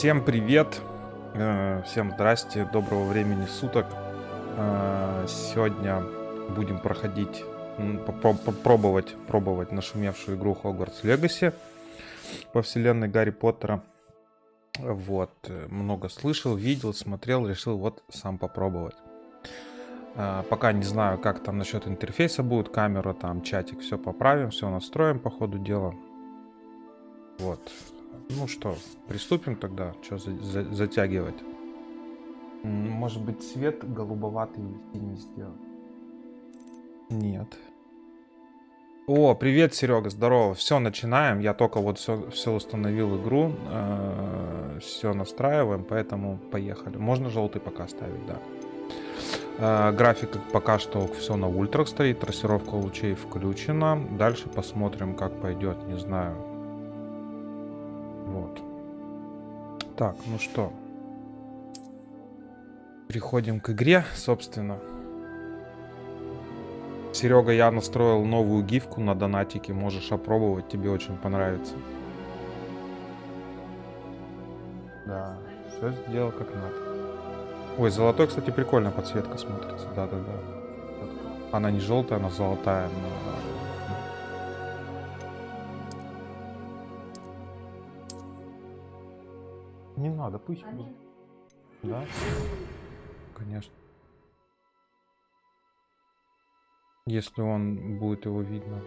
Всем привет, всем здрасте, доброго времени суток. Сегодня будем проходить, пробовать нашумевшую игру Hogwarts Legacy по вселенной Гарри Поттера. Вот, много слышал, видел, смотрел, решил вот сам попробовать. Пока не знаю, как там насчет интерфейса будет, камера, там, чатик, все поправим, все настроим по ходу дела. Вот. Ну что, приступим тогда, что затягивать. Может быть, цвет голубоватый или синий сделать? Нет. О, привет, Серега, здорово. Все, начинаем. Я только вот все установил игру, все настраиваем, поэтому поехали. Можно желтый пока ставить, да. График пока что все на ультрах стоит, трассировка лучей включена. Дальше посмотрим, как пойдет, не знаю. Вот. Так, ну что. Переходим к игре, собственно. Серега, я настроил новую гифку на донатике. Можешь опробовать, тебе очень понравится. Да, все сделал как надо. Ой, золотой, кстати, прикольно подсветка смотрится. Да-да-да. Она не желтая, она золотая. Не надо, пусть будет. Да? Конечно. Если он будет его видно.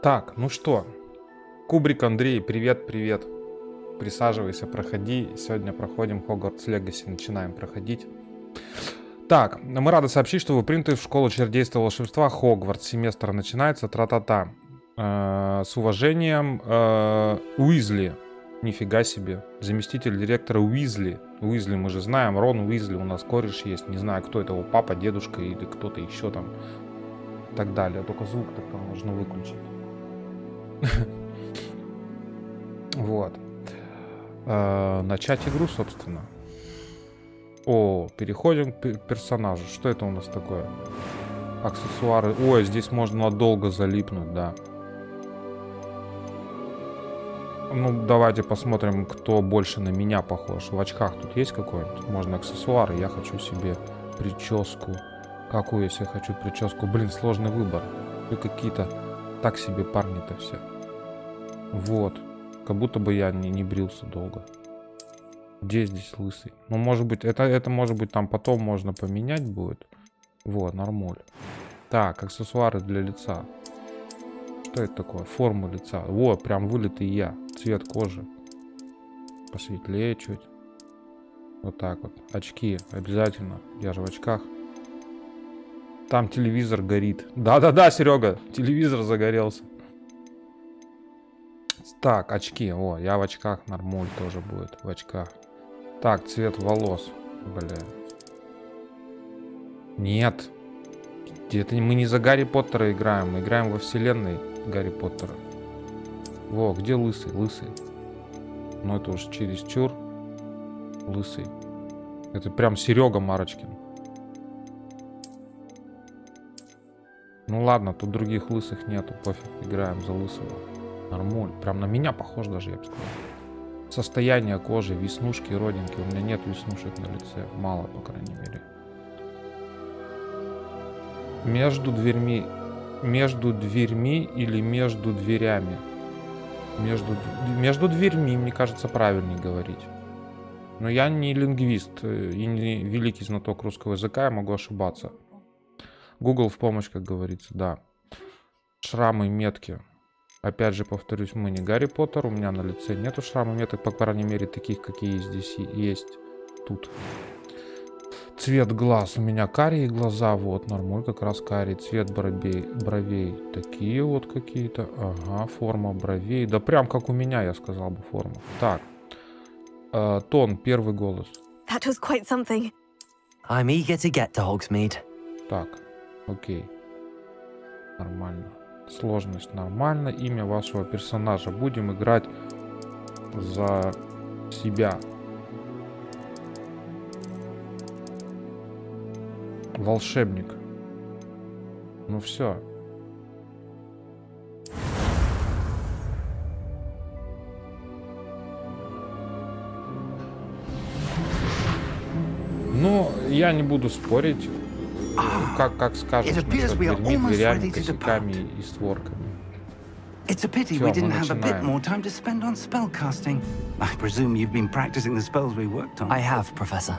Так, ну что. Кубрик Андрей, привет. Присаживайся, проходи. Сегодня проходим Hogwarts Legacy, начинаем проходить. Так, мы рады сообщить, что вы приняты в школу чародейства и волшебства Хогвартс. Семестр начинается, тра-та-та. С уважением, Уизли. Нифига себе. Заместитель директора Уизли. Уизли мы же знаем. Рон Уизли у нас кореш есть. Не знаю, кто это, его папа, дедушка или кто-то еще там. И так далее. Только звук тогда можно выключить. Вот. Начать игру, собственно. О, переходим к персонажу. Что это у нас такое? Аксессуары. Ой, здесь можно надолго залипнуть, да. Ну, давайте посмотрим, кто больше на меня похож. В очках тут есть какой-нибудь? Можно аксессуары. Я хочу себе прическу. Какую, если я хочу прическу? Блин, сложный выбор. И какие-то так себе парни-то все. Вот. Как будто бы я не брился долго. Где здесь лысый? Ну, может быть, это может быть там потом можно поменять будет. Вот, нормуль. Так, аксессуары для лица. Что это такое? Форма лица. О, прям вылитый я. Цвет кожи. Посветлее чуть. Вот так вот. Очки обязательно. Я же в очках. Там телевизор горит. Да-да-да, Серега. Телевизор загорелся. Так, очки. О, я в очках. Нормуль тоже будет в очках. Так, цвет волос. Бля. Нет. Это мы не за Гарри Поттера играем. Мы играем во вселенной Гарри Поттера. Во, где лысый? Лысый. Ну это уж чересчур. Лысый. Это прям Серега Марочкин. Ну ладно, тут других лысых нету. Пофиг, играем за лысого. Нормуль. Прям на меня похож даже, я бы сказал. Состояние кожи, веснушки, родинки. У меня нет веснушек на лице. Мало, по крайней мере. Между дверьми или между дверями? Между дверьми, мне кажется, правильнее говорить. Но я не лингвист и не великий знаток русского языка, я могу ошибаться. Google в помощь, как говорится, да. Шрамы, метки. Опять же, повторюсь, мы не Гарри Поттер, у меня на лице нету шрама, меток, по крайней мере, таких, какие здесь есть тут. Цвет глаз. У меня карие глаза, вот, нормуль как раз карий. Цвет бровей такие вот какие-то. Ага, форма бровей. Да прям как у меня, я сказал бы, форма. Так. Тон, первый голос. That was quite something. I'm eager to get to Hogsmeade. Так, окей. Нормально. Сложность нормально. Имя вашего персонажа. Будем играть за себя. Волшебник. Ну все. Я не буду спорить, как скажешь, насчет дверьми, дверями, косяками и створками. It's a pity we didn't have a bit more time to spend on spellcasting. I presume you've been practicing the spells we worked on. I have, Professor.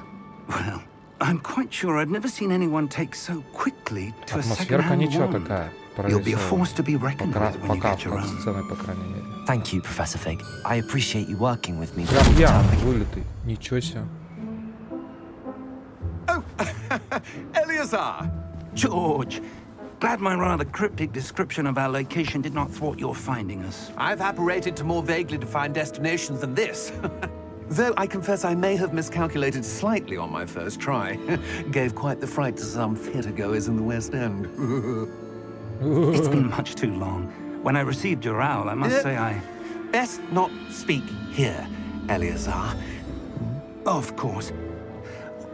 Well, I'm quite sure I've never seen anyone take so quickly to a Атмосферка second-hand ничего wand. такая. You'll be a force to be reckoned with when you Пока get your под own. сценой, по крайней мере. Thank you, Professor Fig. I appreciate you working with me. Прям я, вылитый. Ничего себе. Oh, Eleazar! George, glad my rather cryptic description of our location did not thwart your finding us. I've apparated to more vaguely defined destinations than this. Though I confess I may have miscalculated slightly on my first try. Gave quite the fright to some theatre-goers in the West End. It's been much too long. When I received your owl, I must say I... Best not speak here, Eleazar. Of course.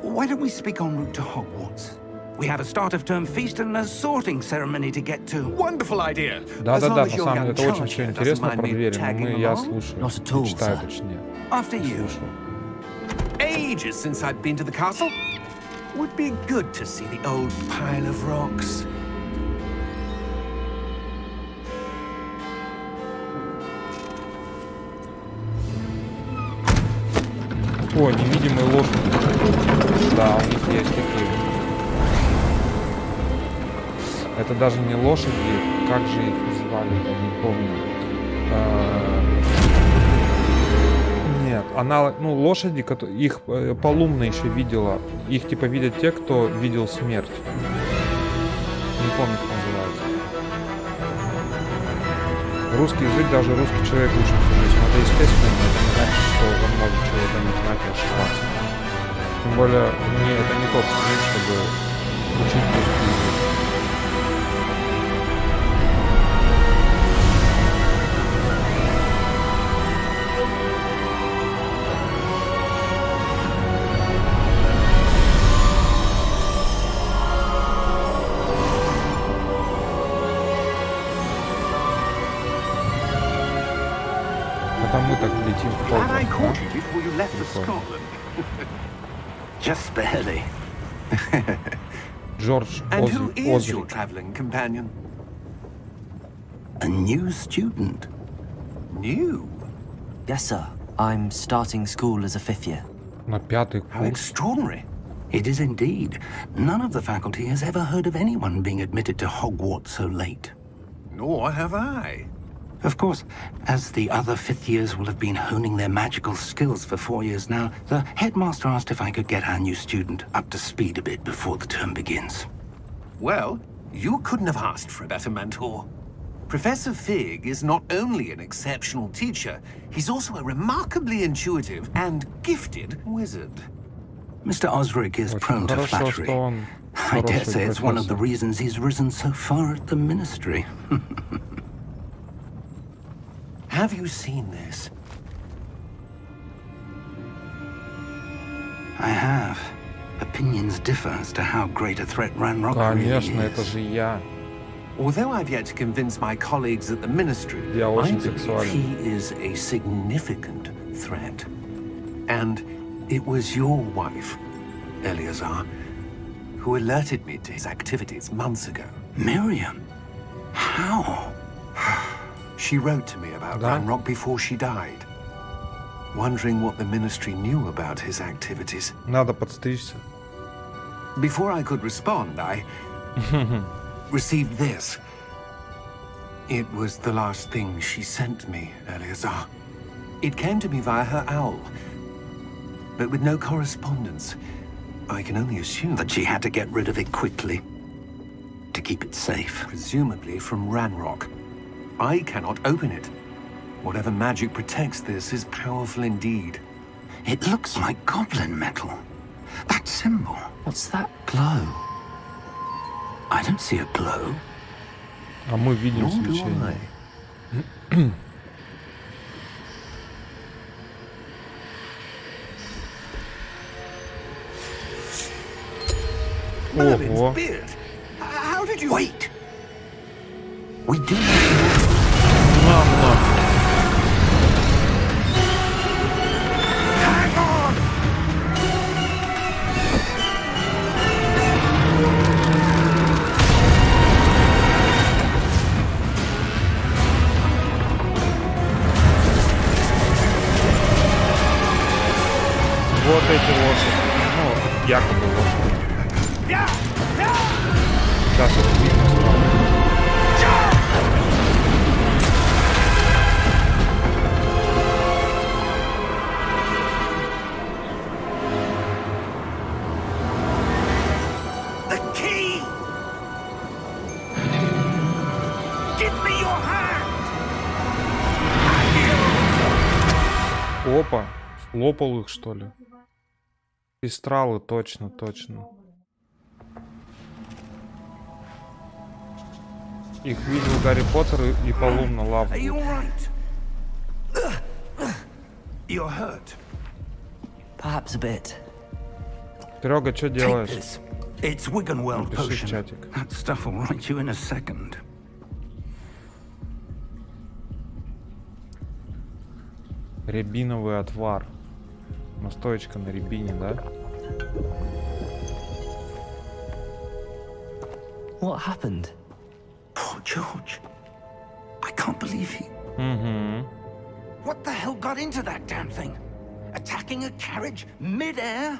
Why don't we speak en route to Hogwarts? We have a start-of-term feast and a sorting ceremony to get to. Wonderful idea. Да-да-да, на самом деле это очень все интересно про двери, но я слушаю. Not at all, Читаю sir. точнее. After you. Слушаю. Ages since I've been to the castle. Would be good to see the old pile of rocks. О, невидимые лошади. Да, у них есть такие. Это даже не лошади, как же их звали, я не помню. Нет, она, ну, лошади, их Полумна еще видела. Их типа видят те, кто видел смерть. Не помню, как называется. Русский язык, даже русский человек учится здесь. Но это естественно, но это не значит, что он может чего-то не знать и ошибаться. Тем более, это не тот стрим, чтобы учить русский язык. Это мы так летим в Glad I Хогвартс, caught да? you before you left for Прикольно. Scotland. Just barely. Джордж And who is your Озрик. travelling companion? A new student. New? Yes, sir. I'm starting school as a 5th year. На 5-й How курс. extraordinary. It is indeed. None of the faculty has ever heard of anyone being admitted to Hogwarts so late. Nor have I. Of course, as the other 5th years will have been honing their magical skills for 4 years now, the headmaster asked if I could get our new student up to speed a bit before the term begins. Well, you couldn't have asked for a better mentor. Professor Fig is not only an exceptional teacher, he's also a remarkably intuitive and gifted wizard. Mr. Osric is Очень prone to хорошо, flattery. что он I dare хороший say it's one of the профессор. reasons he's risen so far at the ministry. Have you seen this? I have. Opinions differ as to how great a threat Ranrock really Конечно, это is. же я. Although I've yet to convince my colleagues at the ministry, Я I очень believe сексуален. he is a significant threat. And it was your wife, Eleazar, who alerted me to his activities months ago. Miriam? How? She wrote to me about Да? Ranrock before she died, wondering what the ministry knew about his activities. Надо подстричься. Before I could respond, I received this. It was the last thing she sent me, Eleazar. It came to me via her owl, but with no correspondence. I can only assume That she had to get rid of it quickly to keep it safe. presumably from Ranrock. I cannot open it. Whatever magic protects this is powerful indeed. It looks like goblin metal. That symbol. What's that glow? I don't see a glow. А мы видим Nor do свечение. I. Merlin's Ого. beard. How did you... Wait! We do На, на. Hang on! Сейчас это видно сразу. The key! Give me your hand! Опа, слопал их, что ли? Пестралы, точно, точно. Их видел Гарри Поттер и Полум на лавку. Are you all right? You're hurt. Perhaps a bit. Серега, что Take делаешь? this. It's Wiggenweld Напиши в potion. чатик. That stuff will right you in a second. Рябиновый отвар. Настоечка на рябине, да? What happened? Poor George. I can't believe he... Угу. What the hell got into that damn thing? Attacking a carriage mid-air?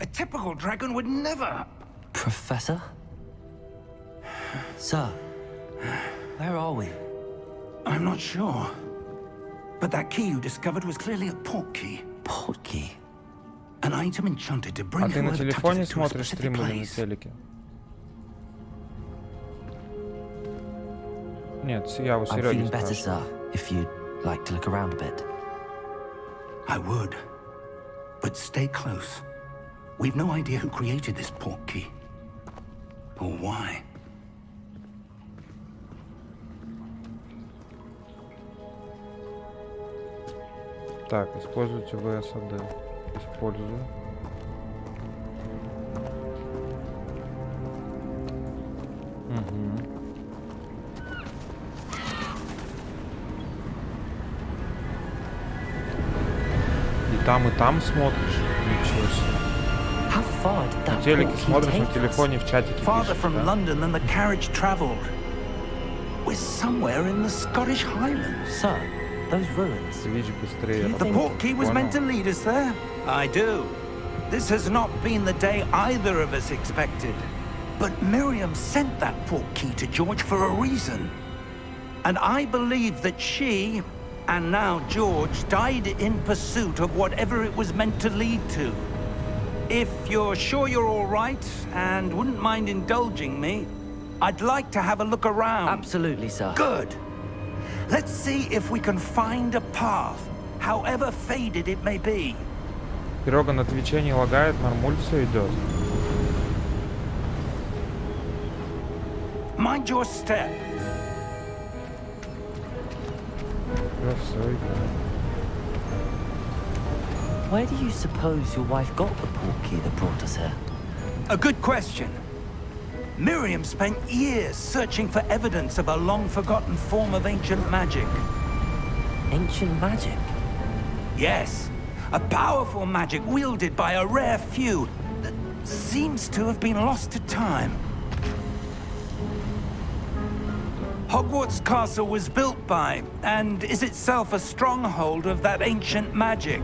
A typical dragon would never... Professor? Sir, where are we? I'm not sure. But that key you discovered was clearly a port key. Port key? An item enchanted to А bring ты на whoever touches телефоне it to a смотришь specific стрим или на place. телеке? Нет, я у I'm Сереги feeling better, спрашиваю. sir, if you'd like to look around a bit. I would. But stay close. We've no idea who created this port key. Or why. Так, используйте ВСАД. Использую. Угу. И там смотришь. Ничего себе. How far did На that телеке port key смотришь, на take us? телефоне в чатике Farther пишешь, from да? London than the carriage traveled. We're somewhere in the Scottish Highlands. Sir, those ruins. Switch быстрее. The port key was meant to lead us there. I do. This has not been the day either of us expected. But Miriam sent that port key to George for a reason. And I believe that she, and now George, died in pursuit of whatever it was meant to lead to. If you're sure you're all right and wouldn't mind indulging me, I'd like to have a look around. Absolutely, sir. Good. Let's see if we can find a path, however faded it may be. Серега на Твиче не лагает, нормуль все идет. Mind your step. Да, все играет. Where do you suppose your wife got the port key that brought us here? A good question. Miriam spent years searching for evidence of a long-forgotten form of ancient magic. Ancient magic? Yes, a powerful magic wielded by a rare few that seems to have been lost to time. Hogwarts Castle was built by, and is itself a stronghold of that ancient magic.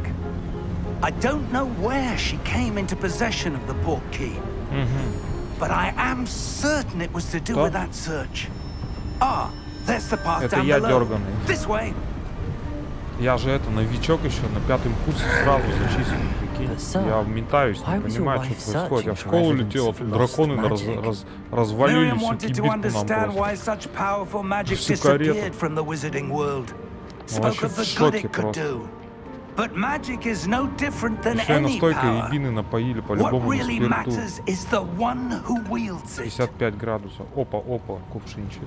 I don't know where she came into possession of the port key. But I am certain it was to do with that search. Ah, there's the path Это down я below. дерганый. This way. Я же это, новичок еще, на 5-м курсе сразу зачислен, прикинь. But, sir, Я метаюсь, why не was your понимаю, wife что происходит. Я в searching for школу evidence летел, а of тут lost драконы magic? развалили Miriam всю wanted to кибитку нам understand why просто. such powerful magic Всю карету. disappeared from the wizarding world. Spoke вообще of в the good шоке it could просто. do. But magic is no different than Еще и any настойкой power. рябины напоили What по-любому на really спирту. matters is the one who wields it. 55 градусов. Опа, опа, кувшинчик.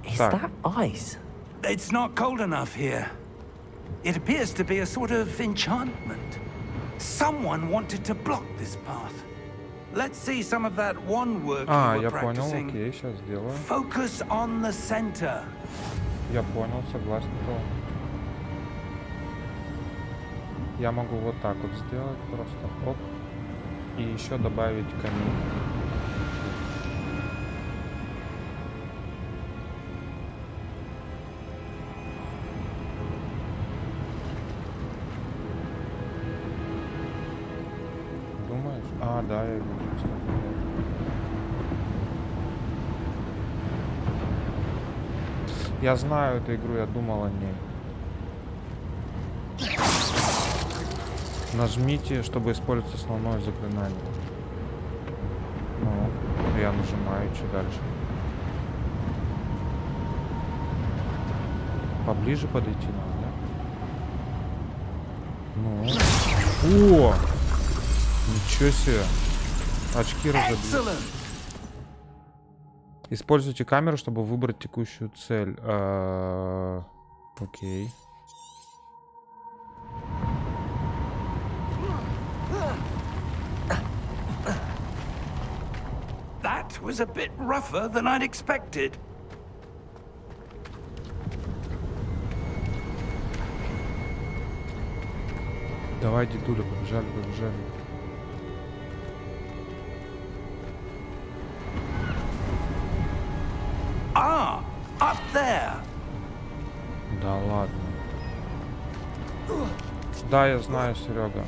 Is Так. that ice? It's not cold enough here. It appears to be a sort of enchantment. Someone wanted to block this path. Let's see some of that one work А, you were я понял, practicing. окей, сейчас сделаю. Focus on the center. Я понял, согласен полностью. Я могу вот так вот сделать просто. Оп. И еще добавить камин. думаешь? А, да, я вижу, кстати. Я знаю эту игру, я думал о ней. Нажмите, чтобы использовать основное заклинание. Ну, я нажимаю, что дальше? Поближе подойти надо, да? Ну. О! Ничего себе. Очки разобьют. Используйте камеру, чтобы выбрать текущую цель. Окей. That was a bit rougher than I'd expected. Давай, дедуля, побежали, побежали. Ah, up there. Да ладно. Да, я знаю, Серега.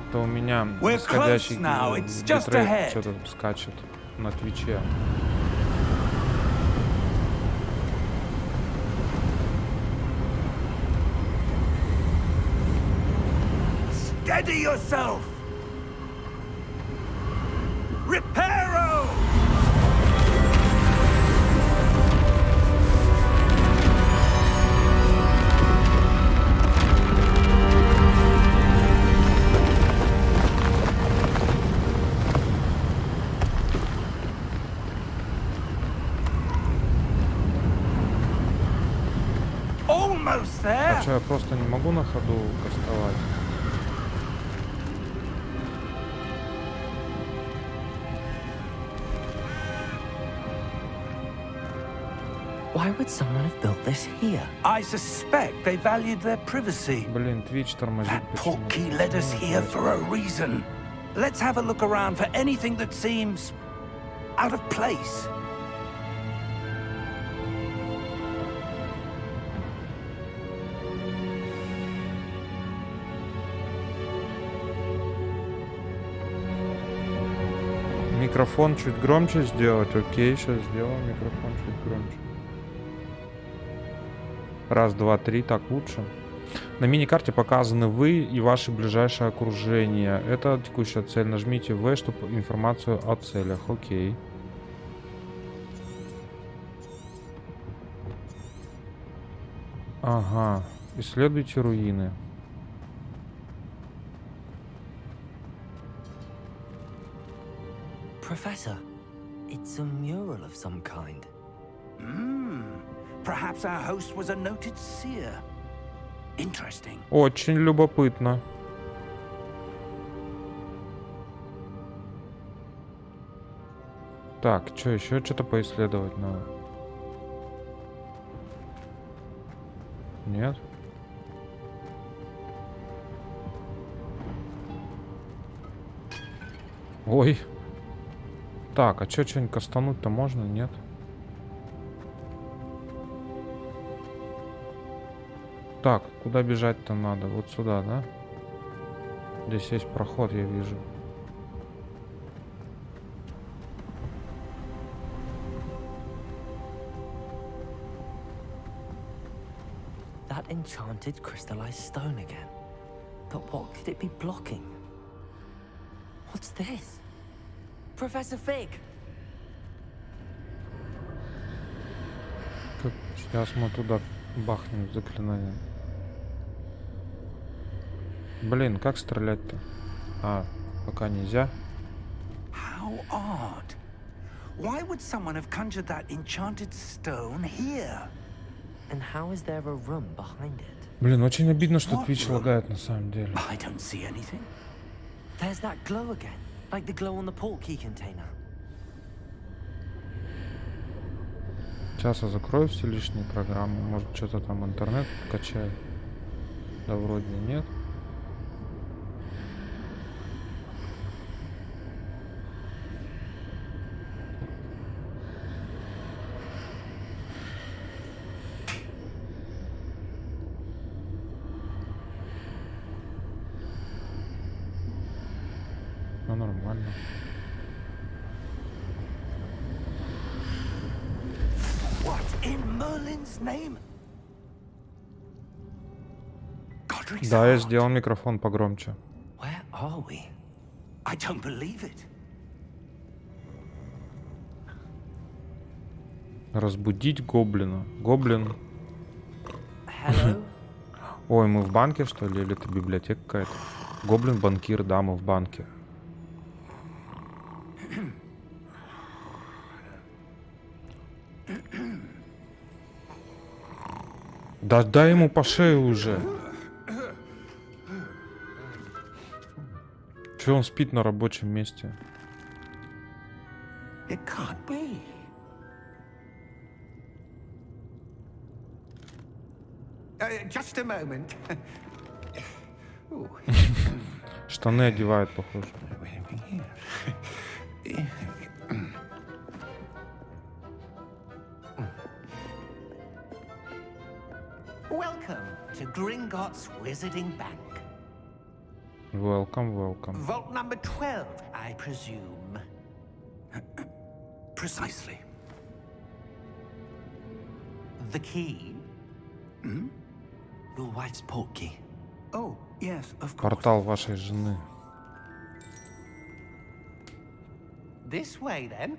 Это у меня исходящий битрейт что-то скачет на Твиче. Steady yourself. Reparo. Almost there. А что, я просто не могу на ходу кастовать? Why would someone have built this here? I suspect they valued their privacy. Блин, Twitch тормозит. That portkey led us here for a reason. Let's have a look around for anything that seems out of place. Микрофон чуть громче сделать. Окей, сейчас сделаем микрофон чуть громче. Раз, два, три, так лучше. На мини-карте показаны вы и ваше ближайшее окружение. Это текущая цель. Нажмите В, чтобы информацию о целях. Окей. Ага. Исследуйте руины. Professor, it's a mural of some kind. Perhaps our host was a noted seer. Interesting. Очень любопытно. Так, что еще что-то поисследовать надо? Нет? Ой. Так, а что-нибудь кастануть-то можно? Нет? Так, куда бежать-то надо? Вот сюда, да? Здесь есть проход, я вижу. That enchanted crystallized stone again. But what could it be blocking? What's this? Professor Fig! Как сейчас мы туда бахнем заклинанием. Блин, как стрелять-то? А, пока нельзя. How odd. Why would someone have conjured that enchanted stone here? And how is there a room behind it? Блин, очень обидно, что Twitch лагает на самом деле. I don't see anything. There's that glow again, like the glow on the portkey container. Сейчас я закрою все лишние программы. Может, что-то там интернет качает. Да вроде нет. Все нормально. What in Merlin's name? Godric's Да, я heart. сделал микрофон погромче. Where are we? I don't believe it. Разбудить гоблина. Гоблин. Hello? Ой, мы в банке, что ли? Или это библиотека какая-то? Гоблин-банкир, да, мы в банке. Да дай ему по шее уже. Че он спит на рабочем месте? It can't be. Just a moment. Ooh. Штаны одевает, похоже. Welcome to Gringotts Wizarding Bank. Welcome, welcome. Vault number 12, I presume. Precisely. The key? Your wife's portkey. Oh, yes, of course. Портал вашей жены. This way, then.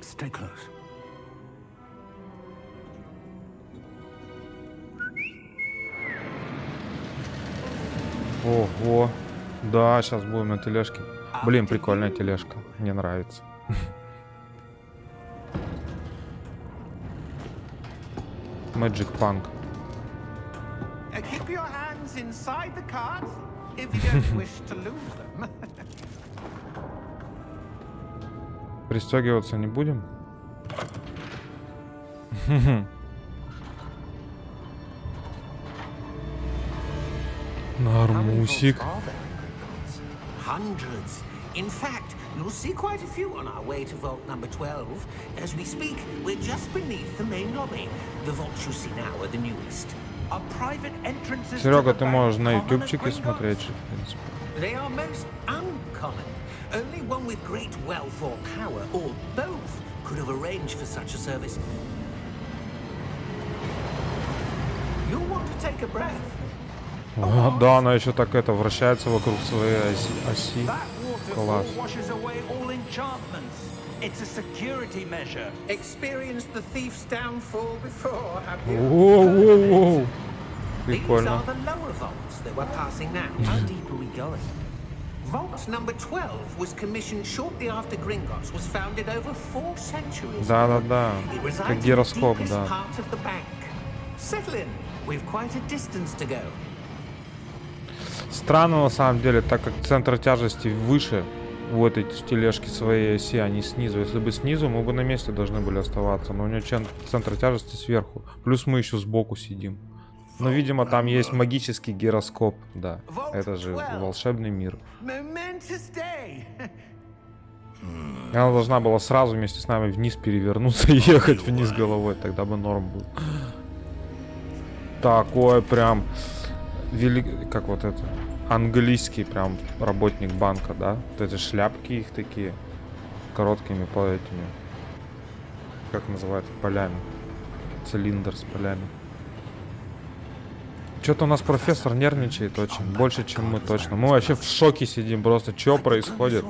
Stay close. Ого. Да, сейчас будем на тележке. Блин, прикольная тележка. Мне нравится. Magic Punk. Keep your hands inside the cart if you don't wish to lose them. Пристегиваться не будем? Нормусик. Hundreds. In fact, you'll see quite a few on our way to vault number 12. As we speak, we're just beneath the main lobby. The vaults you see now are the newest. Are private entrances Серега, to the ты bank можешь на common at ютубчике Gringotts? смотреть, в принципе. They are most uncommon. Only one with great wealth or power, or both, could have arranged for such a service. You'll want to take a breath. Да, она еще так это вращается вокруг своей оси. That waterfall Класс. washes away all enchantments. It's a security measure. Experienced the thief's downfall before, have you? Воу-воу-воу. These Прикольно. are the lower vaults that we're passing now. How deep are we going? Vault number 12 was commissioned shortly after Gringotts was founded over 4 centuries ago. Да-да-да. It Как resides in the гироскоп, deepest да. part of the bank. Settle in. We've quite a distance to go. Странно на самом деле, так как центр тяжести выше у этой тележки своей оси, а не снизу. Если бы снизу, мы бы на месте должны были оставаться. Но у нее центр тяжести сверху. Плюс мы еще сбоку сидим. Но, видимо, там есть магический гироскоп. Да, это же волшебный мир. Momentous day. И она должна была сразу вместе с нами вниз перевернуться и ехать вниз головой. Тогда бы норм был. Такой прям... Как вот это... Английский прям работник банка, да? Вот эти шляпки их такие. Короткими по этими... Как называется? Полями. Цилиндр с полями. Что-то у нас профессор нервничает очень. Больше, чем мы точно. Мы вообще в шоке сидим просто. Что происходит?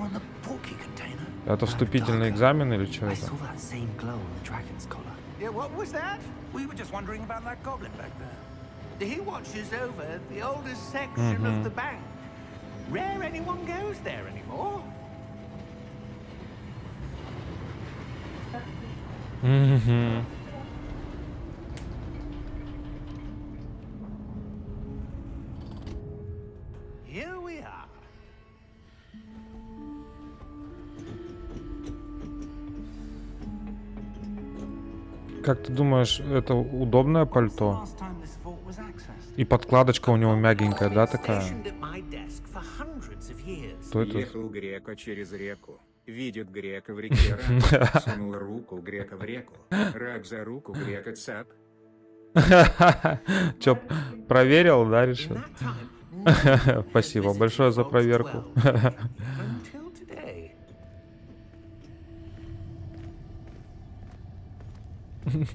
Это вступительный экзамен или что I это? saw that same glow on the dragon's collar. Yeah, what was that? We were just wondering about that goblin back there. He watches over the oldest section of the bank. Rare anyone goes there anymore. Here we are. Как ты думаешь, это удобное пальто? Last time this vault was accessed. И подкладочка у него мягенькая, да, такая? Stationed at my desk for hundreds of years. Что это? Ехал грека через реку. Видит грека в реке рак. Сунул руку грека в реку. Рак за руку грека цап. Чё, проверил, да, In решил? that time, Спасибо большое за проверку. Until today.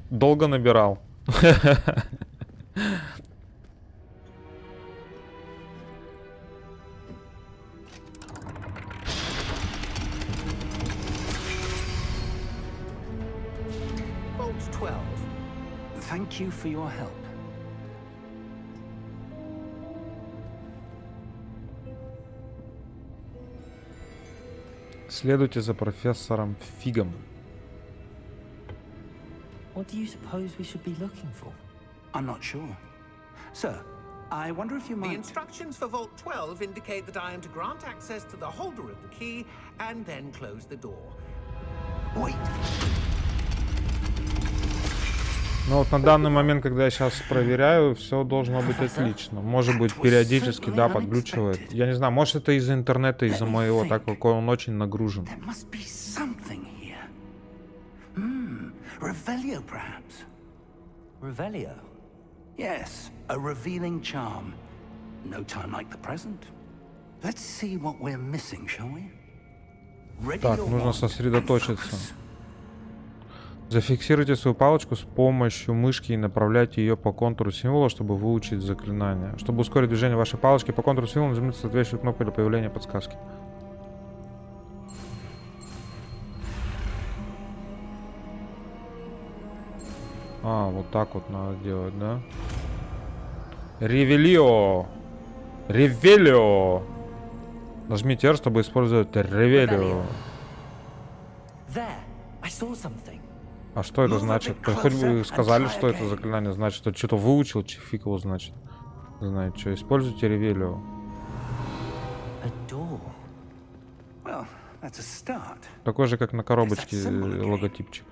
Долго набирал. Vault 12. Thank you for your help. Следуйте за профессором Фигом. What do you suppose we should be looking for? I'm not sure. Sir, I wonder if you The might... instructions for Vault 12 indicate that I am to grant access to the holder of the key and then close the door. Wait. Ну вот на данный момент, когда я сейчас проверяю, все должно быть отлично. Может быть, периодически, да, подглючивает. Я не знаю, может это из-за интернета, из-за моего, так как он очень нагружен. There must be something here. Revelio, perhaps? Revelio? Yes, a revealing charm. No time like the present. Let's see what we're missing, shall we? Ready Так, your нужно wand сосредоточиться. and focus. Зафиксируйте свою палочку с помощью мышки и направляйте ее по контуру символа, чтобы выучить заклинание. Чтобы ускорить движение вашей палочки по контуру символа, нажмите соответствующую кнопку для появления подсказки. А, вот так вот надо делать, да? Ревелио! Ревелио! Нажмите R, чтобы использовать ревелио. There! I saw something. А что это значит? Хоть бы сказали, что это заклинание значит. Что что-то выучил, фиг его значит. Знаете, что, используйте ревелио. A door. Well, that's a start. Такой же, как на коробочке логотипчик.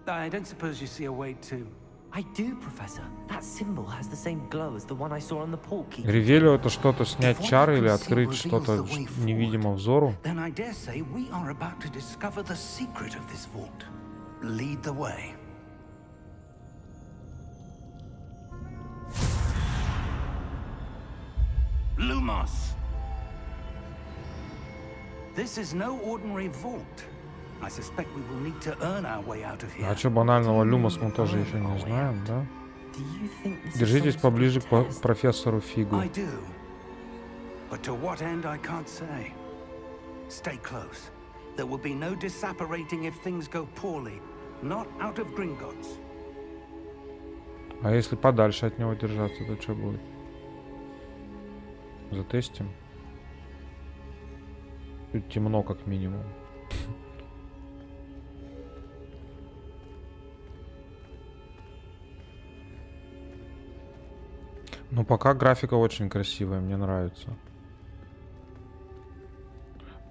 I don't suppose you see a way to... I do, Professor. That symbol has the same glow as the one I saw on the portkey. Ревелио это что-то снять чары или открыть что-то невидимо взору. Then I dare say we are about to discover the secret of this vault. Lead the way. Lumos. This is no ordinary vault. I suspect we will need to earn our way out of here. А что банального Люмос мы тоже еще не знаем, да? Do you think this is Держитесь some sort of поближе к test? профессору Фигу. I do. But to what end I can't say. Stay close. There will be no disapparating if things go poorly. Not out of Gringotts. А если подальше от него держаться, то что будет? Затестим. Тут темно как минимум. Ну пока графика очень красивая, мне нравится.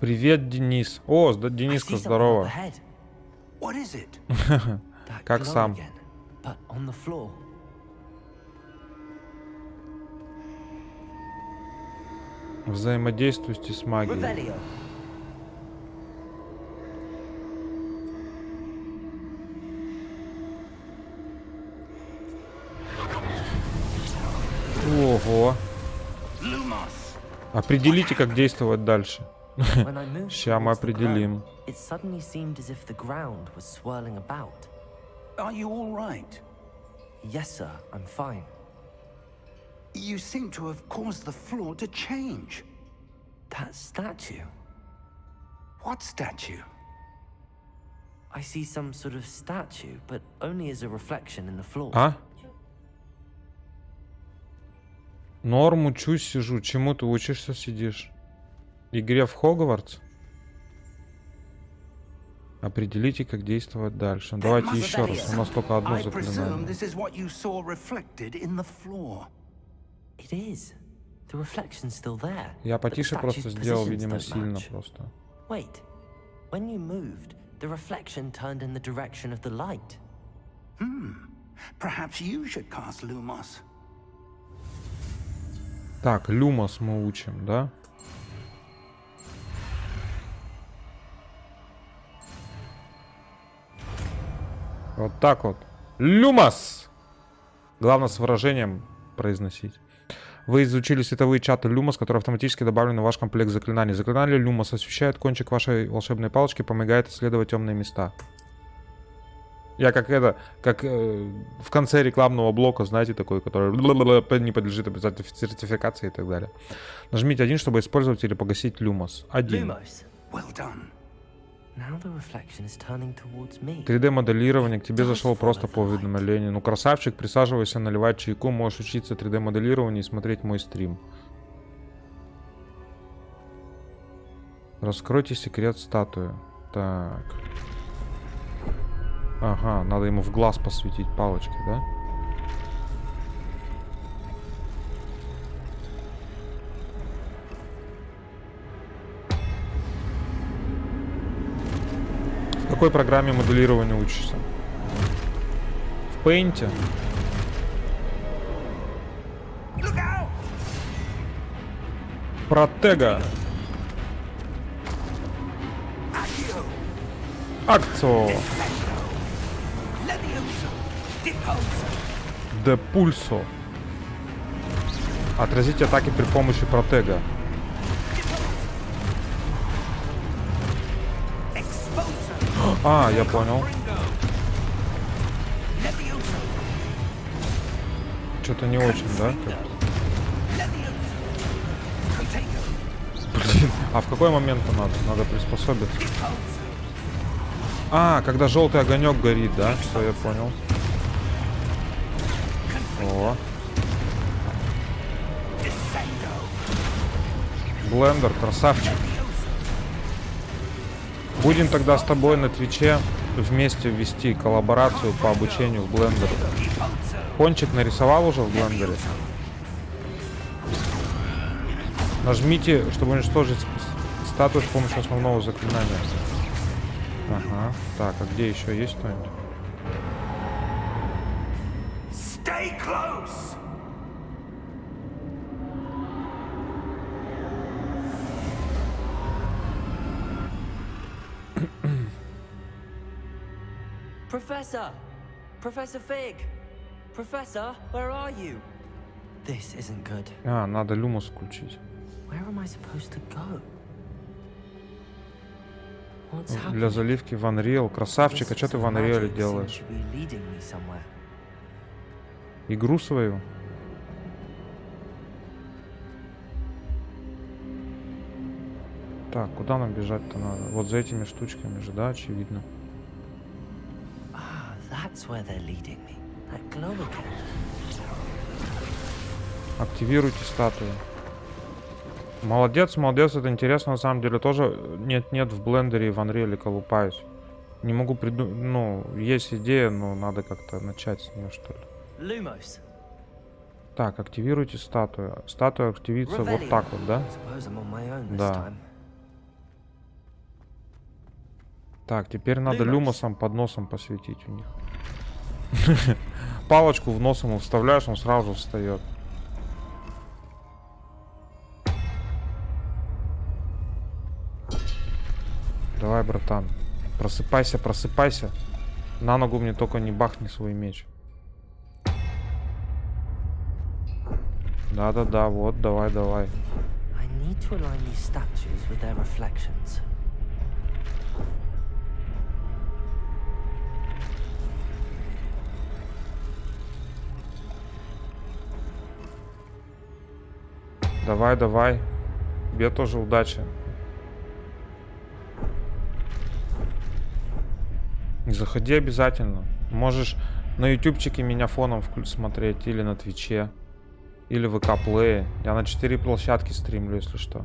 Привет, Денис. О, Дениска, здорово. What is it? That Как glow сам? again, but on the floor. Взаимодействуйте с магией. Revelio. Ого. Lumos. Определите, как действовать дальше. When I moved Ща мы towards the определим. glow, it suddenly seemed as if the ground was swirling about. Are you all right? Yes, sir, I'm fine. You seem to have caused the floor to change. That statue. What statue? I see some sort of statue, but only as a reflection in the floor. А? Норм, учусь, сижу. Чему ты учишься, сидишь? Игре в Хогвартс? Определите, как действовать дальше. Давайте еще раз. У нас только одно I presume заклинание. this is what you saw reflected in the floor. It is. The reflection's still there. Я but the потише просто statue's сделал, positions видимо, don't сильно match. просто. Wait. When you moved, the reflection turned in the direction of the light. Perhaps you should cast Lumos. Так, Люмос мы учим, да? Вот так вот. Люмос! Главное с выражением произносить. Вы изучили световые чаты Люмос, которые автоматически добавлены в ваш комплект заклинаний. Заклинание Люмос освещает кончик вашей волшебной палочки, помогает исследовать темные места. Я как в конце рекламного блока, знаете, такой, который не подлежит обязательно сертификации и так далее. Нажмите 1, чтобы использовать или погасить Люмос. 1. 3D-моделирование. К тебе зашел просто по уведомлению. Ну, красавчик, присаживайся, наливай чайку. Можешь учиться 3D-моделированию и смотреть мой стрим. Раскройте секрет статуи. Так. Ага, надо ему в глаз посветить палочкой, да? В какой программе моделирования учишься? В Paint? Протега. Акцио. Де пульсо. Отразить атаки при помощи протега. А, я понял. Что-то не очень, да? Блин, а в какой момент надо? Надо приспособиться. А, когда желтый огонек горит, да? Что я понял. О. Блендер, красавчик. Будем тогда с тобой на Твиче вместе вести коллаборацию по обучению в блендере. Пончик нарисовал уже в блендере. Нажмите, чтобы уничтожить статую с помощью основного заклинания. Ага. Так, а где еще есть что-нибудь? Professor! Professor Fig! Professor, where are you? This isn't good. А, надо Люмос включить. Where am I supposed to go? Для заливки в Unreal. Красавчик, а что ты в Unreal делаешь? Игру свою? Так, куда нам бежать-то надо? Вот за этими штучками же, да, очевидно. Активируйте статую. Молодец, молодец, это интересно на самом деле. Тоже нет в блендере и в Unreal колупаюсь. Не могу придумать, ну, есть идея, но надо как-то начать с нее, что ли. Так, активируйте статую. Статуя активируется вот так вот, да? Да. Так, теперь надо Люмосом под носом посветить у них. Палочку в нос ему вставляешь, он сразу же встает. Давай, братан. Просыпайся, просыпайся. На ногу мне только не бахни свой меч. Да-да-да, вот, давай, давай. Давай, давай. Тебе тоже удачи. Заходи обязательно. Можешь на ютубчике меня фоном смотреть. Или на твиче. Или в ВК-плее. Я на 4 площадки стримлю, если что.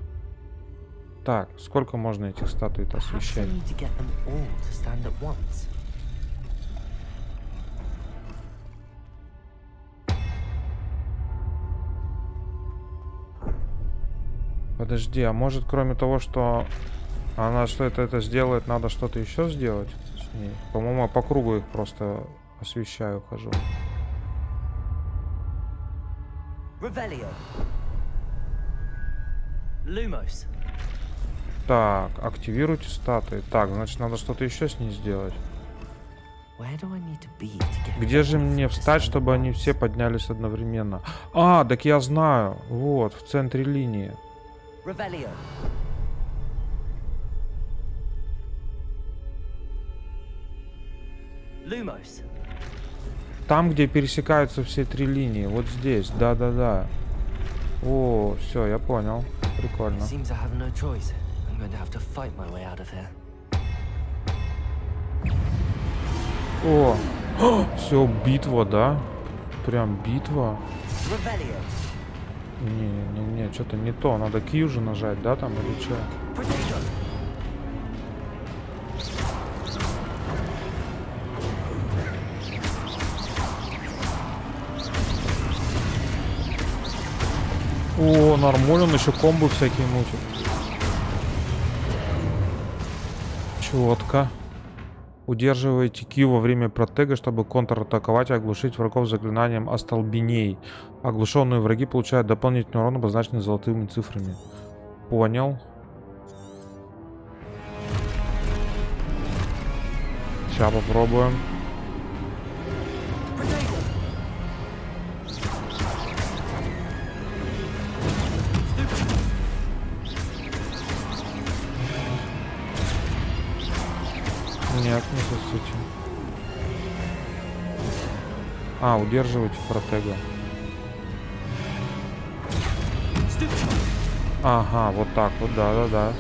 Так, сколько можно этих статуй-то освещать? Подожди, а может кроме того, что она что-то это сделает, надо что-то еще сделать с ней? По-моему, я по кругу их просто освещаю, хожу. Так, активируйте статуи. Так, значит, надо что-то еще с ней сделать. Где же мне встать, чтобы они все поднялись одновременно? А, так я знаю. Вот, в центре линии. Там, где пересекаются все три линии. Вот здесь. Да-да-да. О, все, я понял. Прикольно. О, все, битва, да? Прям битва. Не, что-то не то. Надо Q же нажать, да, там или что? О, нормально, он еще комбо всякие мутит. Четко. Удерживайте Q во время протега, чтобы контратаковать и оглушить врагов заклинанием остолбеней. Оглушенные враги получают дополнительный урон, обозначенный золотыми цифрами. Понял. Сейчас попробуем. Нет, не сосите. А, удерживайте протега. Ага, вот так вот, да-да-да.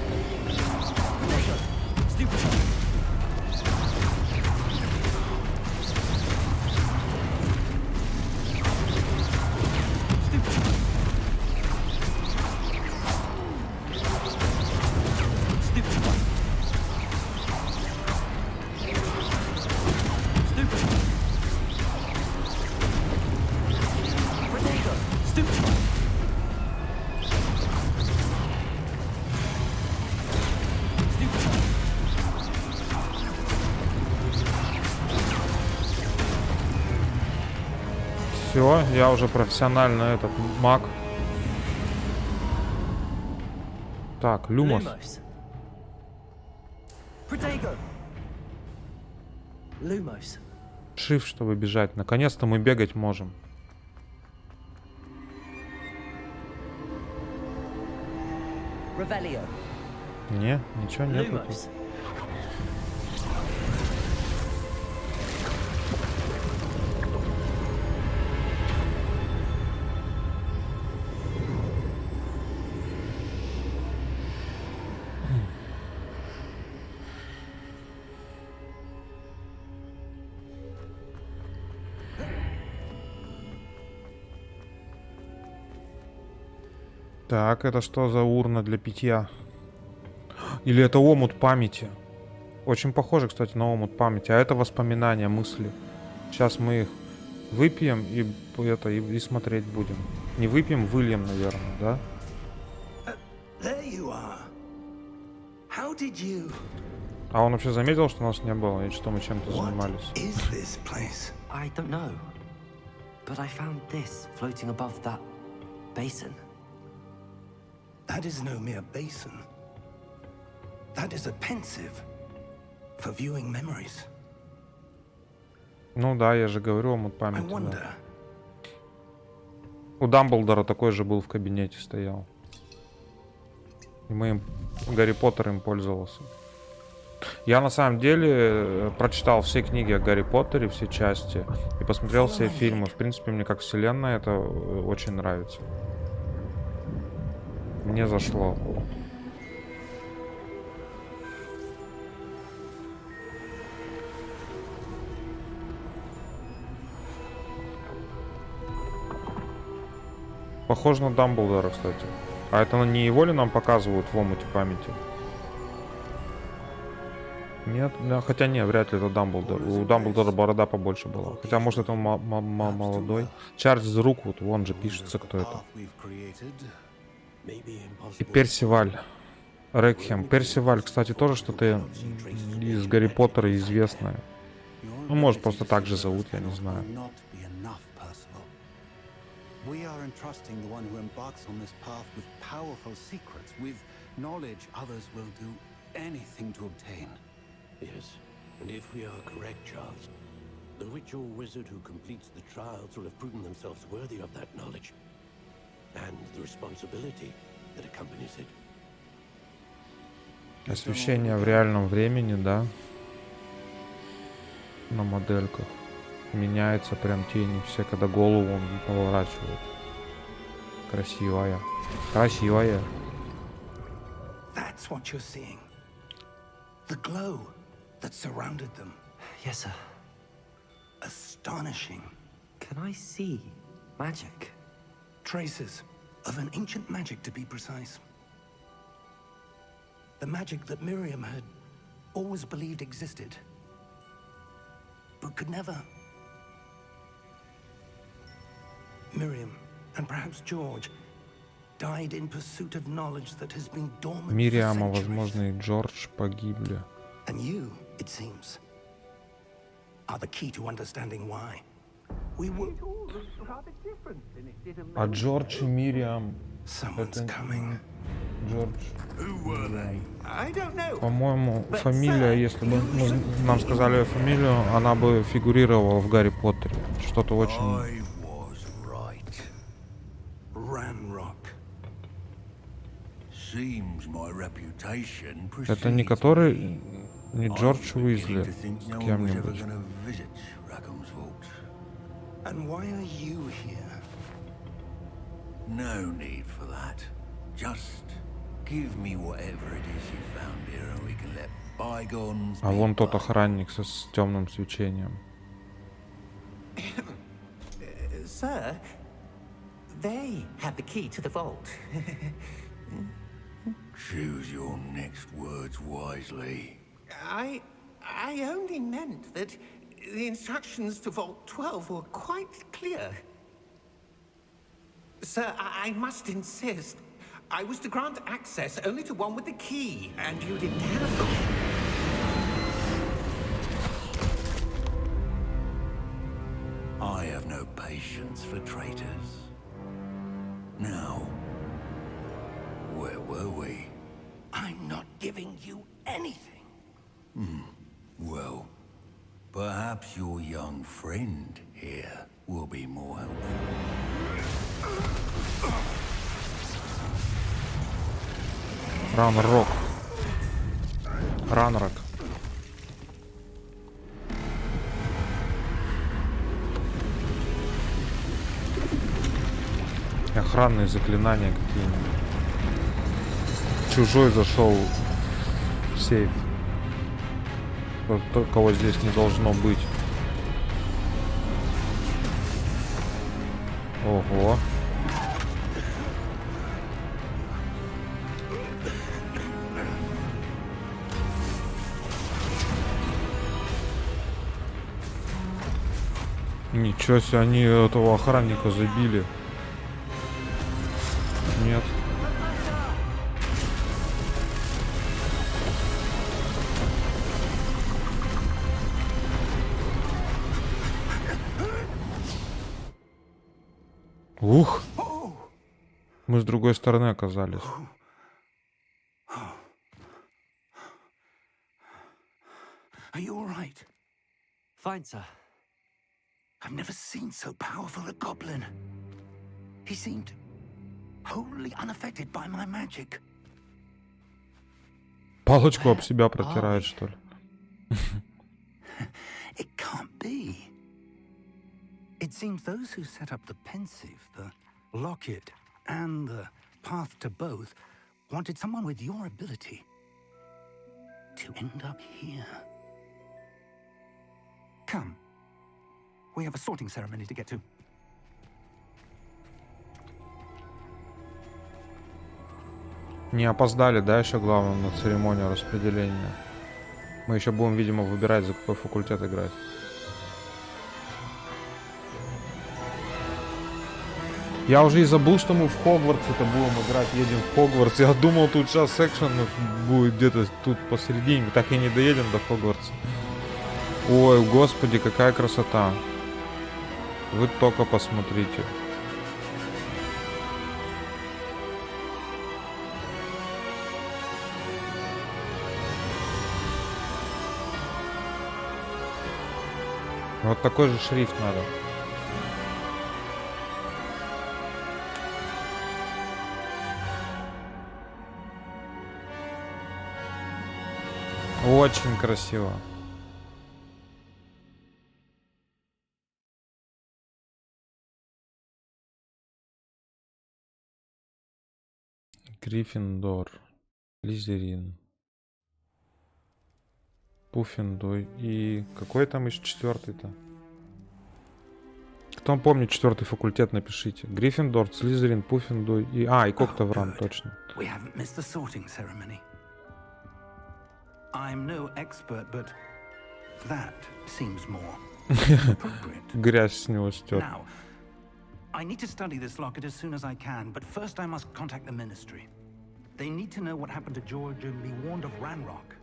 Все, я уже профессионально этот маг. Так, Люмос. Shift, чтобы бежать. Наконец-то мы бегать можем. Не, ничего нет. Так, это что за урна для питья? Или это омут памяти? Очень похоже, кстати, на омут памяти. А это воспоминания, мысли. Сейчас мы их выпьем и смотреть будем. Не выпьем, выльем, наверное, да? А он вообще заметил, что нас не было, и что мы чем-то занимались? That is no mere basin. That is a pensive for viewing memories. Ну да, я же говорю, омут памяти. Да. У Дамблдора такой же был в кабинете, стоял. И Гарри Поттер им пользовался. Я на самом деле прочитал все книги о Гарри Поттере, все части, и посмотрел все фильмы. В принципе, мне как вселенная это очень нравится. Мне зашло. Похоже на Дамблдора, кстати. А это не его ли нам показывают в омуте памяти? Нет, да, хотя нет, вряд ли это Дамблдор. У Дамблдора борода побольше была. Хотя, может, это он молодой. Чарльз Руквуд, вон же пишется, кто это. И Персиваль. Рекхем. Персиваль, кстати, тоже что-то из Гарри Поттера известное. Ну, может, просто так же зовут, я не знаю. Yes, and if we are correct, Charles, The witch or wizard who completes the trials will have proven themselves worthy of that knowledge and the responsibility that accompanies it. Освещение в реальном времени, да? На модельках. Меняется прям тени все, когда голову он поворачивает. Красивая. Красивая. That's what you're seeing. The glow that surrounded them. Yes, sir. Astonishing. Can I see magic? Traces of an ancient magic, to be precise. The magic that Miriam had always believed existed, but could never. Miriam, and perhaps George, died in pursuit of knowledge that has been dormant Мириам, for а centuries. возможно и Джордж погибли. And you, it seems, are the key to understanding why. We were... А Джордж и Мириам... Someone's Это coming. Джордж. I don't know. По-моему, фамилия, если бы нам сказали фамилию, она бы фигурировала в Гарри Поттере. Что-то очень... I was right. Ranrock. Seems my reputation Это не который... Не Джордж Уизли с кем-нибудь. And why are you here? No need for that. Just give me whatever it is you found here, and we can let bygones. А вон тот охранник с темным свечением. Sir, they have the key to the vault. Choose your next words wisely. I only meant that the instructions to Vault 12 were quite clear. Sir, I must insist. I was to grant access only to one with the key, and you didn't have them. I have no patience for traitors. Now, where were we? I'm not giving you anything. Well, perhaps your young friend here will be more helpful. Ранрок. Ранрок. Охранные заклинания какие-нибудь. Чужой зашел в сейф. Тот, кого здесь не должно быть. Ого. Ничего себе, они этого охранника забили. Нет. Ух! Мы с другой стороны оказались. Are you all right? Fine, sir. I've never seen so powerful a goblin. He seemed wholly unaffected by my magic. Палочку об себя протирает, что ли? It can't be. It seems those who set up the pensive, the locket, and the path to both wanted someone with your ability to end up here. Come. We have a sorting ceremony to get to. Не опоздали, да, еще главное на церемонию распределения. Мы еще будем, видимо, выбирать, за какой факультет играть. Я уже и забыл, что мы в Хогвартс это будем играть, едем в Хогвартс. Я думал, тут сейчас экшен будет где-то тут посередине. Мы так и не доедем до Хогвартса. Ой, господи, какая красота. Вы только посмотрите. Вот такой же шрифт надо. Очень красиво. Гриффиндор, Слизерин, Пуффиндуй и какой там еще четвертый-то? Кто помнит четвертый факультет, напишите. Гриффиндор, Слизерин, Пуффиндуй и... и Коктевран, точно. We haven't missed the sorting ceremony. I'm no expert, but that seems more appropriate. Грязь с него стёр. Now, I need to study this locket as soon as I can, but first I must contact the Ministry. They need to know what happened to George and be warned of Ranrock.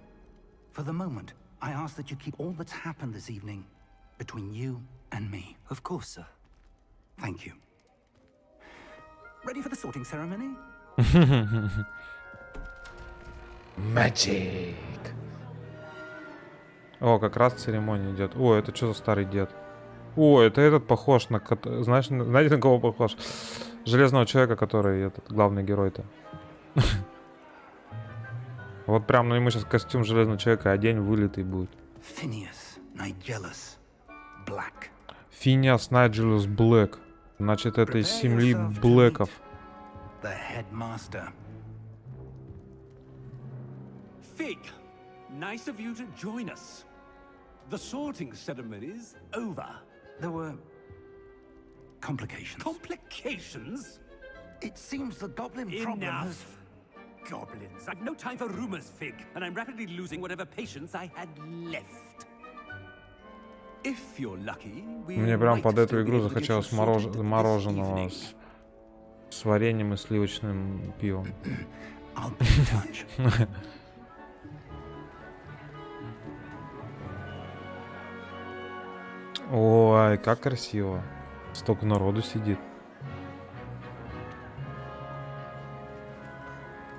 For the moment, I ask that you keep all that's happened this evening between you and me. Of course, sir. Thank you. Ready for the sorting ceremony? Magic. О, как раз церемония идет. О, это что за старый дед? О, это этот похож на... Знаете, на кого похож? Железного человека, который этот главный герой-то. Вот прям, ему сейчас костюм железного человека одень, вылитый будет. Phineas, Nigelus, Black. Финиас Найджелус Блэк. Значит, это из семьи Блэков. The headmaster. Fig, nice of you to join us. The sorting ceremony's over. There were complications. Complications? It seems the goblin problem has... Enough. Goblins. I've no time for rumors, Fig, and I'm rapidly losing whatever patience I had left. If you're lucky, we Мне прям might под эту still be игру able to get захотелось you sorted this мороженого evening. с вареньем и сливочным пивом. I'll be in touch. Ой, как красиво. Столько народу сидит.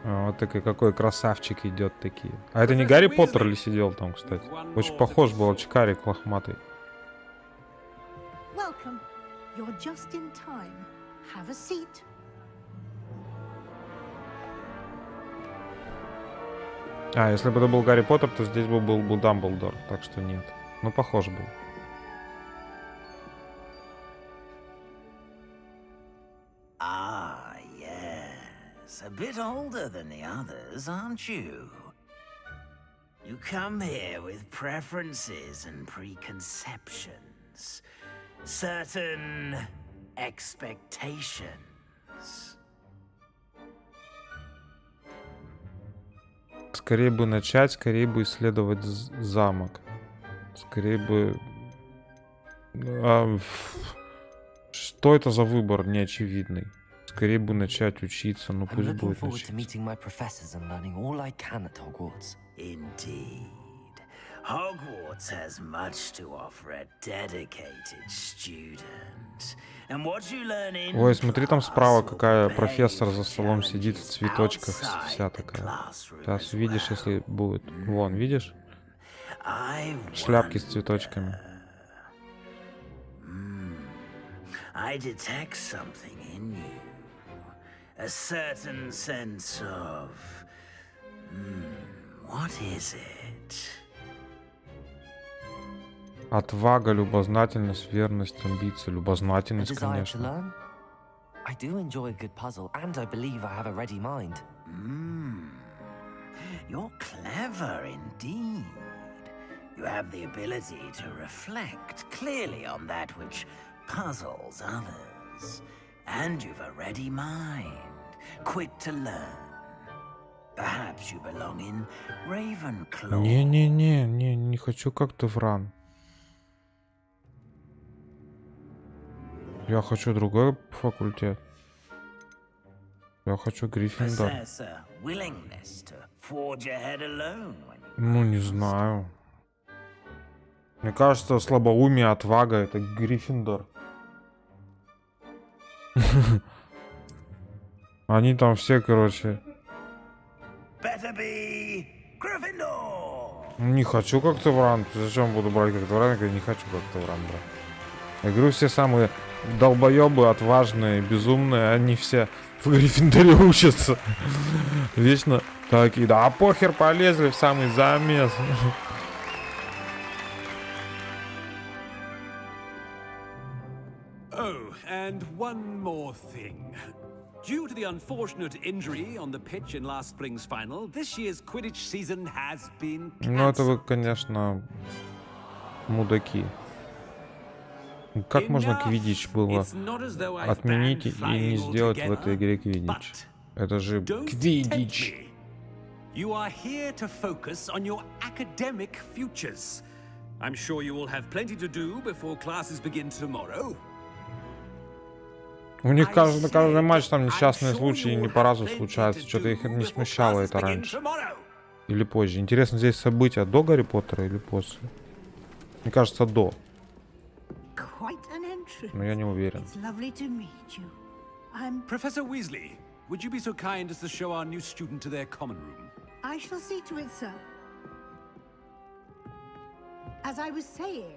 Вот такой, какой красавчик идет такие. А это не Гарри Поттер ли сидел там, кстати? Очень похож был, очкарик лохматый. Welcome. You're just in time. Have a seat. Если бы это был Гарри Поттер, то здесь был Дамблдор, так что нет. Ну, похож был. Ah, yes. A bit older than the others, aren't you? You come here with preferences and preconceptions. Certain expectations. Скорее бы начать, скорее бы исследовать замок. Скорее бы... Что это за выбор неочевидный? Скорее бы начать учиться, ну пусть будет учиться. Indeed. Hogwarts has much to offer a dedicated student. And what you learn in Ой, смотри, там справа какая профессор за столом сидит в цветочках, вся такая. Сейчас видишь, если будет. Вон, видишь? Шляпки с цветочками. I detect something in you. A certain sense of... what is it? Отвага, любознательность, верность, амбиции. Любознательность, конечно. I do enjoy a good puzzle, and I believe I have a ready mind. You're clever indeed. You have the ability to reflect clearly on that which puzzles others. And you've a ready mind, quick to learn. Perhaps you belong in Ravenclaw. Не хочу как-то вран. Я хочу другой факультет. Я хочу Гриффиндор. Ну, не знаю. Мне кажется, слабоумие, отвага — это Гриффиндор. Они там все, короче. Не хочу как-то в ран. Зачем буду брать как-то в ран, я не хочу как-то в ран брать. Я говорю, все самые долбоебы, отважные, безумные, они все в Гриффиндоре учатся. Вечно такие, да похер, полезли в самый замес. Oh, and one more thing. Due to the unfortunate injury on the pitch in last spring's final, this year's Quidditch season has been Ну это вы, cancelled. конечно, мудаки. Как можно квиддич было отменить и не сделать в этой игре квиддич? Это же квиддич. You are here to focus on your academic futures. I'm sure you will have plenty to do before classes begin tomorrow. У них каждый матч там несчастные случаи не по разу случаются. Что-то их не смущало это раньше. Или позже. Интересно, здесь события до Гарри Поттера или после? Мне кажется, до. Но я не уверен. Professor Weasley, would you be so kind as to show our new student to their common room? I shall see to it, sir. As I was saying,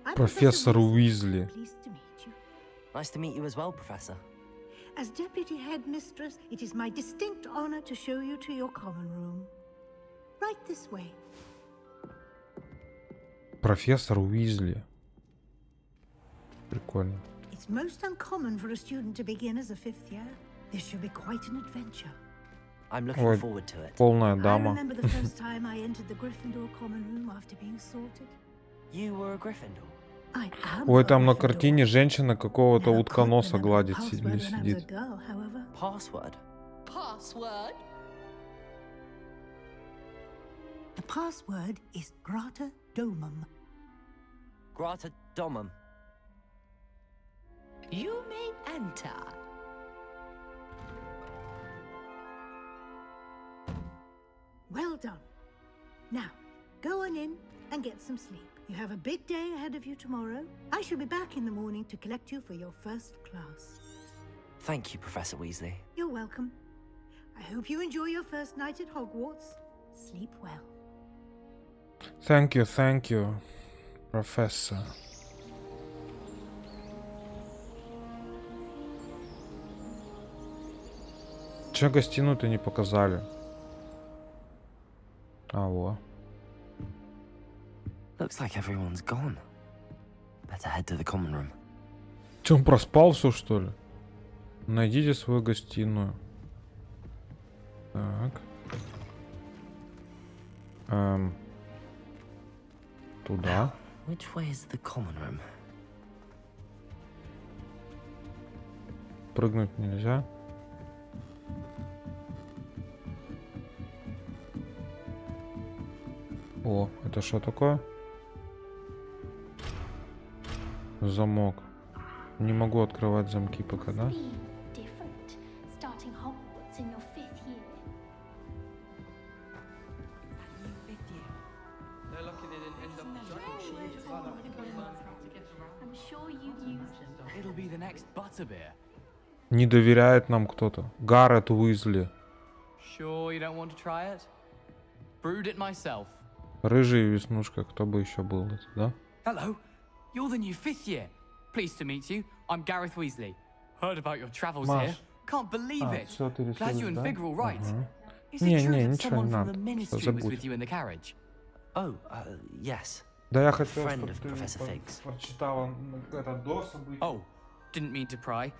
I'm Профессор Уизли. Pleased to meet you. Nice to meet you as well, Professor. As Deputy Headmistress, it is my distinct honor to show you to your common room. Right this way. Профессор Уизли. Прикольно. It's most uncommon for a student to begin as a fifth year. This should be quite an adventure. I'm looking Ой, forward to it. полная I дама. remember the first time I entered the Gryffindor common room after being sorted. You were a Gryffindor. I am Ой, a там на Gryffindor. картине женщина какого-то Never утконоса could remember гладит the или password when I was a сидит. girl, however. Password? Password? The password is Grata Domum. Grata Domum. You may enter. Well done. Now, go on in and get some sleep. You have a big day ahead of you tomorrow. I shall be back in the morning to collect you for your first class. Thank you, Professor Weasley. You're welcome. I hope you enjoy your first night at Hogwarts. Sleep well. Thank you, профессор. Че гостиную-то не показали? А, во. Looks like everyone's gone. Better head to the common room. Че, он проспал все, что ли? Найдите свою гостиную. Так. Туда. Which way is the common room? Прыгнуть нельзя. О, это что такое? Замок. Не могу открывать замки пока, да? Different, starting Hogwarts in your 5th year. I'm sure you've used them. It'll be the next butterbeer. Не доверяет нам кто-то. Гаррет Уизли. Sure you don't want to try it? Brewed it myself. Рыжий веснушка. Кто бы еще был, это, да? Hello, you're the new 5th year. Pleased to meet you. I'm Gareth Weasley. Heard about your travels Маш. here. Can't believe it. Все, ты Glad you решила, and да? Fig are all right. Is Не, it true не, that ничего не someone from надо. the Всё, ministry was забудь. with you in the carriage? Oh, yes. Да я хотел, Friend чтобы of ты Professor Figs. прочитала это до событий. Oh, didn't mean to pry.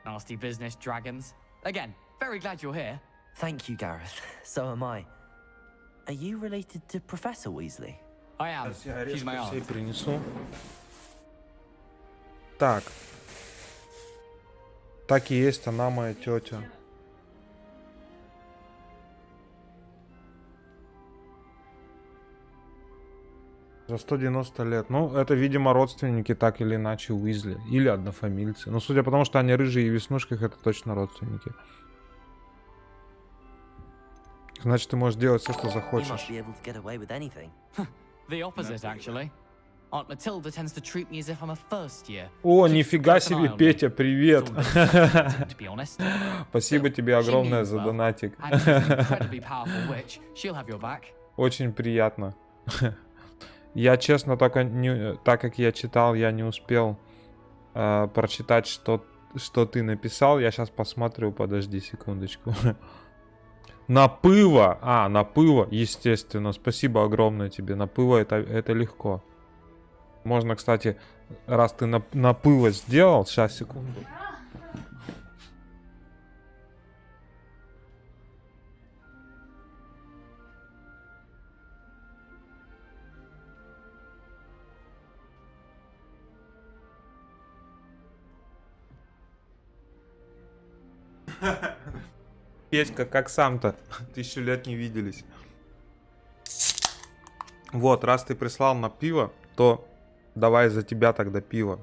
Nasty business, dragons. Again, very glad you're here. Thank you, Gareth. So am I. Are you related to Professor Weasley? I am. She's my Все aunt. принесу. Так. Так и есть, она моя тетя. За 190 лет. Ну, это, видимо, родственники так или иначе Уизли. Или однофамильцы. Но судя по тому, что они рыжие и в веснушках, это точно родственники. Значит, ты можешь делать все, что You захочешь. must be able to get away with anything. The opposite, actually. Aunt Matilda tends to treat me as if I'm a first year. О, Keeps нифига an eye себе, on me. Петя, привет. It's all a bit to be honest. Спасибо тебе She огромное means за well. донатик. And she's an incredibly powerful witch. She'll have your back. Очень приятно. Я, честно, так как я читал, я не успел прочитать, что ты написал. Я сейчас посмотрю, подожди секундочку. Напыва. Напыва, естественно. Спасибо огромное тебе. Напыва это легко. Можно, кстати, раз ты напыва сделал, сейчас, секунду. Петька, как сам-то? 1000 лет не виделись. Вот, раз ты прислал на пиво, то давай за тебя тогда пиво.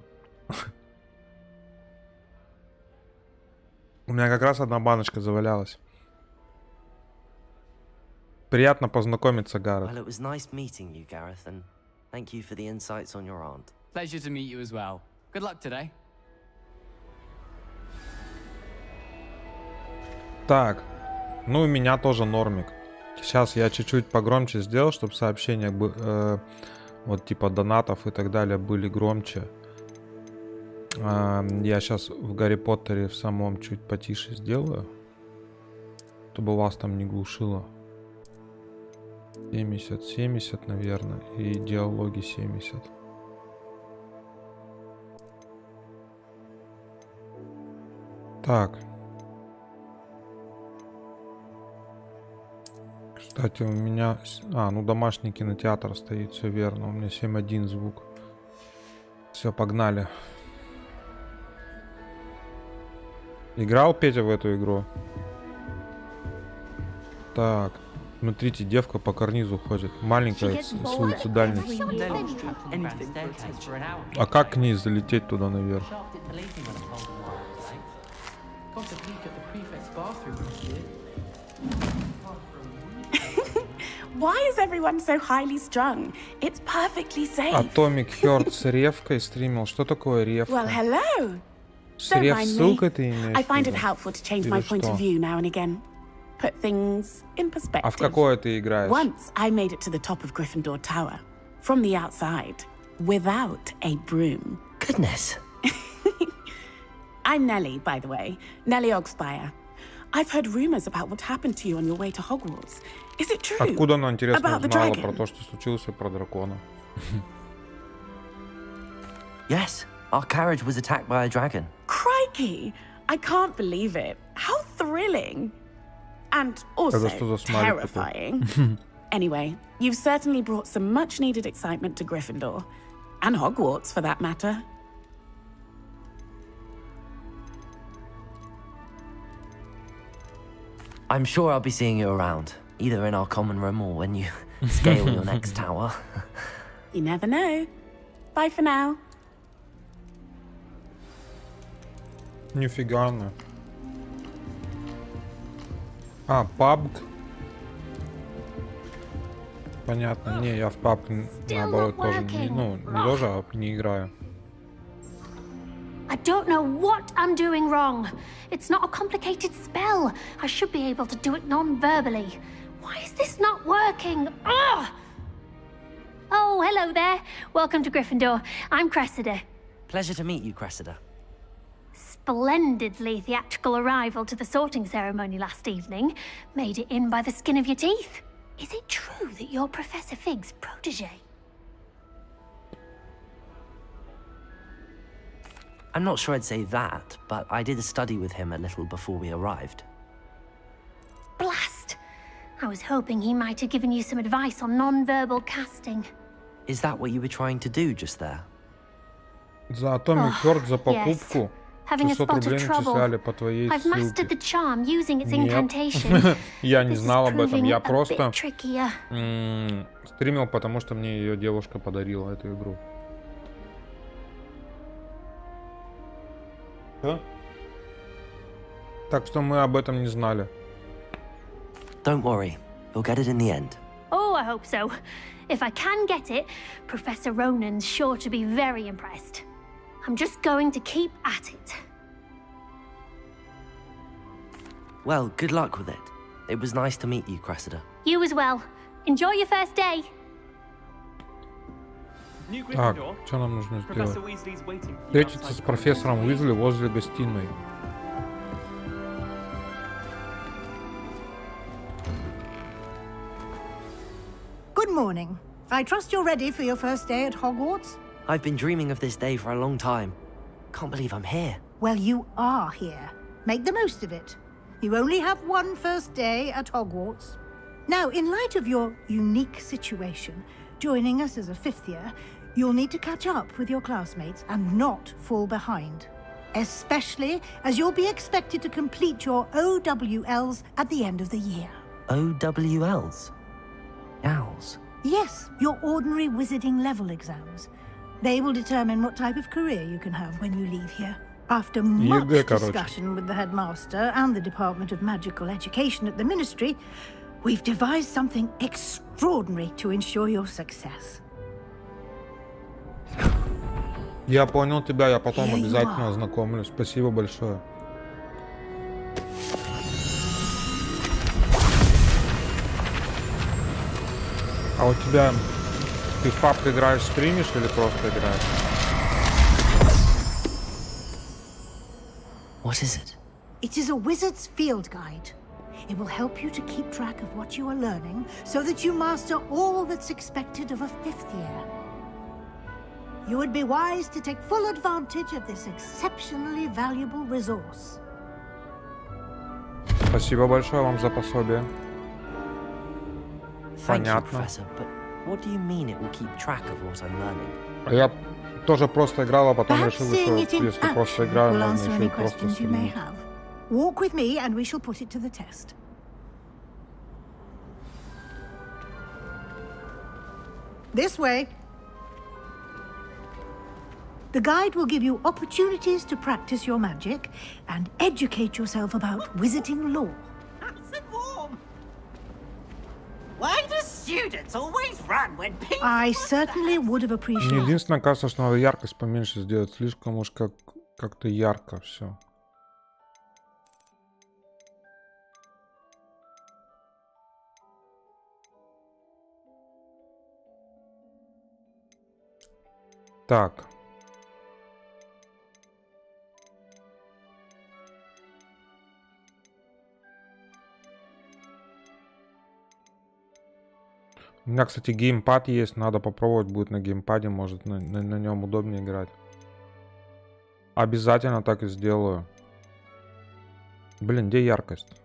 У меня как раз одна баночка завалялась. Приятно познакомиться, Гаррет. Well, it was nice meeting you, Gareth, and thank you for the insights on your aunt. Pleasure to meet you as well. Good luck today. Так, ну у меня тоже нормик. Сейчас я чуть-чуть погромче сделал, чтобы сообщения вот типа донатов и так далее были громче. Я сейчас в Гарри Поттере в самом чуть потише сделаю, чтобы вас там не глушило. 70, наверное, и диалоги 70. Так. Кстати, у меня... ну домашний кинотеатр стоит, все верно. У меня 7.1 звук. Все, погнали. Играл Петя в эту игру? Так. Смотрите, девка по карнизу ходит. Маленькая, суицидальная. А как к ней залететь туда наверх? Why is everyone so highly strung? It's perfectly safe. Atomic Heart с ревкой стримил. Что такое ревка? Well, hello. С рев ссылкой ты имеешь? I find it helpful to change my point of view now and again. Put things in perspective. А в какое ты играешь? Once I made it to the top of Gryffindor Tower from the outside without a broom. Goodness. I'm Nellie, by the way. Nellie Ogspire. I've heard rumors about what happened to you on your way to Hogwarts. Is it true? Откуда она, интересно, узнала про то, что случилось, про дракона? Yes, our carriage was attacked by a dragon. Crikey! I can't believe it. How thrilling. And also terrifying. Anyway, you've certainly brought some much-needed excitement to Gryffindor. And Hogwarts, for that matter. I'm sure I'll be seeing you around, either in our common room or when you scale your next tower. You never know. Bye for now. Нифига она. PUBG. Понятно. Не, я в PUBG наоборот тоже не тоже, а не играю. I don't know what I'm doing wrong. It's not a complicated spell. I should be able to do it non-verbally. Why is this not working? Ugh! Oh, hello there. Welcome to Gryffindor. I'm Cressida. Pleasure to meet you, Cressida. Splendidly theatrical arrival to the sorting ceremony last evening. Made it in by the skin of your teeth. Is it true that you're Professor Fig's protege? I'm not sure I'd say that, but I did study with him a little before we arrived. Blast! I was hoping he might have given you some advice on non-verbal casting. Is that what you were trying to do just there? За Atomic Heart, за покупку. Having a spot of trouble. I've mastered the charm using its incantation. Я не знал об этом, я просто trickier. Стримил, потому что мне ее девушка подарила эту игру. Так что мы об этом не знали. Don't worry, you'll get it in the end. Oh, I hope so. If I can get it, Professor Ronan's sure to be very impressed. I'm just going to keep at it. Well, good luck with it. It was nice to meet you, Cressida. You as well. Enjoy your first day. Так, что нам нужно сделать? Встретиться с профессором Уизли возле гостиной. Good morning. I trust you're ready for your first day at Hogwarts? I've been dreaming of this day for a long time. Can't believe I'm here. Well, you are here. Make the most of it. You only have one first day at Hogwarts. Now, in light of your unique situation, joining us as a fifth year, you'll need to catch up with your classmates and not fall behind. Especially as you'll be expected to complete your OWLs at the end of the year. OWLs? Owls? Yes, your ordinary wizarding level exams. They will determine what type of career you can have when you leave here. After much discussion with the headmaster and the Department of Magical Education at the Ministry, we've devised something extraordinary to ensure your success. Я понял тебя, я потом обязательно ознакомлюсь. Спасибо большое. А у тебя... Ты в папку играешь, стримишь или просто играешь? What is it? It is a wizard's field guide. It will help you to keep track of what you are learning so that you master all that's expected of a fifth year. You would be wise to take full advantage of this exceptionally valuable resource. Спасибо большое вам за пособие. Понятно. What do you mean it will keep track of what I'm learning? Я тоже просто играл, а потом решил, что если просто играю, можно еще и просто стримить. Walk with me and we shall put it to the test. This way. The guide will give you opportunities to practice your magic and educate yourself about wizarding lore. Why do students always run when people... I certainly would have appreciated... Мне единственное, кажется, что надо яркость поменьше сделать. Слишком уж как-то ярко все. Так. У меня, кстати, геймпад есть. Надо попробовать будет на геймпаде. Может, на нем удобнее играть. Обязательно так и сделаю. Блин, где яркость?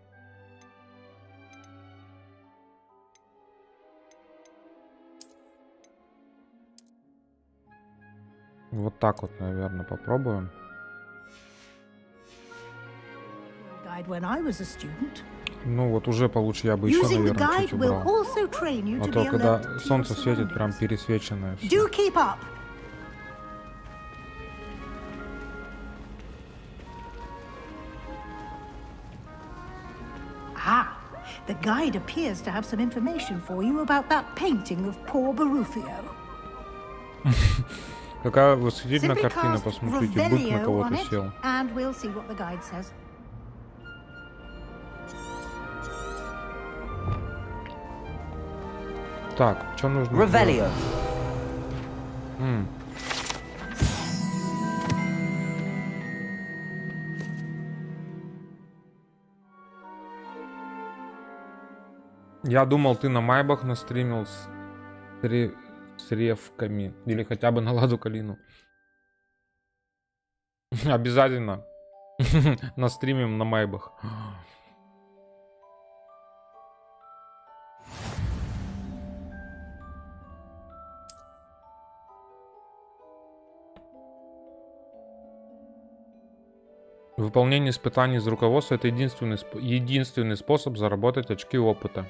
Вот так вот, наверное, попробуем. Ну вот уже получше, я бы еще, наверное, чуть убрал. А то, когда солнце светит, прям пересвеченное все. The guide appears to have some information for you about that painting of poor Barufio. Какая восхитительная картина, посмотрите, бык на кого-то сел. And we'll see what the guide says. Так, что нужно? Revelio. Я думал, ты на майбах настримил с ревками. Или хотя бы на ладу калину. Обязательно настримим на майбах. Выполнение испытаний из руководства — это единственный способ заработать очки опыта.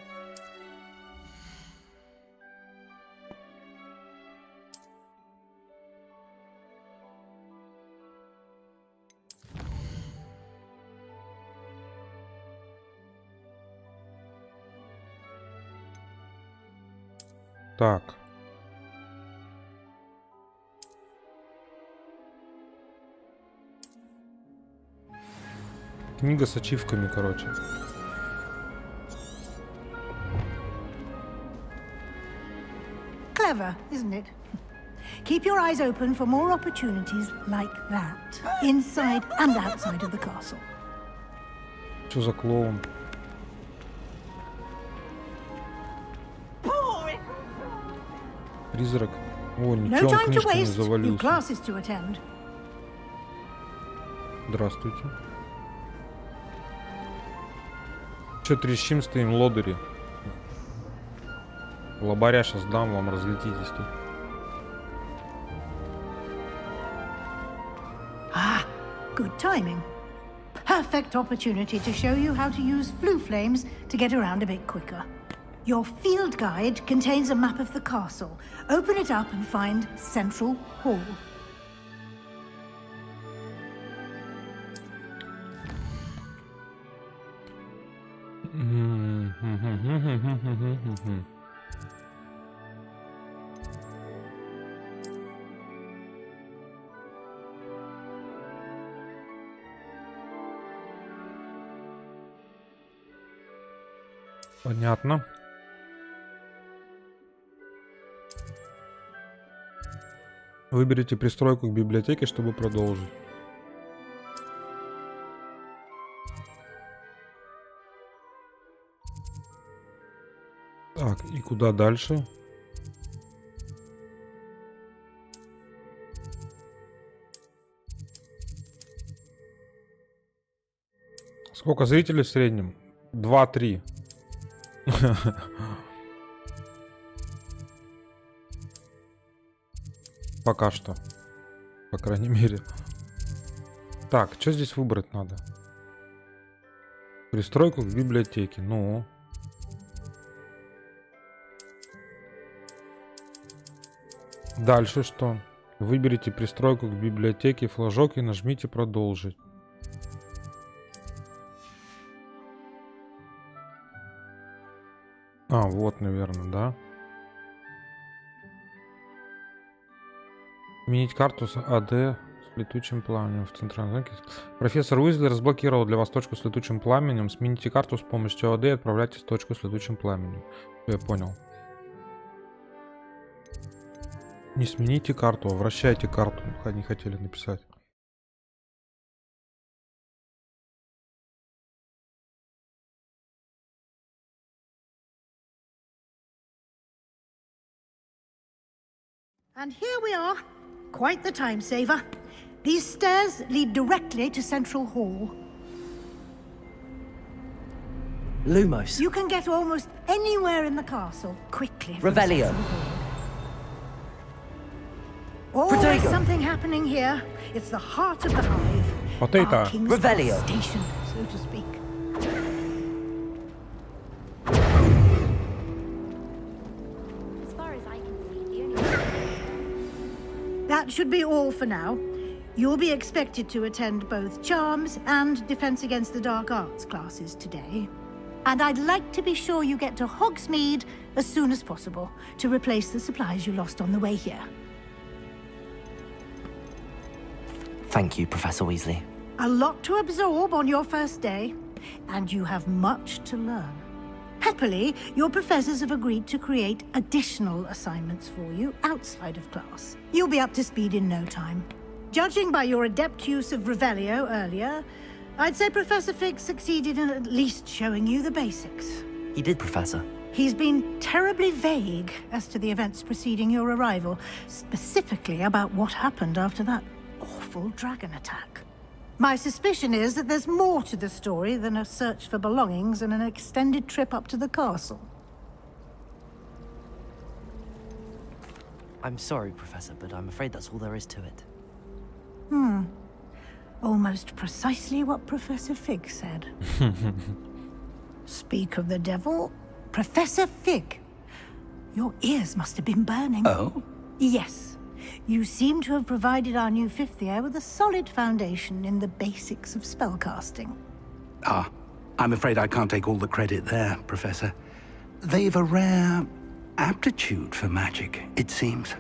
Так. Книга с ачивками, короче. Clever, isn't it? Keep your eyes open for more opportunities like that, inside and outside of the castle. Что за клоун? Призрак. О, ничего, он книжками завалился. Здравствуйте. Че трещим стоим, лодыри? Лобаря сейчас дам вам, разлетитесь тут. Ah, good timing. Perfect opportunity to show you how to use flue flames to get around a bit quicker. Your field guide contains a map of the castle. Open it up and find Central Hall. Понятно. Выберите пристройку к библиотеке, чтобы продолжить. Так, и куда дальше? Сколько зрителей в среднем? 2-3. Пока что. По крайней мере. Так, что здесь выбрать надо? Пристройку к библиотеке. Ну. Дальше что? Выберите пристройку к библиотеке, флажок и нажмите продолжить. А, вот, наверное, да? Сменить карту с АД с летучим пламенем в центральном замке. Профессор Уизли разблокировал для вас точку с летучим пламенем. Смените карту с помощью АД и отправляйтесь в точку с летучим пламенем. Я понял. Не смените карту, а вращайте карту. Они хотели написать. And here we are. Quite the time saver. These stairs lead directly to Central Hall. Lumos. You can get almost anywhere in the castle quickly. Revelio. Always something happening here. It's the heart of the hive. Potato. Revelio. Station, so to speak. As far as I can see, the only... That should be all for now. You'll be expected to attend both Charms and Defense Against the Dark Arts classes today. And I'd like to be sure you get to Hogsmeade as soon as possible to replace the supplies you lost on the way here. Thank you, Professor Weasley. A lot to absorb on your first day, and you have much to learn. Happily, your professors have agreed to create additional assignments for you outside of class. You'll be up to speed in no time. Judging by your adept use of Revelio earlier, I'd say Professor Fig succeeded in at least showing you the basics. He did, Professor. He's been terribly vague as to the events preceding your arrival, specifically about what happened after that awful dragon attack. My suspicion is that there's more to the story than a search for belongings and an extended trip up to the castle. I'm sorry, Professor, but I'm afraid that's all there is to it. Almost precisely what Professor Fig said. Speak of the devil, Professor Fig. Your ears must have been burning. Oh? Yes. You seem to have provided our new fifth year with a solid foundation in the basics of spellcasting. Ah, I'm afraid I can't take all the credit there, Professor. They've a rare aptitude for magic, it seems.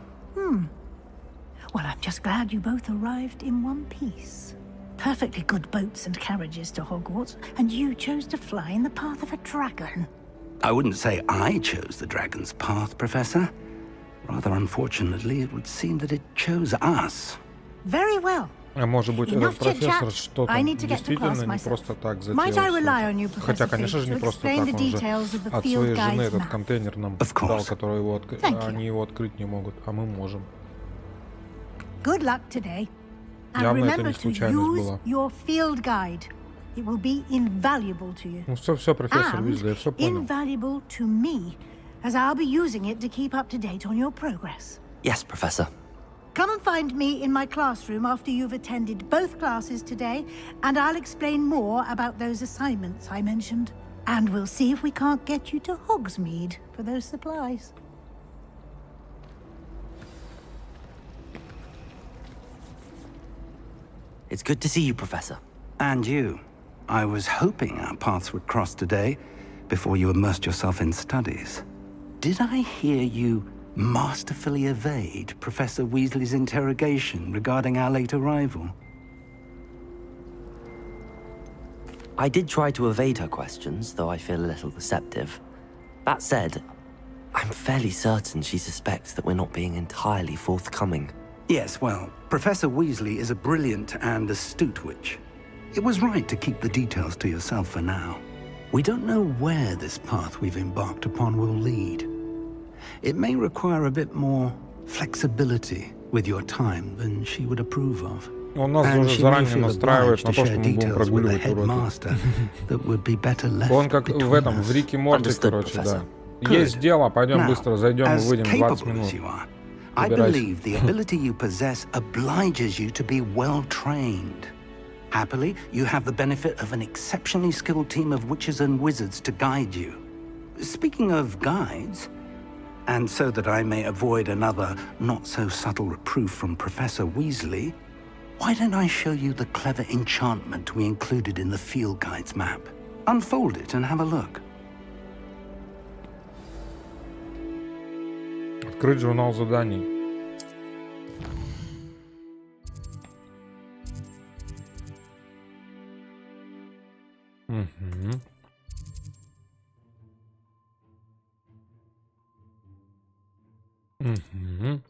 Well, I'm just glad you both arrived in one piece. Perfectly good boats and carriages to Hogwarts, and you chose to fly in the path of a dragon. I wouldn't say I chose the dragon's path, Professor. Rather unfortunately, it would seem that it chose us. Very well. А может быть, этот профессор что-то I need to get to действительно class не myself. просто так Might I rely on you, затеял. Хотя, Professor конечно же, Fig, не to просто explain так. the Он же details of the от field своей жены guide's этот map? контейнер нам дал, который его они его открыть не могут, а мы можем. Good luck today. And Явно это remember не to случайность use была. your field guide. It will be invaluable to you. Ну все, профессор And Уизли, я все понял. invaluable to me, as I'll be using it to keep up to date on your progress. Yes, Professor. Come and find me in my classroom after you've attended both classes today, and I'll explain more about those assignments I mentioned. And we'll see if we can't get you to Hogsmeade for those supplies. It's good to see you, Professor. And you. I was hoping our paths would cross today, before you immersed yourself in studies. Did I hear you masterfully evade Professor Weasley's interrogation regarding our late arrival? I did try to evade her questions, though I feel a little deceptive. That said, I'm fairly certain she suspects that we're not being entirely forthcoming. Yes, well, Professor Weasley is a brilliant and astute witch. It was right to keep the details to yourself for now. We don't know where this path we've embarked upon will lead. It may require a bit more flexibility with your time than she would approve of. Он нас уже заранее настраивает на то, что мы будем прогуливать уроки. Он как в этом, в Рике Морти, короче, да. Есть дело, пойдем быстро, зайдем и выйдем 20 минут. I believe the ability you possess obliges you to be well trained. Happily, you have the benefit of an exceptionally skilled team of witches and wizards to guide you. Speaking of guides, and so that I may avoid another not-so-subtle reproof from Professor Weasley, why don't I show you the clever enchantment we included in the field guide's map? Unfold it and have a look. Открыть журнал заданий. Угу. Угу.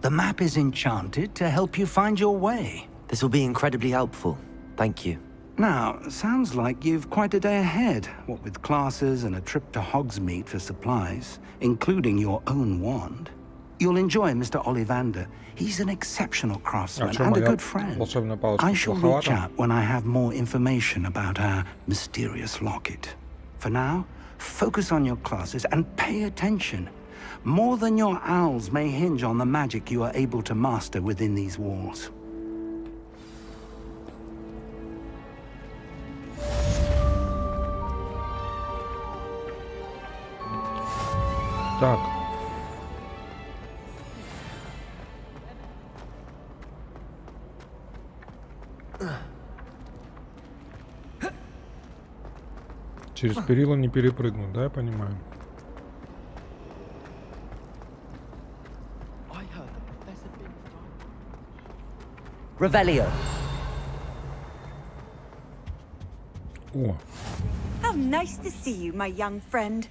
The map is enchanted to help you find your way. This will be incredibly helpful. Thank you. Now, sounds like you've quite a day ahead, what with classes and a trip to Hogsmeade for supplies, including your own wand. You'll enjoy Mr. Ollivander. He's an exceptional craftsman and a good friend. I shall reach out when I have more information about our mysterious locket. For now, focus on your classes and pay attention. More than your owls may hinge on the magic you are able to master within these walls. Так. Через перила не перепрыгнуть, да, я понимаю? Revelio. О. How nice to see you, my young friend.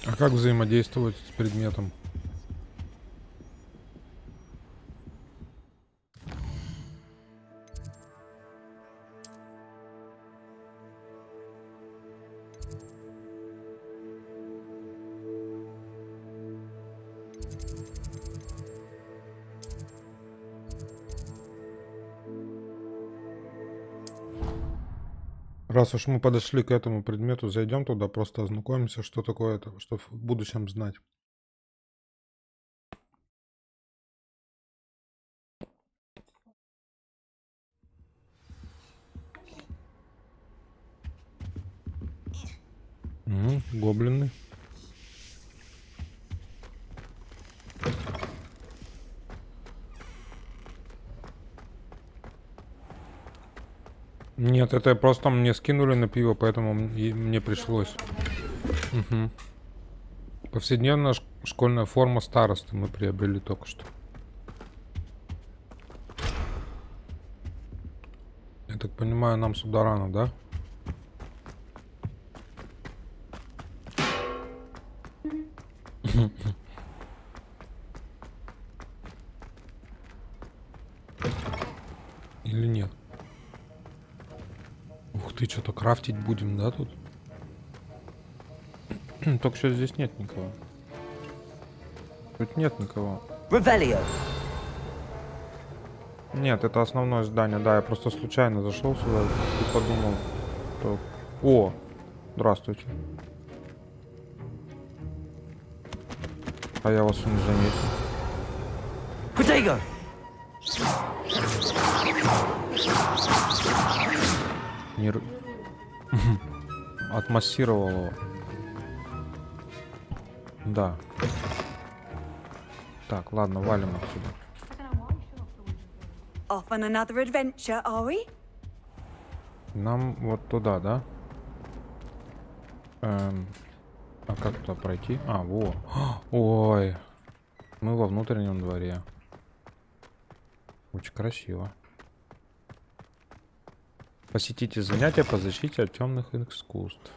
А как взаимодействовать с предметом? Раз уж мы подошли к этому предмету, зайдем туда, просто ознакомимся, что такое это, что в будущем знать. Гоблины. Нет, это просто мне скинули на пиво, поэтому мне пришлось. Угу. Повседневная школьная форма старосты мы приобрели только что. Я так понимаю, нам сюда рано, да? Или нет? Ух ты, что-то крафтить будем, да, тут? Только что здесь нет никого. Тут нет никого. Ревелио. Нет, это основное здание, да, я просто случайно зашел сюда и подумал, что... О, здравствуйте. А я вас не заметил. Protego. Не... Отмассировал его. Да. Так, ладно, валим отсюда. Off on another adventure, are we? Нам вот туда, да? А как туда пройти? А, во. Ой. Мы во внутреннем дворе. Очень красиво. Посетите занятия по защите от темных искусств.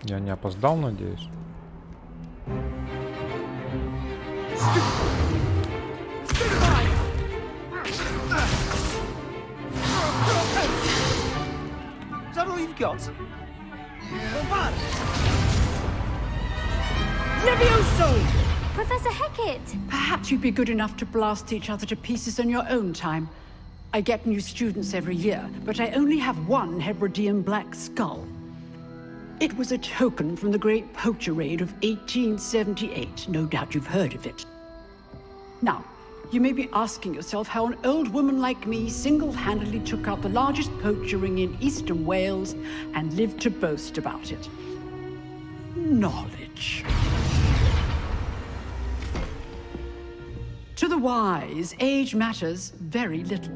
Я не опоздал, надеюсь. Is that all you've got? Levioso! Professor Hecat! Perhaps you'd be good enough to blast each other to pieces on your own time. I get new students every year, but I only have one Hebridean black skull. It was a token from the Great Poacher Raid of 1878. No doubt you've heard of it. Now, you may be asking yourself how an old woman like me single-handedly took out the largest poacher ring in eastern Wales and lived to boast about it. Knowledge. To the wise, age matters very little.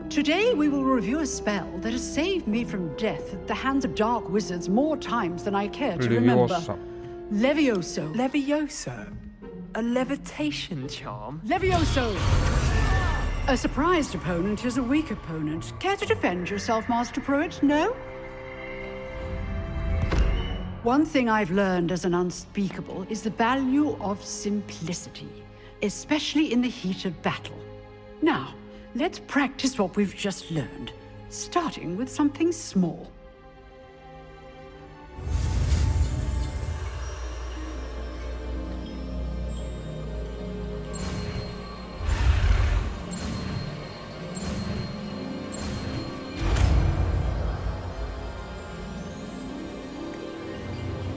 Today we will review a spell that has saved me from death at the hands of dark wizards more times than I care to remember. Levioso. Levioso? A levitation charm? Levioso! A surprised opponent is a weak opponent. Care to defend yourself, Master Pruitt? No? One thing I've learned as an unspeakable is the value of simplicity, especially in the heat of battle. Now, let's practice what we've just learned, starting with something small.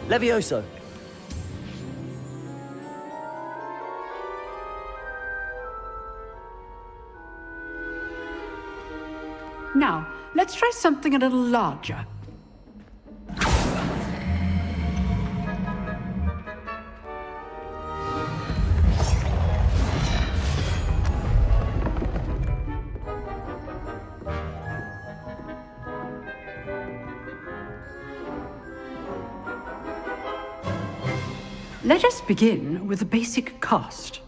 Levioso. Now, let's try something a little larger. Let us begin with a basic cast.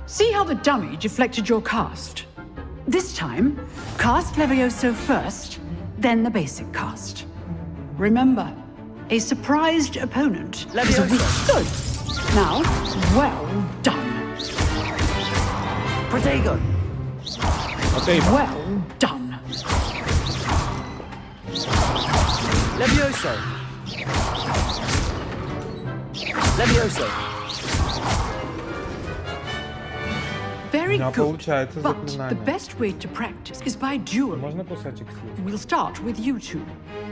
See how the dummy deflected your cast? This time, cast Levioso first, then the basic cast. Remember, a surprised opponent is a weak. Good. Now, well done. Protego. Well done. Levioso. Levioso. Very good. But the best way to practice is by dueling. We'll start with you two.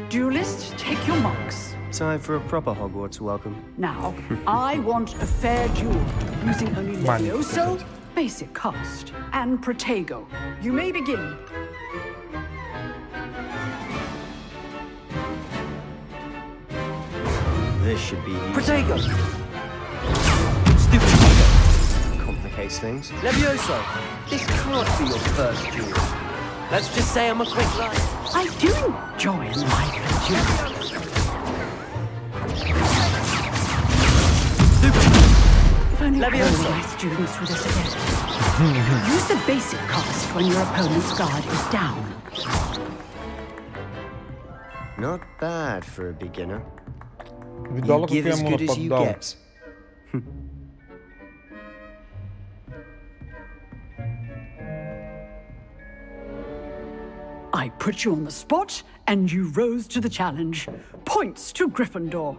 Duelists, take your marks. Time for a proper Hogwarts welcome. Now, I want a fair duel, using only Levioso, basic cast, and Protego. You may begin. This should be... Protego! Stupid complicates things. Levioso, this can't be your first duel. Let's just say I'm a quick learner. I do enjoy life and duel. If only all my students would assist. Use the basic cast when your opponent's guard is down. Not bad for a beginner. Видала, You как give я as ему good as you нападал. get. I put you on the spot, and you rose to the challenge. Points to Gryffindor.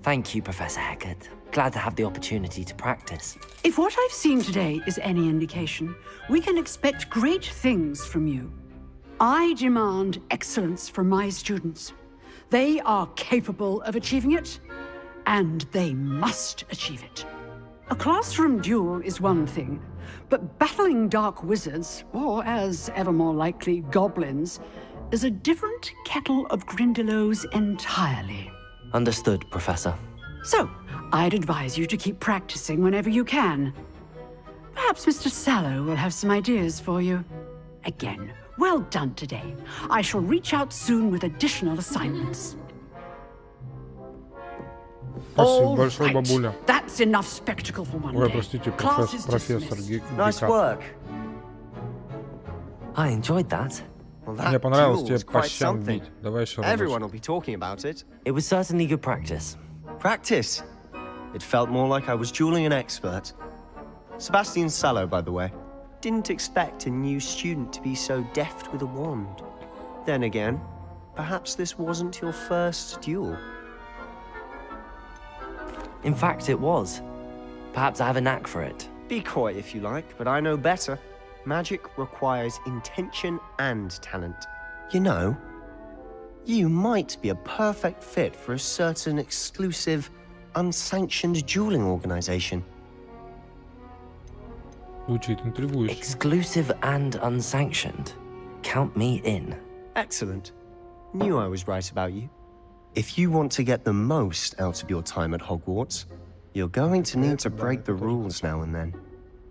Thank you, Professor Hecat. Glad to have the opportunity to practice. If what I've seen today is any indication, we can expect great things from you. I demand excellence from my students. They are capable of achieving it, and they must achieve it. A classroom duel is one thing, but battling dark wizards, or as ever more likely, goblins, is a different kettle of Grindylows entirely. Understood, Professor. So, I'd advise you to keep practicing whenever you can. Perhaps Mr. Sallow will have some ideas for you. Again, well done today. I shall reach out soon with additional assignments. Спасибо большое, бабуля. That's enough spectacle for one Ой, day. простите, Class is профессор dismissed. Nice work. I enjoyed that. Well, Мне that понравилось duel тебе was по quite щам something. бить. Давай еще раз. Everyone will be talking about it. It was certainly good practice. Practice. It felt more like I was dueling an expert. Sebastian Sallow, by the way. Didn't expect a new student to be so deft with a wand. Then again, perhaps this wasn't your first duel. In fact, it was. Perhaps I have a knack for it. Be coy if you like, but I know better. Magic requires intention and talent. You know, you might be a perfect fit for a certain exclusive, unsanctioned dueling organization. Звучит интригующе. Exclusive and unsanctioned. Count me in. Excellent. Knew I was right about you. If you want to get the most out of your time at Hogwarts, you're going to need to break the rules now and then.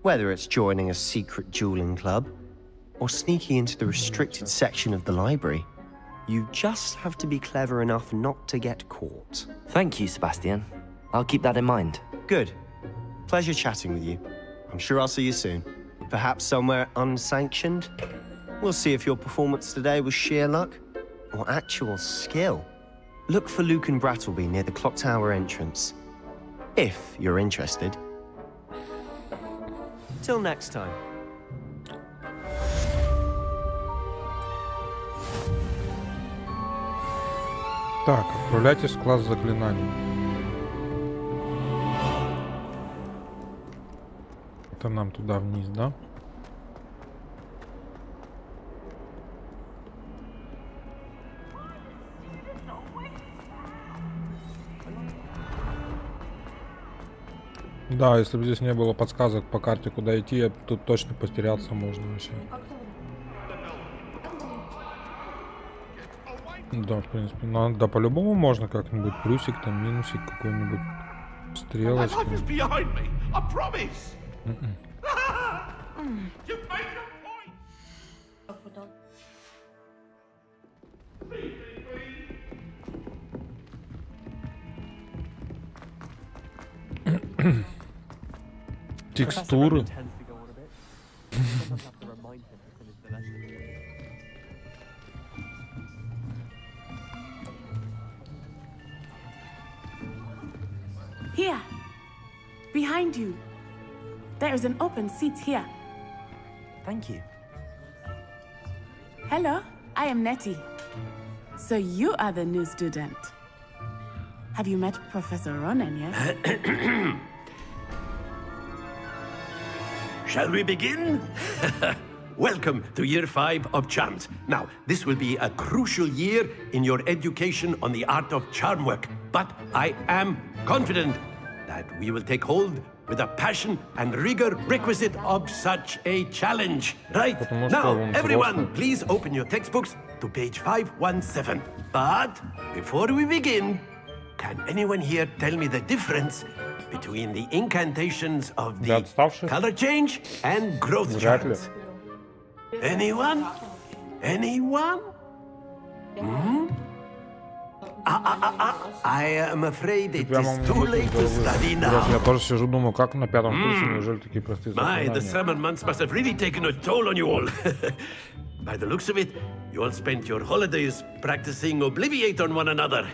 Whether it's joining a secret dueling club, or sneaking into the restricted section of the library, you just have to be clever enough not to get caught. Thank you, Sebastian. I'll keep that in mind. Good. Pleasure chatting with you. I'm sure I'll see you soon. Perhaps somewhere unsanctioned? We'll see if your performance today was sheer luck, or actual skill. Look for Luke and Brattleby near the clock tower entrance. If you're interested. Till next time. Так, отправляйтесь в класс заклинаний. Это нам туда вниз, да? Да, если бы здесь не было подсказок по карте, куда идти, я тут точно потеряться можно вообще. Да, в принципе, ну, да, по-любому можно как-нибудь плюсик, там, минусик какой-нибудь, стрелочку. Текстуры. Here, behind you. There is an open seat here. Thank you. Hello, I am Nettie. So you are the new student. Have you met Professor Ronan yet? Shall we begin? Welcome to Year 5 of Charms. Now, this will be a crucial year in your education on the art of charm work. But I am confident that we will take hold with the passion and rigor requisite of such a challenge. Right? Now, everyone, please open your textbooks to page 517. But before we begin, can anyone here tell me the difference between the incantations of the color change and growth charms. Anyone? Anyone? I am afraid it is too late to study now. Я тоже сижу, думаю, как на пятом курсе, неужели такие простые My, the заклинания? summer months must have really taken a toll on you all. By the looks of it, you all spent your holidays practicing Obliviate on one another.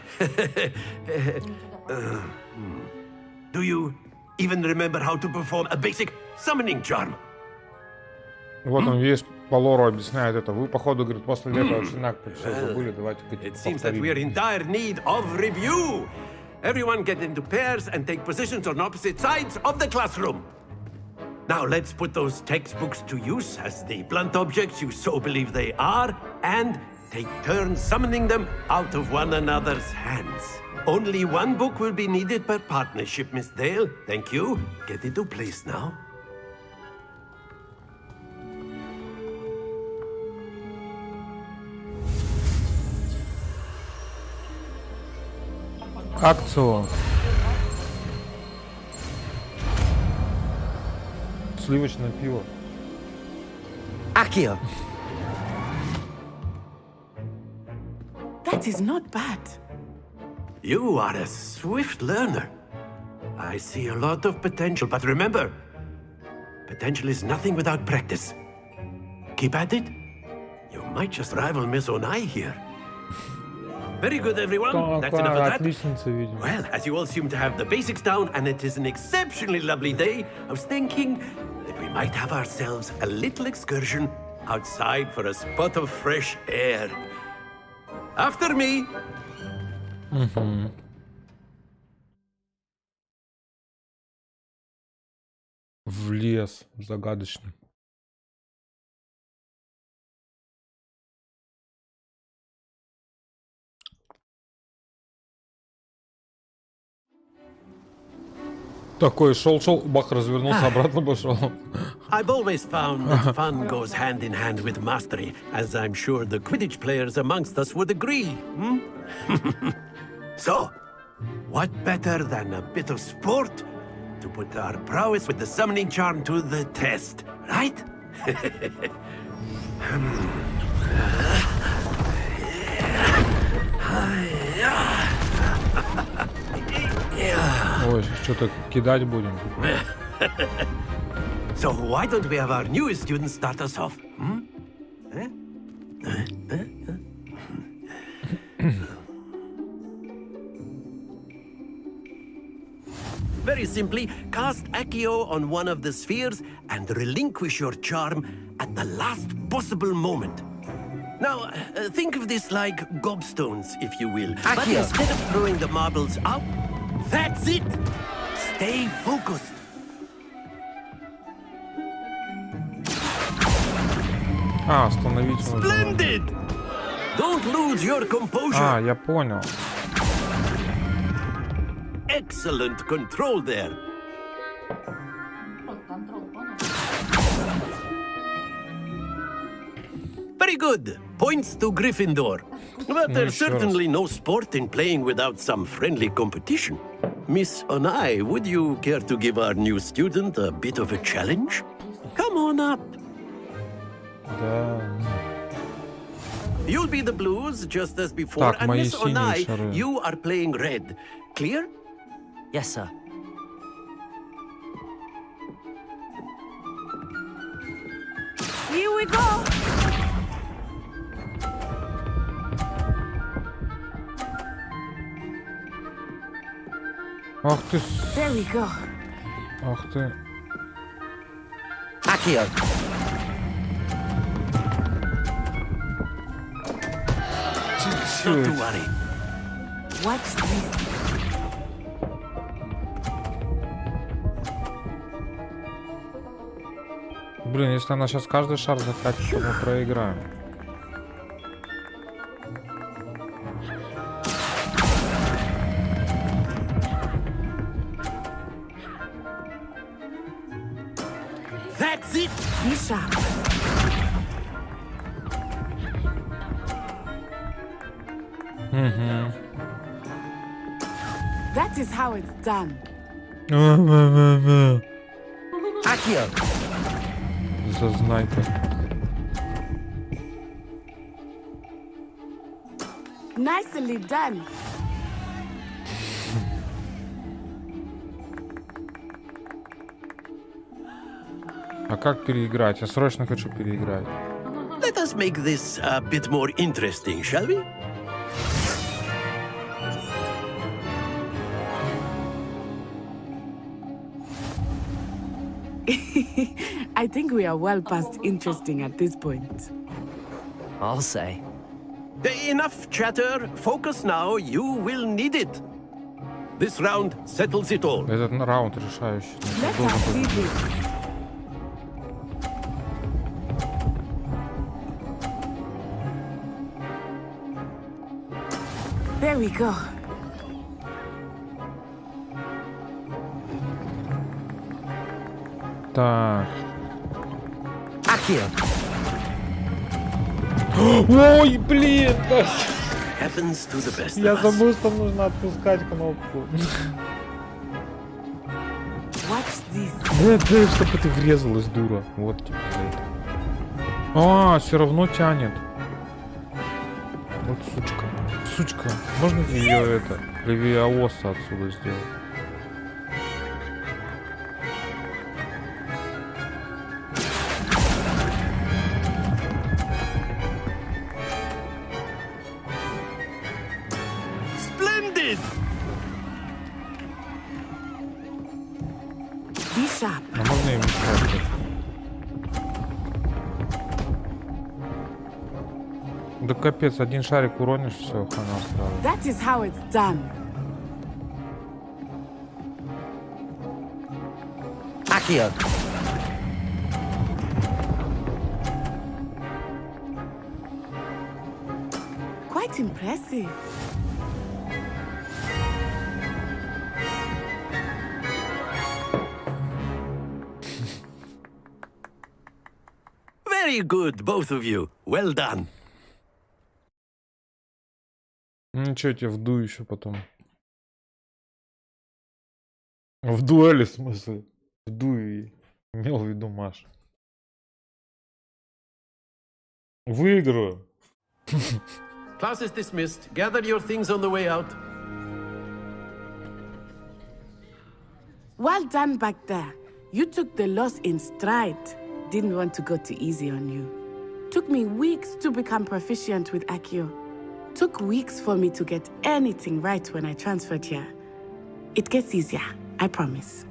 Do you even remember how to perform a basic summoning charm? Вот он весь по лору объясняет это. Вы, походу, говорит, после лета ученик все забыли, давайте It seems that we are in dire need of review. Everyone get into pairs and take positions on opposite sides of the classroom. Now let's put those textbooks to use as the blunt objects you so believe they are, and take turns summoning them out of one another's hands. Only one book will be needed per partnership, Miss Dale. Thank you. Get into place now. Акцион. Сливочное пиво. Accio. That is not bad. You are a swift learner. I see a lot of potential, but remember, potential is nothing without practice. Keep at it. You might just rival Miss Onai here. Very good, everyone. That's enough of that. Well, as you all seem to have the basics down, and it is an exceptionally lovely day, I was thinking that we might have ourselves a little excursion outside for a spot of fresh air. After me. В лес загадочный. Такой шел, бах, развернулся, обратно пошел. I've always found that fun goes hand in hand with mastery, as I'm sure the Quidditch players amongst us would agree. So, what better than a bit of sport to put our prowess with the summoning charm to the test, right? Ой, что-то кидать будем. So why don't we have our newest student start us off? Very simply, cast Accio on one of the spheres and relinquish your charm at the last possible moment. Now, think of this like gobstones, if you will. Accio. But instead of throwing the marbles out, that's it! Stay focused. Остановить нужно. Splendid! Don't lose your composure. Я понял. Excellent control there. Very good. Points to Gryffindor. But there's certainly no sport in playing without some friendly competition. Miss Onai, would you care to give our new student a bit of a challenge? Come on up. You'll be the blues just as before, and Miss Onai, you are playing red. Clear? Yes, sir. Here we go. Ах ты. There we go. Ах ты. Accio. Not to worry. What's this? Блин, если она сейчас каждый шар закатит, то мы проиграем. That's it. Misha. Угу. That is how it's done. Зазнайка. Nicely done. А как переиграть? Я срочно хочу переиграть. Let us make this a bit more interesting, shall we? I think we are well past interesting at this point. I'll say. Enough chatter. Focus now. You will need it. This round settles it all. Этот раунд решающий. Let us see this. There we go. Так. Акио. Ой, блин! Happens to the best Я of us. забыл, что нужно отпускать кнопку. Watch this. Блин, чтобы ты врезалась, дура. Вот тебе за это. А, все равно тянет. Вот сучка. Сучка. Можно ее это левиаоса отсюда сделать? Splendid! Be sharp. А можно им мешать? Да капец, один шарик уронишь, все, хана сразу. That is how it's done. Акио. Quite impressive. Very good, both of you. Well done. Ничего, тебе вду еще потом. В дуэли, в смысле? Вду и имел в виду Маша. Выиграю. Class is dismissed. Gather your things on the way out. Well done back there. You took the loss in stride. Didn't want to go too easy on you. Took me weeks to become proficient with Akio. Took weeks for me to get anything right when I transferred here. It gets easier, I promise.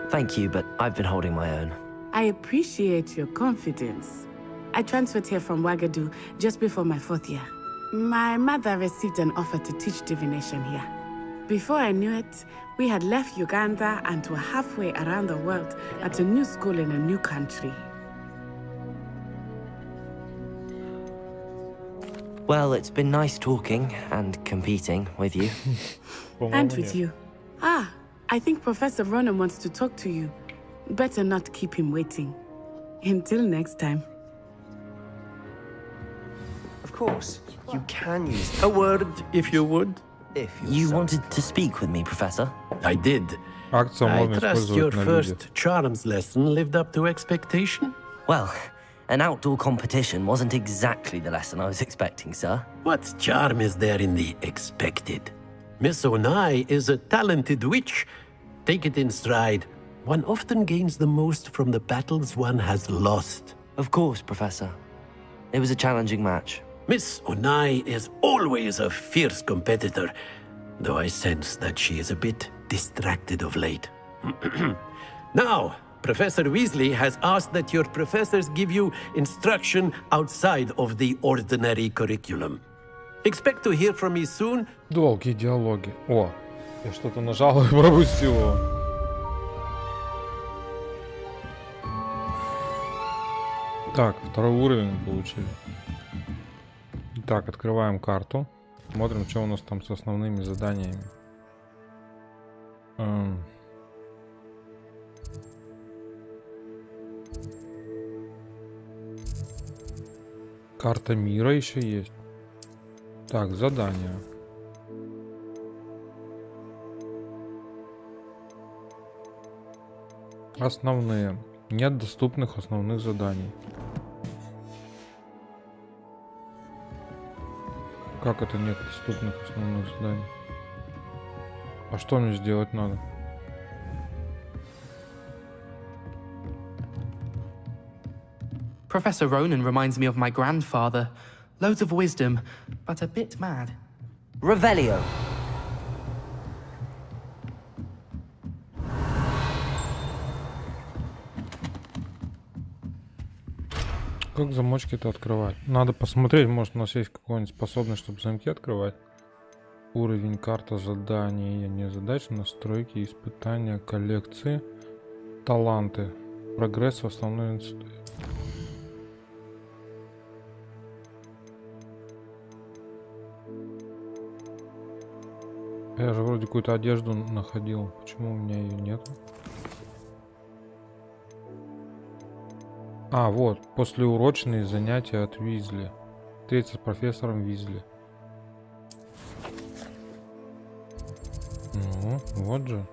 Thank you, but I've been holding my own. I appreciate your confidence. I transferred here from Wagadu just before my 4th year. My mother received an offer to teach divination here. Before I knew it, we had left Uganda and were halfway around the world at a new school in a new country. Well, it's been nice talking and competing with you. And with you. Ah, I think Professor Ronan wants to talk to you. Better not keep him waiting. Until next time. Of course, you can use A word, if you would. if You wanted to speak with me, Professor? I did. Акцию I можно trust использовать your на люди. first charms lesson lived up to expectation. Well, an outdoor competition wasn't exactly the lesson I was expecting, sir. What charm is there in the expected? Miss Onai is a talented witch. Take it in stride. One often gains the most from the battles one has lost. Of course, Professor. It was a challenging match. Miss Onai is always a fierce competitor, though I sense that she is a bit distracted of late. Now, Professor Weasley has asked that your professors give you instruction outside of the ordinary curriculum. Expect to hear from me soon. Долгие диалоги. О, я что-то нажал и пропустил его. Так, 2-й уровень получили. Так, открываем карту. Смотрим, что у нас там с основными заданиями. Карта мира еще есть. Так, задания. Основные. Нет доступных основных заданий. Как это нет доступных основных заданий? А что мне сделать надо? Professor Ronan reminds me of my grandfather. Loads of wisdom, but a bit mad. Revelio. Как замочки-то открывать? Надо посмотреть, может у нас есть какая-нибудь способность, чтобы замки открывать. Уровень, карта, задания, не задач, настройки, испытания, коллекции, таланты, прогресс в основной институте. Я же вроде какую-то одежду находил. Почему у меня ее нет? А, вот. Послеурочные занятия от Уизли. Встретиться с профессором Уизли. Ну, вот же.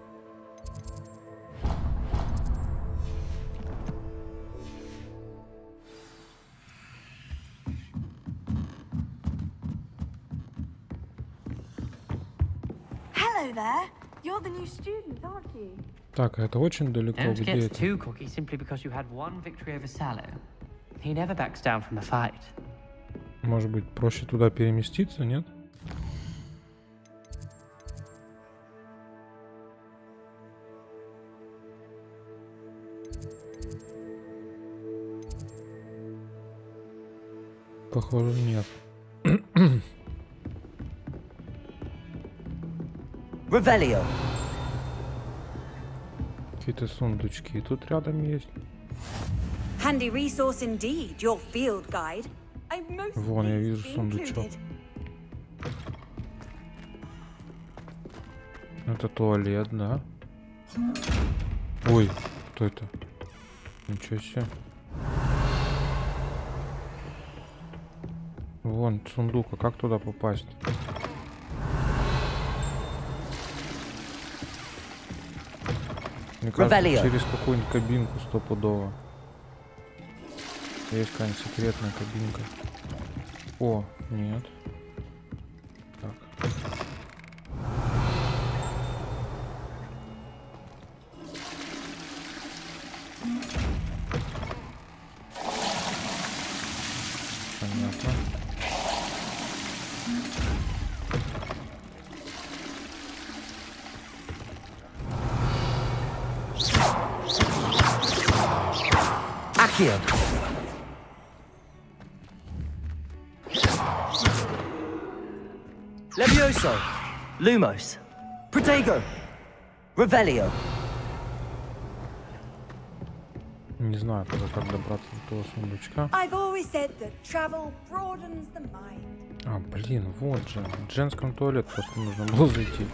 Hello there. You're the new student, aren't you? Так, это очень далеко. Don't Где get это? too cocky simply because you had one victory over Sallow. He never backs down from a fight. Может быть, проще туда переместиться, нет? Похоже, нет. Revelio. Какие-то сундучки тут рядом есть. Handy resource indeed, your field guide. I'm most Вон, я pleased вижу to be сундучок. included. Это туалет, да? Ой, кто это? Ничего себе. Вон сундук, а как туда попасть? Мне кажется, Revelio. через какую-нибудь кабинку стопудово. Есть какая-нибудь секретная кабинка. О, нет. Так. Понятно. Accio. Levioso. Lumos. Protego. Revelio. Не знаю, как добраться до того сундучка. I've always said that travel broadens the mind. А, блин, вот же. В женском туалет просто нужно было зайти.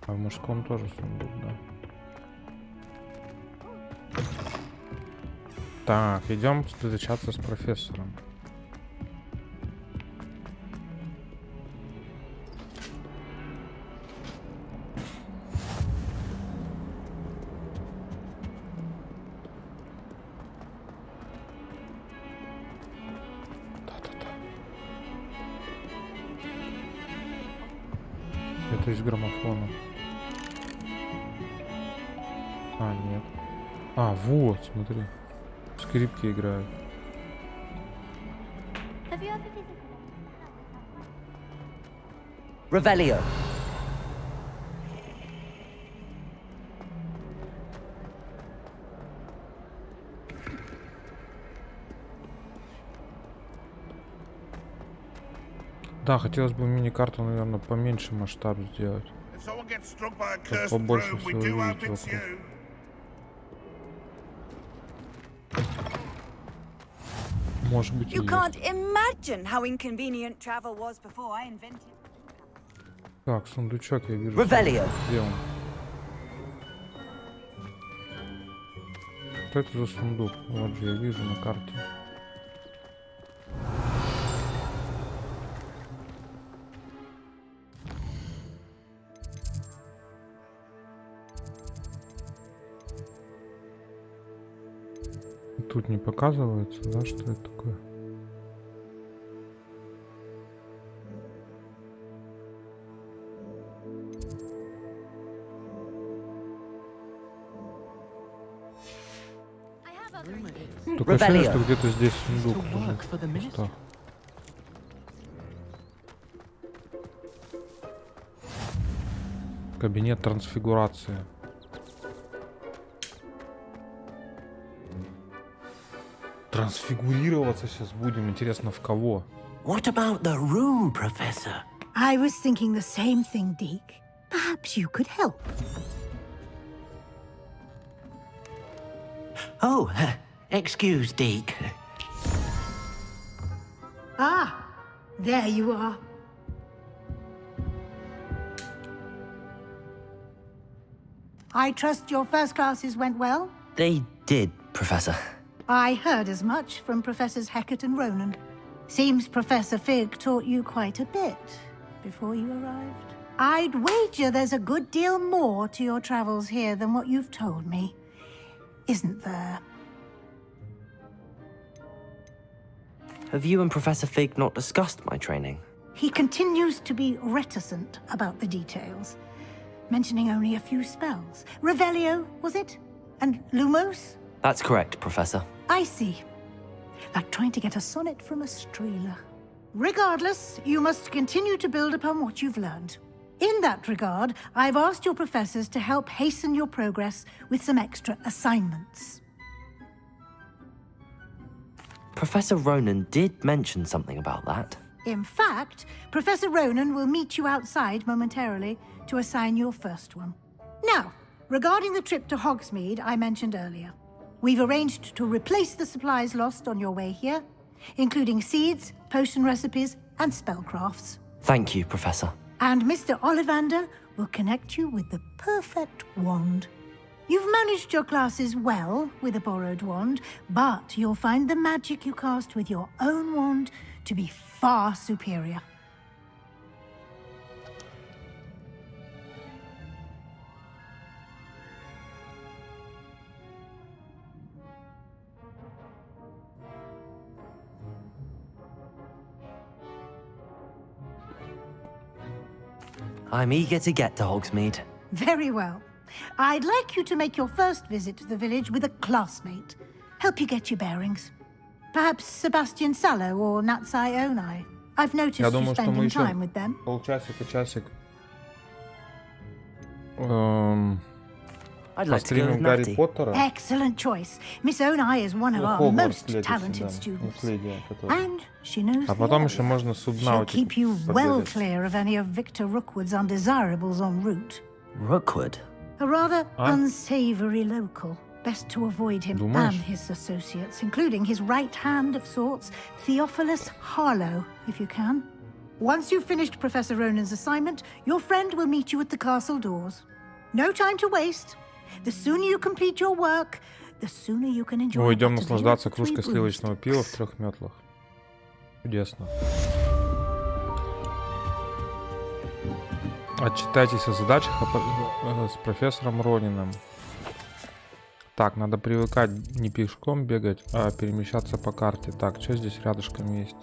А в мужском тоже сундук, да. Так, идем встречаться с профессором. Это из граммофона. А, нет. А, вот, смотри. Скрипки играют. Revelio. Да, хотелось бы мини-карту, наверное, поменьше масштаб сделать. Чтобы побольше всего видеть вокруг. Может быть, и You есть. can't imagine how inconvenient travel was before I invented. Так, сундучок я вижу. Revelio. Где он? Что это за сундук? Вот же я вижу на карте. Путь не показывается, да? Что это такое? Только ощущение, что где-то здесь сундук лежит. Что? Кабинет трансфигурации. Трансфигурироваться сейчас будем. Интересно, в кого? What about the room, Professor? I was thinking the same thing, Deke. Perhaps you could help. Oh, excuse, Deke. Ah, there you are. I trust your first classes went well? They did, Professor. I heard as much from Professors Hecat and Ronan. Seems Professor Fig taught you quite a bit before you arrived. I'd wager there's a good deal more to your travels here than what you've told me. Isn't there? Have you and Professor Fig not discussed my training? He continues to be reticent about the details, mentioning only a few spells. Revelio, was it? And Lumos? That's correct, Professor. I see. Like trying to get a sonnet from a streeler. Regardless, you must continue to build upon what you've learned. In that regard, I've asked your professors to help hasten your progress with some extra assignments. Professor Ronan did mention something about that. In fact, Professor Ronan will meet you outside momentarily to assign your first one. Now, regarding the trip to Hogsmeade I mentioned earlier, we've arranged to replace the supplies lost on your way here, including seeds, potion recipes, and spellcrafts. Thank you, Professor. And Mr. Ollivander will connect you with the perfect wand. You've managed your classes well with a borrowed wand, but you'll find the magic you cast with your own wand to be far superior. I'm eager to get to Hogsmeade. Very well. I'd like you to make your first visit to the village with a classmate. Help you get your bearings. Perhaps Sebastian Sallow or Natsai Onai. I've noticed you spending time with them. Часик. I'd like to go with Natty. Excellent choice. Miss Onai is one of our most talented students. And she knows she'll keep you well clear of any of Victor Rookwood's undesirables en route. Rookwood? A rather unsavory local. Best to avoid him and his associates, including his right hand of sorts, Theophilus Harlow, if you can. Once you've finished Professor Ronan's assignment, your friend will meet you at the castle doors. No time to waste. The sooner you complete your work, the sooner you can enjoy. Мы идем наслаждаться кружкой сливочного пива в 3 метлах. Чудесно. Отчитайтесь о задачах с профессором Ронином. Так, надо привыкать не пешком бегать, а перемещаться по карте. Так, что здесь рядышком есть?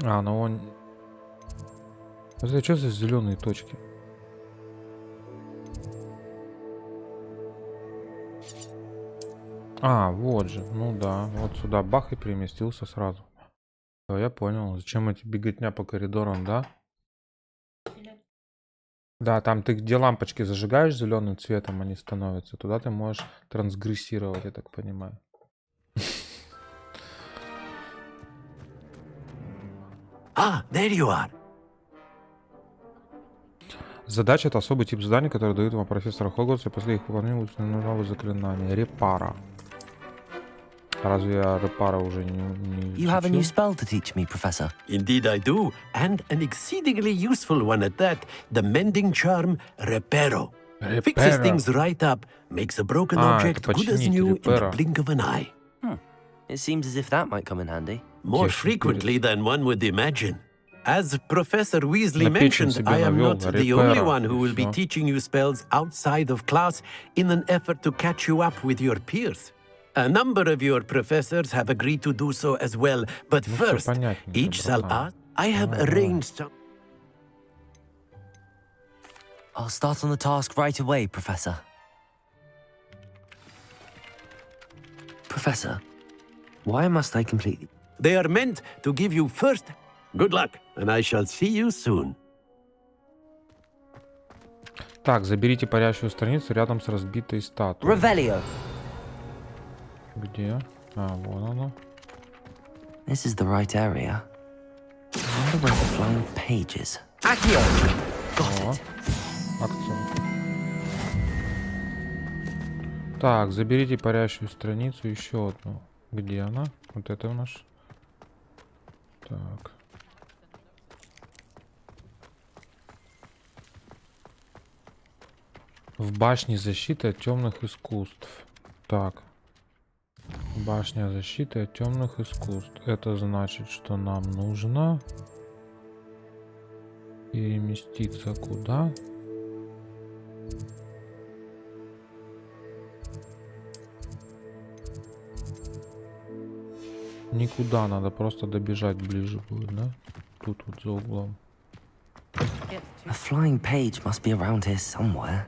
А, ну он... Это что за зеленые точки? А, вот же. Ну да, вот сюда бах и переместился сразу. Да, я понял. Зачем эти беготня по коридорам, да? Да, там ты где лампочки зажигаешь зеленым цветом, они становятся. Туда ты можешь трансгрессировать, я так понимаю. Ah, there you are. Задача — это особый тип заданий, который дают вам профессора Хогвартса, и после их выполнения лучше новое заклинание. Репара. Разве я репара уже не You have a new spell to teach me, Professor. Indeed I do, and an exceedingly useful one at that. The mending charm, Reparo. Fixes things right up, makes a broken object good as new in the blink of an eye. It seems as if that might come in handy. More frequently than one would imagine. As Professor Weasley mentioned, I am not the only one who will be teaching you spells outside of class in an effort to catch you up with your peers. A number of your professors have agreed to do so as well, but first, each shall ask. I have arranged some... I'll start on the task right away, Professor. Professor, why must I complete... They are meant to give you first... Good luck, and I shall see you soon. Так, заберите парящую страницу рядом с разбитой статуей. Revelio. Где? А, вон оно. This is the right area. I wonder where the flying page is. Акцию. Так, заберите парящую страницу, еще одну. Где она? Вот это у нас. Так. В башне защиты от темных искусств. Так. Башня защиты от темных искусств. Это значит, что нам нужно переместиться куда? Никуда, надо просто добежать ближе будет, да? Тут вот за углом. A flying page must be around here somewhere.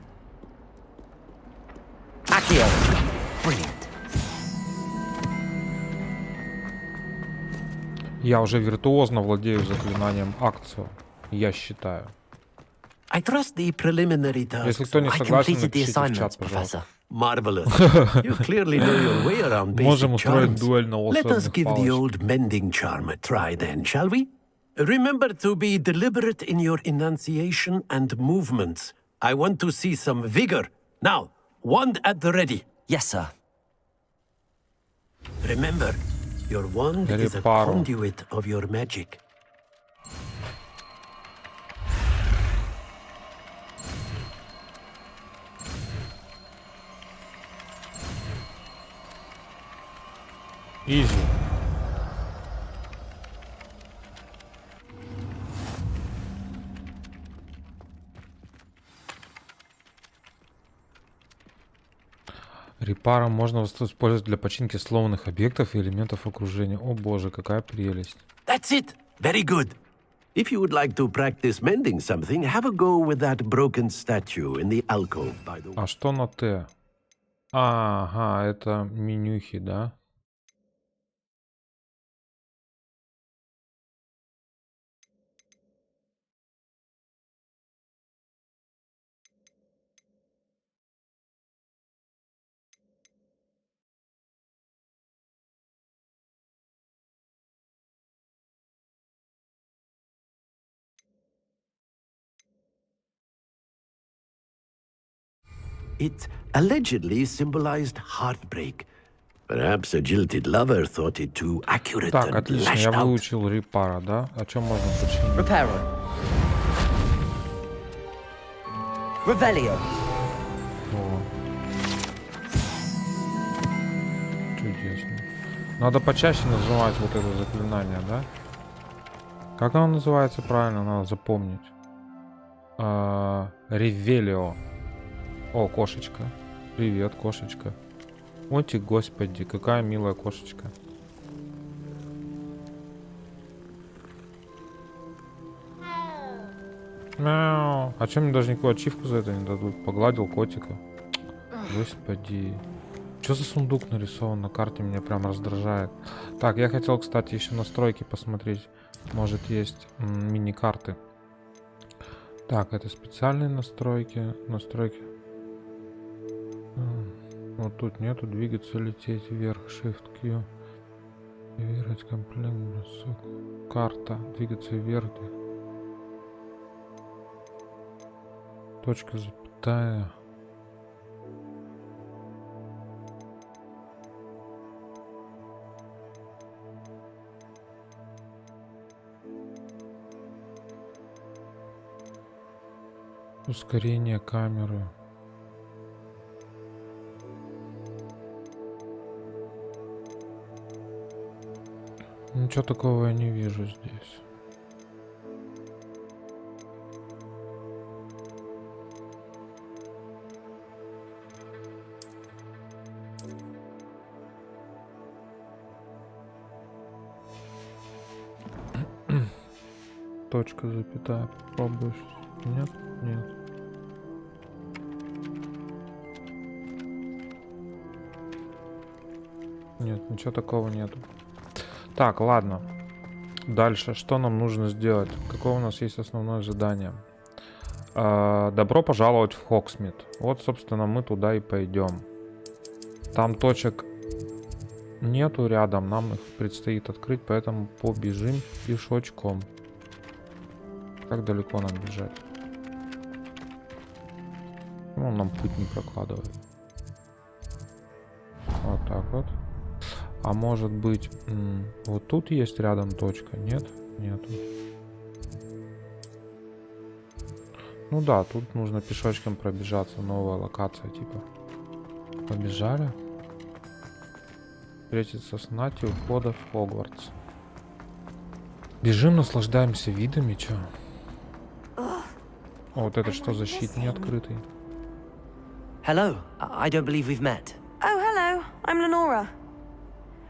Brilliant. Я уже виртуозно владею заклинанием акцию, я считаю. I trust the preliminary tasks. Если кто не согласен, напишите в чат, пожалуйста. Marvelous. You clearly know your way around Можем basic устроить charms. дуэль на Let us волшебных give the палочках. old mending charm a try then, shall we? Remember to be deliberate in your enunciation and movements. I want to see some vigor. Now, wand at the ready. Yes, sir. Remember, your wand is a conduit of your magic. Изи. Репаром можно использовать для починки сломанных объектов и элементов окружения. О боже, какая прелесть. That's it. Very good. If you would like to practice mending something, have a go with that broken statue in the alcove by the way. А что на Т? Ага, это менюхи, да? It allegedly symbolized heartbreak. Perhaps a jilted lover thought it too accurate Так, and отлично, lashed я out. выучил репара, да? О чем можно починить? Reparo. Revelio. О. Чудесно. Надо почаще нажимать вот это заклинание, да? Как оно называется правильно? Надо запомнить. Ревелио. О, кошечка. Привет, кошечка. Ой ты, господи, какая милая кошечка. Мяу. А чем мне даже никакую ачивку за это не дадут? Погладил котика. Господи. Что за сундук нарисован на карте? Меня прям раздражает. Так, я хотел, кстати, еще настройки посмотреть. Может, есть мини-карты. Так, это специальные настройки. Настройки. Вот тут нету. Двигаться, лететь вверх. Shift Q. Выбирать комплект, бросок. Карта. Двигаться вверх. Точка, запятая. Ускорение камеры. Ничего такого я не вижу здесь. точка, запятая. Попробуешь? Нет? Нет. Нет, ничего такого нету. Так, ладно. Дальше. Что нам нужно сделать? Какое у нас есть основное задание? Добро пожаловать в Хогсмит. Вот, собственно, мы туда и пойдем. Там точек нету рядом. Нам их предстоит открыть, поэтому побежим пешочком. Как далеко нам бежать? Ну, нам путь не прокладывает. Вот так вот. А может быть, вот тут есть рядом точка? Нет? Нету. Ну да, тут нужно пешочком пробежаться. Новая локация, типа. Побежали. Встретиться с Нати у входа в Хогвартс. Бежим, наслаждаемся видами, чё? О, вот это что за щит не открытый? Hello, I don't believe we've met. Oh, hello. I'm Lenora.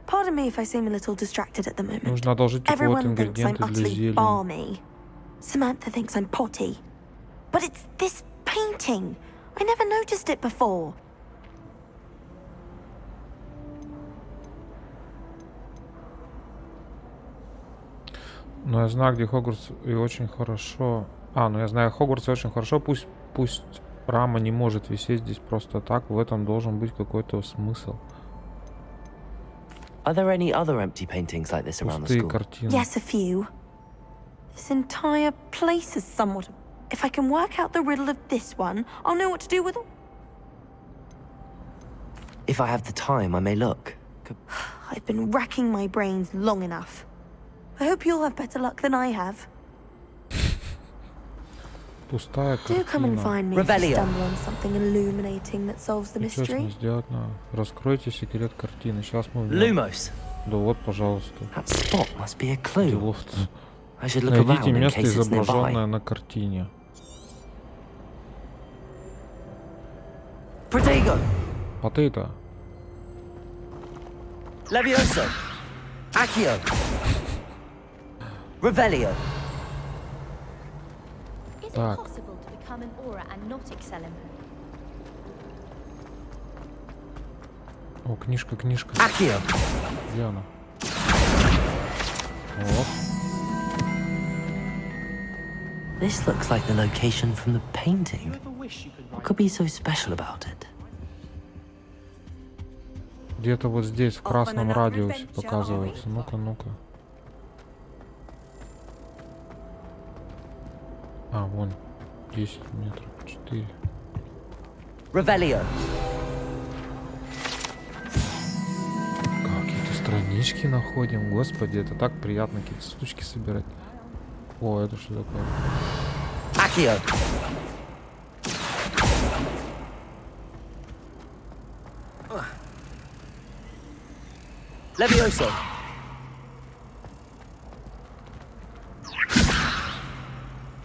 Pardon me if I seem a little distracted at the moment. Нужно одолжить вот Everyone thinks I'm ингредиенты для utterly зелий. balmy. Samantha thinks I'm potty. But it's this painting. I never noticed it before. Но я знаю, где Хогвартс, и очень хорошо. Ну я знаю Хогвартс и очень хорошо. Пусть рама не может висеть здесь просто так. В этом должен быть какой-то смысл. Are there any other empty paintings like this around the Пустые school? картины. Yes, a few. This entire place is somewhat... If I can work out the riddle of this one, I'll know what to do with all... If I have the time, I may look. I've been racking my brains long enough. I hope you'll have better luck than I have. Пустая Do come and картина. find me if you stumble on something illuminating that solves the Что с ней mystery. сделать надо? Раскройте секрет картины. Сейчас мы... Lumos. Да вот, пожалуйста. That spot must be a clue. Делов-то. I should look around Найдите in место, case it's изображенное nearby. на картине. Protego. Potato. Levioso. Accio. Revelio. Is it Так. possible to become an aura and not excel in her? О, книжка. Accio. Где она? Вот. This looks like the location from the painting. What could be so special about it? Где-то вот здесь, в красном радиусе показывается. Ну-ка. Вон. 10 метров. 4. Revelio. Какие-то странички находим. Господи, это так приятно какие-то штучки собирать. О, это что такое? Accio. Levioso.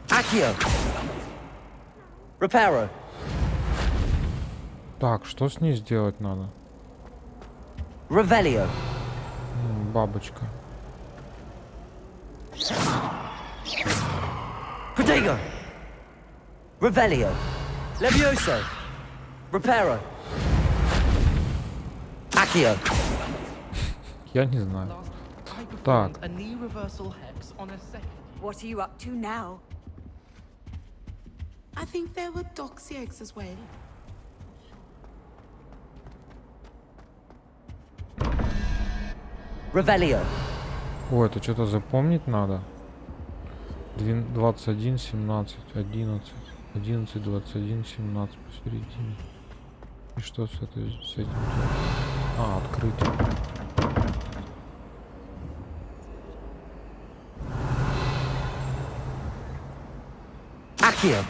Accio. Reparo. Так, что с ней сделать надо? Revelio. Бабочка. Protego. Revelio. Levioso. Reparo. Accio. Я не знаю. Так. What are you up to now? I think there were doxy eggs as well. Revelio. О, это что-то запомнить надо. 21, 17, 11. 11, 21, 17 посередине. И что с этим делать? Открыть. Accio.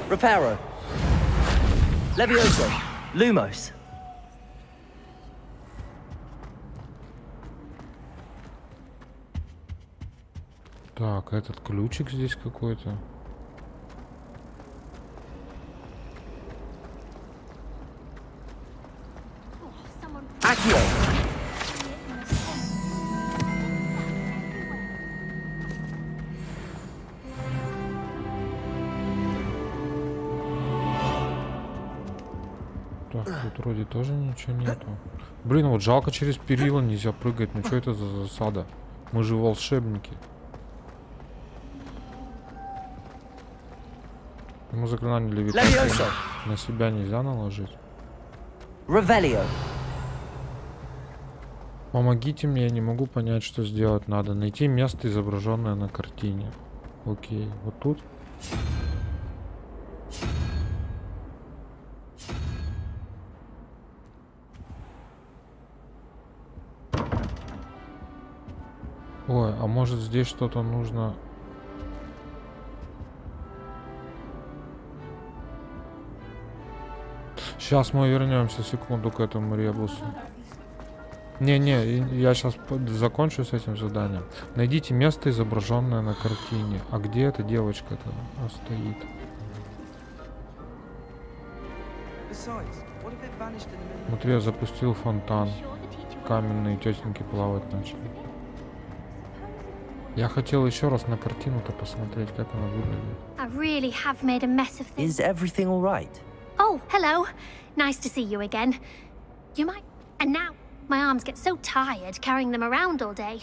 Reparo. Levioso. Lumos. Так, этот ключик здесь какой-то. Accio. Так, тут вроде тоже ничего нету. Блин, вот жалко, через перила нельзя прыгать. Ну что это за засада? Мы же волшебники. Ему заклинание левитации на себя нельзя наложить. Ревелио. Помогите мне, я не могу понять, что сделать надо. Найти место, изображенное на картине. Окей, вот тут. Ой, а может здесь что-то нужно... Сейчас мы вернемся, секунду, к этому ребусу. Не-не, я сейчас закончу с этим заданием. Найдите место, изображенное на картине. А где эта девочка-то стоит? Смотри, я запустил фонтан. Каменные тетеньки плавать начали. Я хотел еще раз на картину-то посмотреть, как она выглядит. I really have made a mess of things. Is everything all right? Oh, hello. Nice to see you again. You might... And now, my arms get so tired carrying them around all day.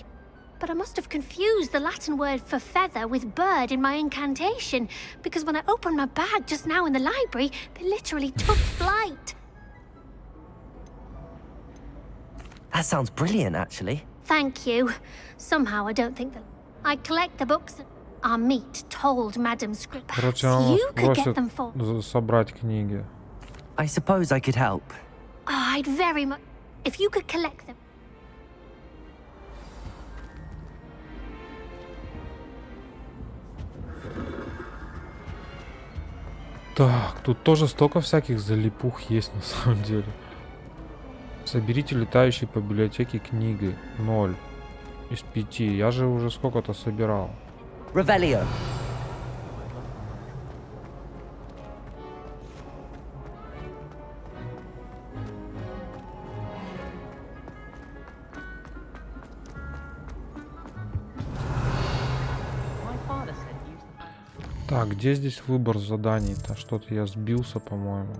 But I must have confused the Latin word for feather with bird in my incantation, because when I opened my bag just now in the library, they literally took flight. That sounds brilliant, actually. Thank you. Somehow I don't think that... I collect the books and our meet told Madam Script. Perhaps you could get them for... собрать книги. I suppose I could help. Oh, I'd very much... If you could collect them. Так, тут тоже столько всяких залипух есть на самом деле. Соберите летающие по библиотеке книги. 0 из 5. Я же уже сколько-то собирал. Ревелио. Так, где здесь выбор заданий-то? Что-то я сбился, по-моему.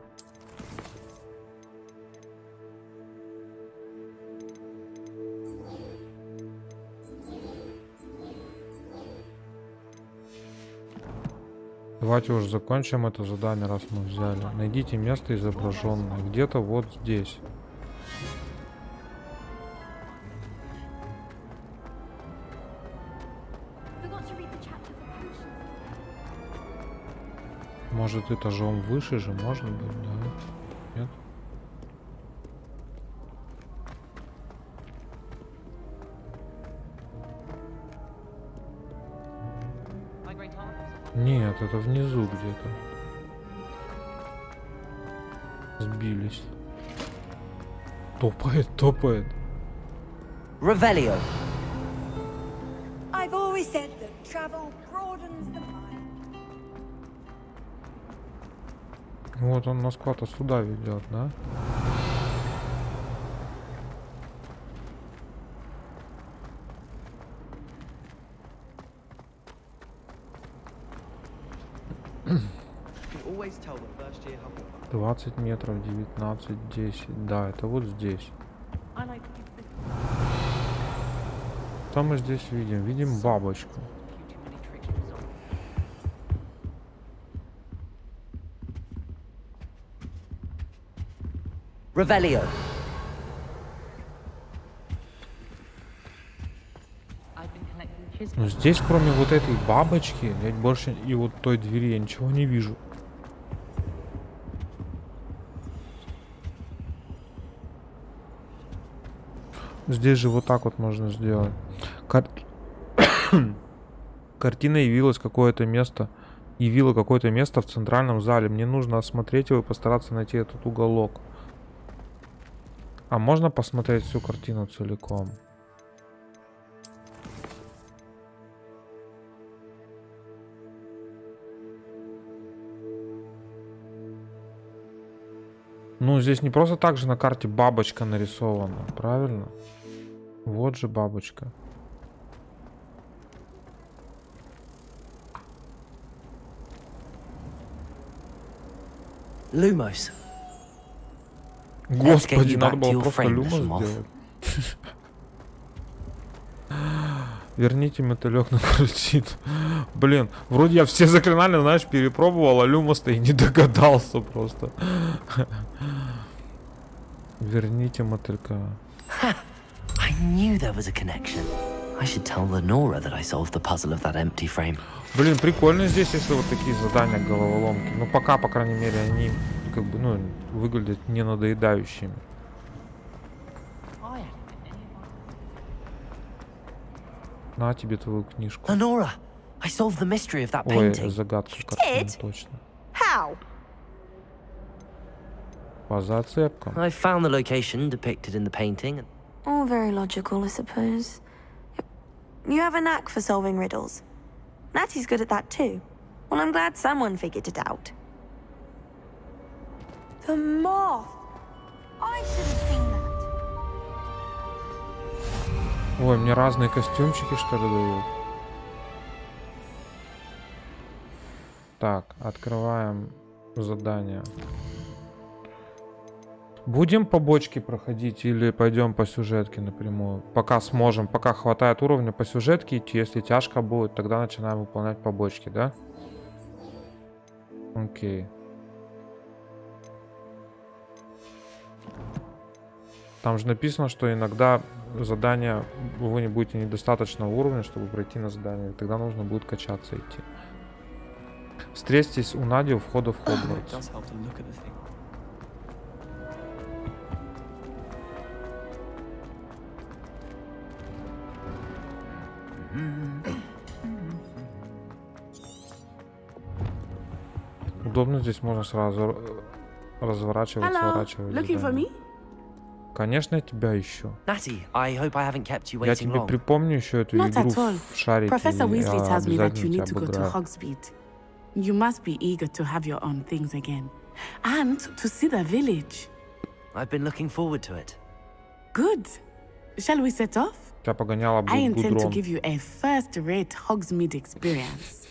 Давайте уже закончим это задание, раз мы взяли. Найдите место изображенное. Где-то вот здесь. Может, этажом выше же можно быть, да? Нет? Нет, это внизу где-то. Сбились. Топает, топает. Ревелио. I've always said that travel broadens the mind. Вот он нас куда-то сюда ведет, да? always tell the first year Hogwarts. 20 метров, 19, 10. Да, это вот здесь. Что мы здесь видим? Видим бабочку. Ревелио. Но здесь, кроме вот этой бабочки, я больше и вот той двери я ничего не вижу. Здесь же вот так вот можно сделать. Картина явила какое-то место в центральном зале. Мне нужно осмотреть его и постараться найти этот уголок. А можно посмотреть всю картину целиком? Ну, здесь не просто так же на карте бабочка нарисована, правильно? Вот же бабочка. Lumos. Господи, надо было просто люмос сделать. Верните мотылек на картину. Блин, вроде я все заклинания, знаешь, перепробовал, а люмос-то и не догадался просто. Верните мотылька. I knew there was a connection. I should tell Lenora that I solved the puzzle of that empty frame. Блин, прикольно здесь, если вот такие задания головоломки. Ну, пока, по крайней мере, они как бы, ну, выглядят не надоедающими. На тебе твою книжку. Lenora, I solved the mystery of that Ой, painting. загадка картины, точно. How? По зацепкам. I found the location depicted in the painting. All very logical, I suppose. You have a knack for solving riddles. Natty's good at that too. Well, I'm glad someone figured it out. The moth! I should have seen that. Ой, мне разные костюмчики, что ли, дают? Так, открываем задание. Будем по бочке проходить или пойдем по сюжетке напрямую? Пока сможем, пока хватает уровня по сюжетке идти. Если тяжко будет, тогда начинаем выполнять по бочке, да? Окей. Там же написано, что иногда задание вы не будете недостаточного уровня, чтобы пройти на задание. Тогда нужно будет качаться идти. Встретитесь у Нади у входа в Хогвартс. Удобно, здесь можно сразу разворачивать, сворачивать. Looking for me? Конечно, я тебя ищу. Natty, I hope I haven't kept you Я waiting тебе long. припомню еще эту Not игру at all. в шарике. Professor Weasley tells me that you Обязательно need to тебя go to обыграю. Hogsmeade. You must be eager to have your own things again. And to see the village. I've been looking forward to it. Good. Shall we set off? Тебя погоняла I intend to Гудрон. give you a first-rate Hogsmeade experience.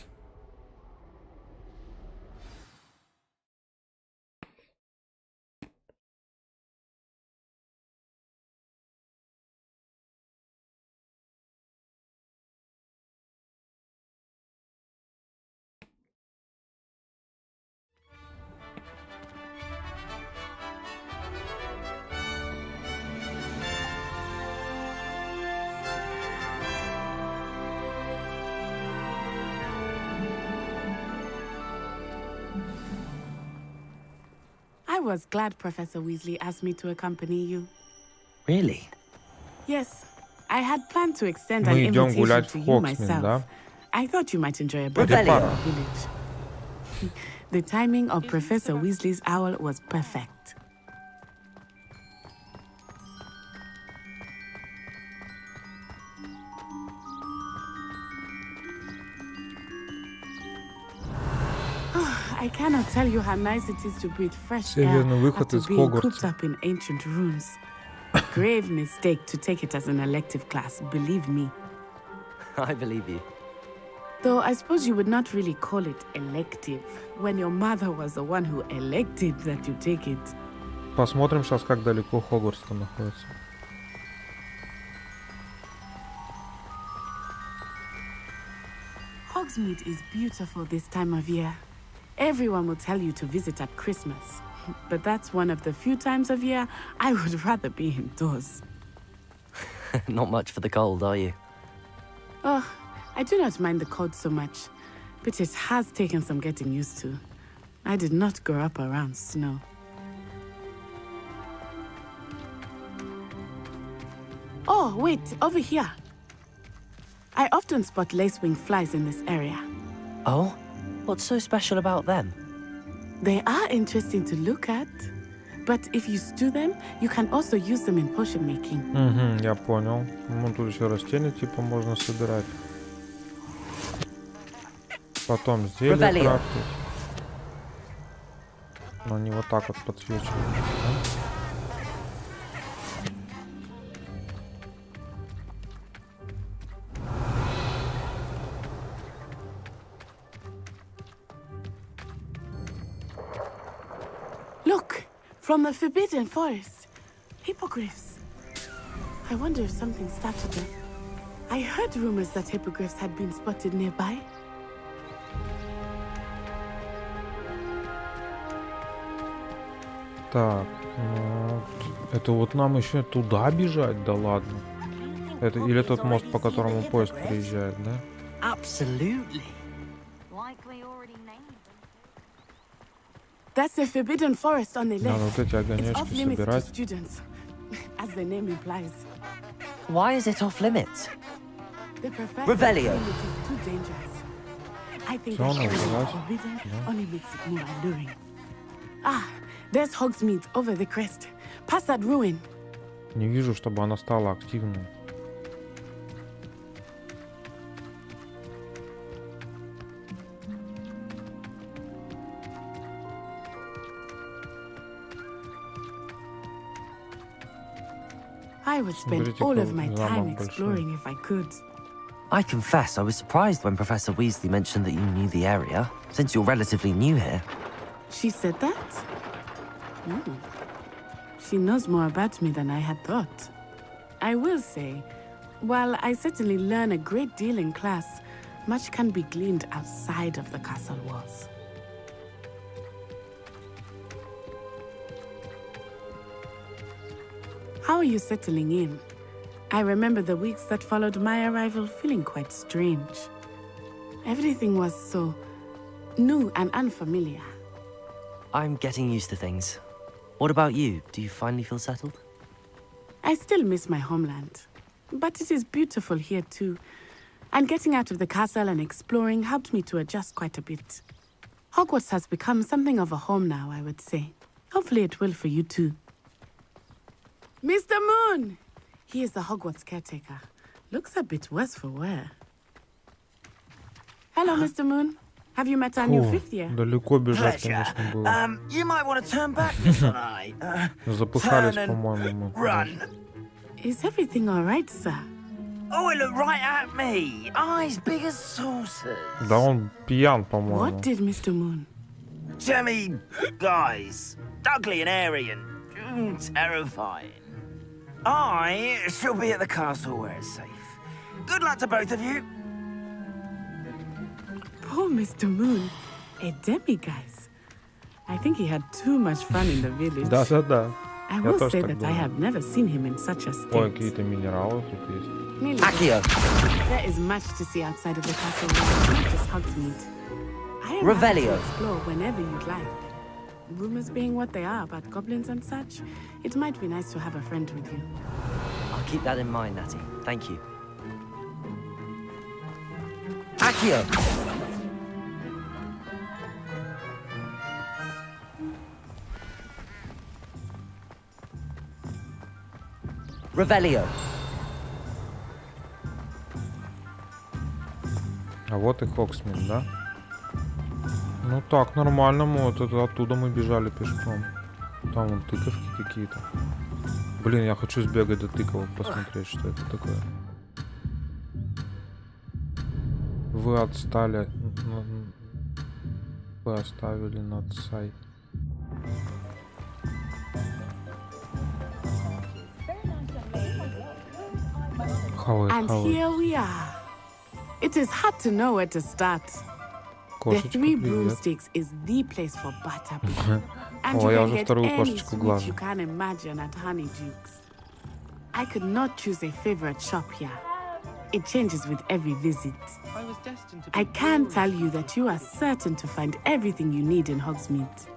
I was glad Professor Weasley asked me to accompany you. Really? Yes, I had planned to extend an Мы идем invitation гулять to в you Хогсмит, myself. да? I thought you might enjoy a break in the village. The timing of Professor Weasley's owl was perfect. I cannot tell you how nice it is to breathe fresh air Северный выход after из being Хогвартса. cooped up in ancient rooms. Grave mistake to take it as an elective class, believe me. I believe you. Though I suppose you would not really call it elective, when your mother was the one who elected that you take it. Посмотрим сейчас, как далеко Хогвартс там находится. Hogsmeade is beautiful this time of year. Everyone will tell you to visit at Christmas. But that's one of the few times of year I would rather be indoors. Not much for the cold, are you? Oh, I do not mind the cold so much, but it has taken some getting used to. I did not grow up around snow. Oh, wait, over here. I often spot lacewing flies in this area. Oh? What's so special about them? They are interesting to look at, but if you stew them, you can also use them in potion making. Угу, я понял. Ну, тут еще растения типа можно собирать. Потом зелье крафтить. Но они вот так вот подсвечиваются, да? From the Forbidden Forest. Hippogriffs. I wonder if something started them. I heard rumors that hippogriffs had been spotted nearby. Так, ну, это вот нам еще туда бежать, да ладно. Это или тот мост, по которому поезд приезжает, да? Absolutely. That's the Forbidden Forest on the Надо left. вот эти It's огонечки off limits to собирать. students, as the name implies. Why is it off limits? The professor Revelio. felt it is too dangerous. I think Всё, that она sharing взялась. forbidden Да. only makes it more alluring. Ah, there's Hogsmeade over the crest. Past that ruin. Не вижу, чтобы она стала активной. I would spend Смотрите, all of какой my замок time большой. exploring if I could. I confess I was surprised when Professor Weasley mentioned that you knew the area, since you're relatively new here. She said that? She knows more about me than I had thought. I will say, while I certainly learn a great deal in class, much can be gleaned outside of the castle walls. How are you settling in? I remember the weeks that followed my arrival feeling quite strange. Everything was so new and unfamiliar. I'm getting used to things. What about you? Do you finally feel settled? I still miss my homeland, but it is beautiful here too. And getting out of the castle and exploring helped me to adjust quite a bit. Hogwarts has become something of a home now, I would say. Hopefully it will for you too. Mr. Moon! He is the Hogwarts caretaker. Looks a bit worse for wear. Hello, Mr. Moon. Have you met our new fifth year? Далеко бежать, конечно, было. You might want to turn back this one, I. Запыхались, turn and по-моему, мы. Run. Is everything all right, sir? Oh, it looked right at me. Eyes big as saucers. Да он пьян, по-моему. What did Mr. Moon? Jemmy guys. Ugly and airy and terrifying. I shall be at the castle where it's safe. Good luck to both of you. Poor Mr. Moon. A demiguise. I think he had too much fun in the village. Да-да-да. I Я will тоже say так that I думаю. have never seen him in such a Ой, state. какие-то минералы тут есть. Nearly. Accio. There is much to see outside of the castle, not just Hogsmeade. I am happy to Revelio. explore whenever you'd like. Rumors being what they are about goblins and such, it might be nice to have a friend with you. I'll keep that in mind, Natty. Thank you. Accio. Revelio. А вот и Хогсмит, да? Ну так, нормально, мы вот это, оттуда мы бежали пешком. Там вон тыковки какие-то. Блин, я хочу сбегать до тыковок, посмотреть, что это такое. Вы отстали. Вы оставили над сайт. And here we are. It is hard to know where to start. The Three Broomsticks is the place for butterbeer. And you О, я can уже get вторую any кошечку sweet глажу. you can imagine at Honeydukes. I could not choose a favorite shop here. It changes with every visit. I was destined to be I can tell you that you are certain to find everything you need in Hogsmeade.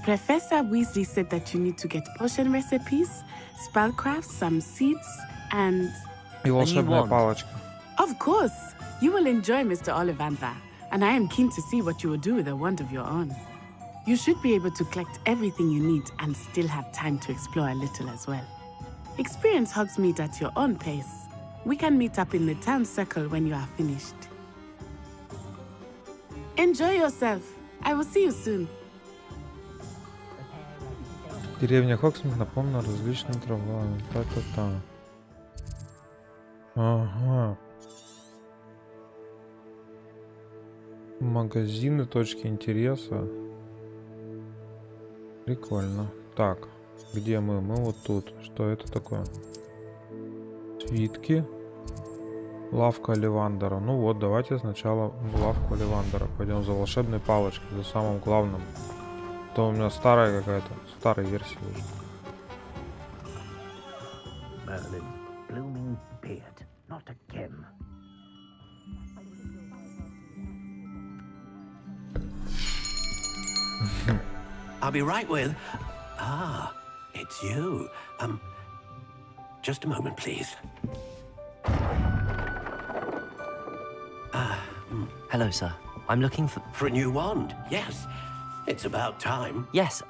Professor Weasley said that you need to get potion recipes, spellcraft, some seeds, and... И волшебная палочка. Of course! You will enjoy Mr. Ollivander, and I am keen to see what you will do with a wand of your own. You should be able to collect everything you need and still have time to explore a little as well. Experience Hogsmeade at your own pace. We can meet up in the town circle when you are finished. Enjoy yourself. I will see you soon. Деревня Хоксмит наполнена различными травами. Та-та-та. Ага. Магазины, точки интереса. Прикольно. Так, где мы? Мы вот тут. Что это такое? Свитки. Лавка Оливандера. Ну вот, давайте сначала в лавку Оливандера. Пойдем за волшебной палочкой, за самым главным. То у меня старая какая-то, старая версия уже. Merlin, blooming beard, not again. I'll be right with. Ah, it's you. Just a moment, please. Hello, sir. I'm looking for a new wand. Yes, it's about time. Yes,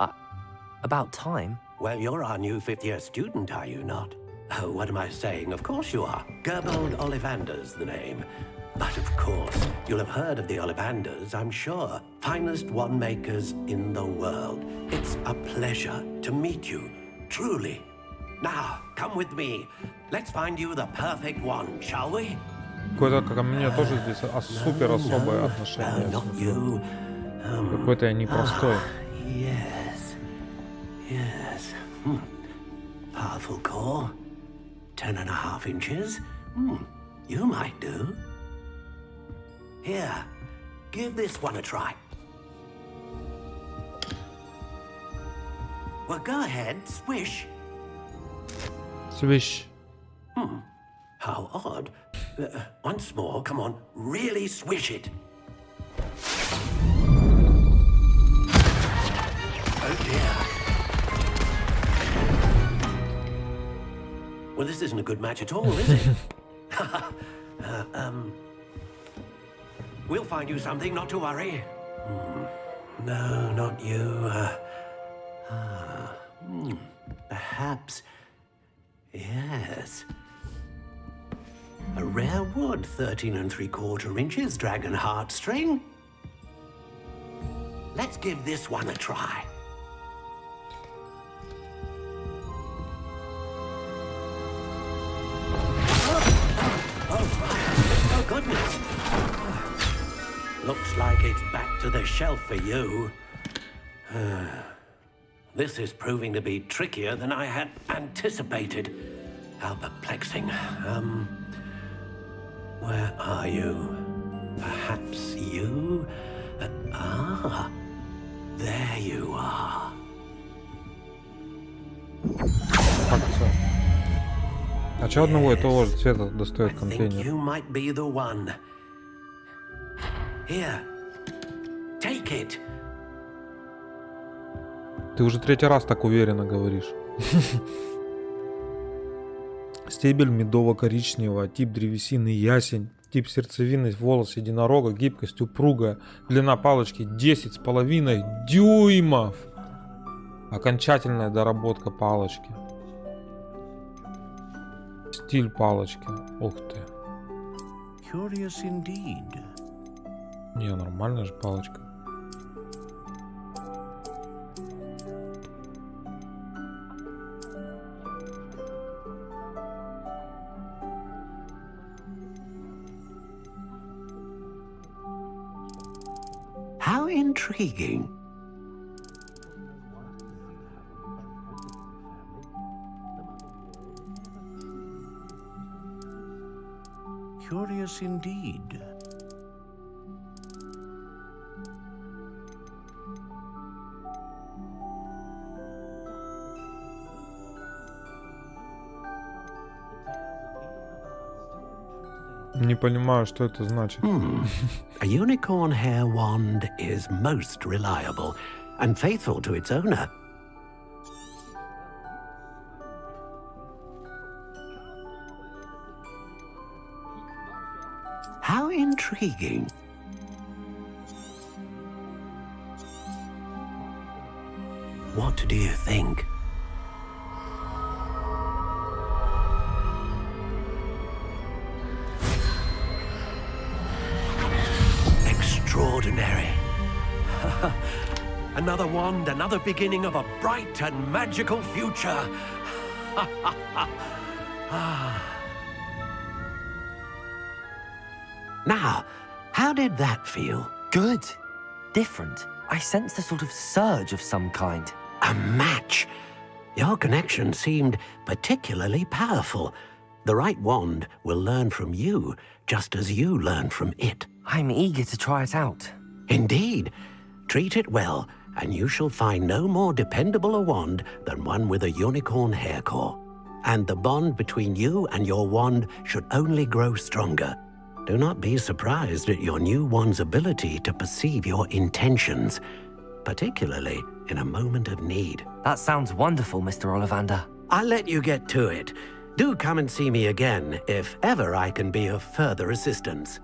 about time? Well, you're our new fifth-year student, are you not? Oh, what am I saying? Of course you are. Gerbold Ollivander's the name. But of course, you'll have heard of the Ollivanders, I'm sure. Finest wand makers in the world. It's a pleasure to meet you, truly. Now, come with me. Let's find you the perfect wand, shall we? Какое-то ко мне тоже здесь супер особое отношение. Какой-то я непростой. Yes. Yes. Powerful core. 10.5 inches. You might do. Here, give this one a try. Well, go ahead, swish. Swish. How odd. Once more, come on, really swish it. Oh dear. Well, this isn't a good match at all, is it? We'll find you something, not to worry. No, not you. Perhaps. Yes. A rare wood, 13 3/4 inches, dragon heartstring. Let's give this one a try. Oh, goodness. Looks like it's back to the shelf for you. This is proving to be trickier than I had anticipated. How perplexing. Where are you? Perhaps you? There you are. А чё одного и того же цвета достает контейнер? You might be the one. Here. Take it. Ты уже третий раз так уверенно говоришь. Стебель медово-коричневого, тип древесины ясень, тип сердцевины волос единорога, гибкость упругая, длина палочки 10,5 дюймов. Окончательная доработка палочки. Стиль палочки. Ух ты. Curious indeed. Не, нормальная же палочка. How intriguing. Curious indeed. Не понимаю, что это значит. A unicorn hair wand is most reliable and faithful to its owner. How intriguing. What do you think? Extraordinary. another wand, another beginning of a bright and magical future. Now, how did that feel? Good. Different. I sensed a sort of surge of some kind. A match. Your connection seemed particularly powerful. The right wand will learn from you, just as you learn from it. I'm eager to try it out. Indeed. Treat it well, and you shall find no more dependable a wand than one with a unicorn hair core. And the bond between you and your wand should only grow stronger. Do not be surprised at your new wand's ability to perceive your intentions, particularly in a moment of need. That sounds wonderful, Mr. Ollivander. I'll let you get to it. Do come and see me again if ever I can be of further assistance.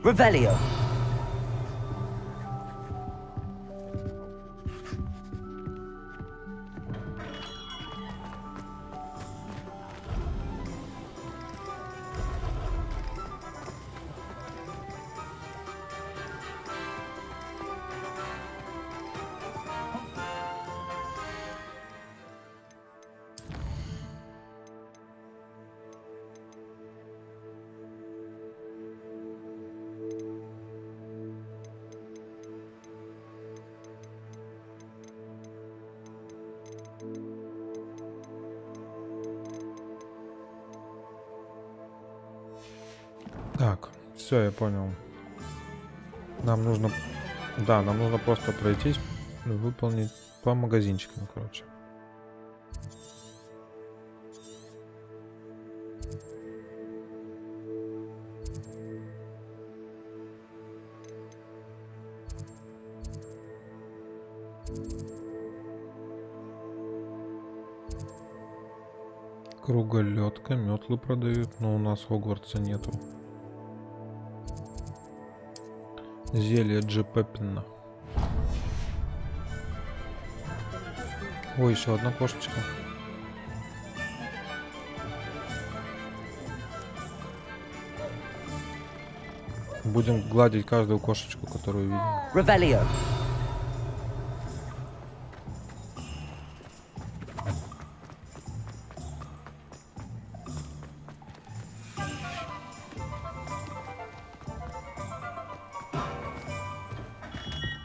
Revelio. Так, все, я понял. Нам нужно... Да, нам нужно просто пройтись, выполнить по магазинчикам, короче. Круголетка, метлы продают, но у нас Хогвартса нету. Зелье Джепеппина. Ой, еще одна кошечка. Будем гладить каждую кошечку, которую видим. Revelio.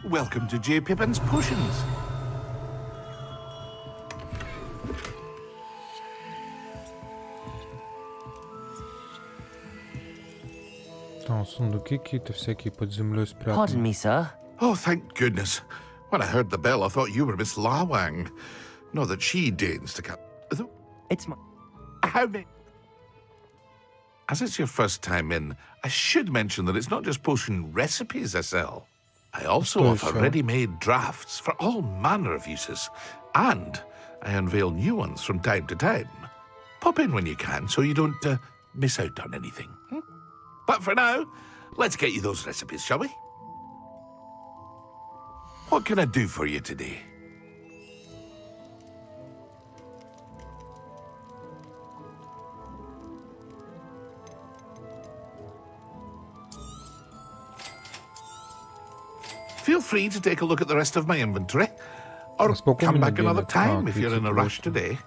Welcome to J. Pippin's Potions. Там сундуки какие-то всякие под землей спрятаны. Pardon me, sir. Oh, thank goodness. When I heard the bell, I thought you were Miss Lawang. Not that she deigns to come. It's my... How many... As it's your first time in, I should mention that it's not just potion recipes I sell. I also offer ready-made drafts for all manner of uses, and I unveil new ones from time to time. Pop in when you can so you don't miss out on anything. But for now, let's get you those recipes, shall we? What can I do for you today? Feel free to take a look at the rest of my inventory, or come back another time if you're in a rush today.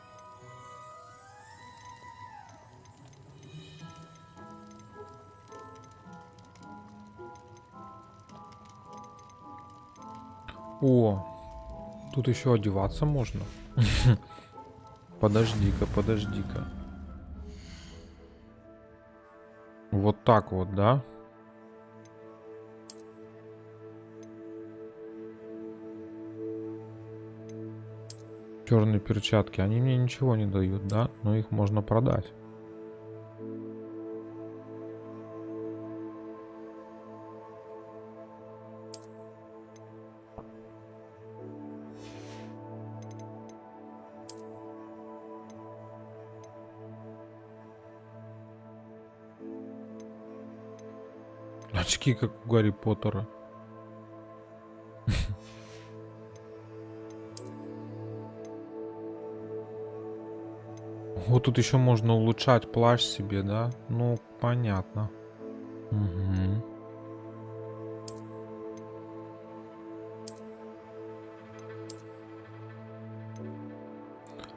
О, тут еще одеваться можно. Подожди-ка, подожди-ка. Вот так вот, да? Черные перчатки, они мне ничего не дают, да? Но их можно продать. Очки, как у Гарри Поттера. Вот тут еще можно улучшать плащ себе, да? Ну, понятно. Угу.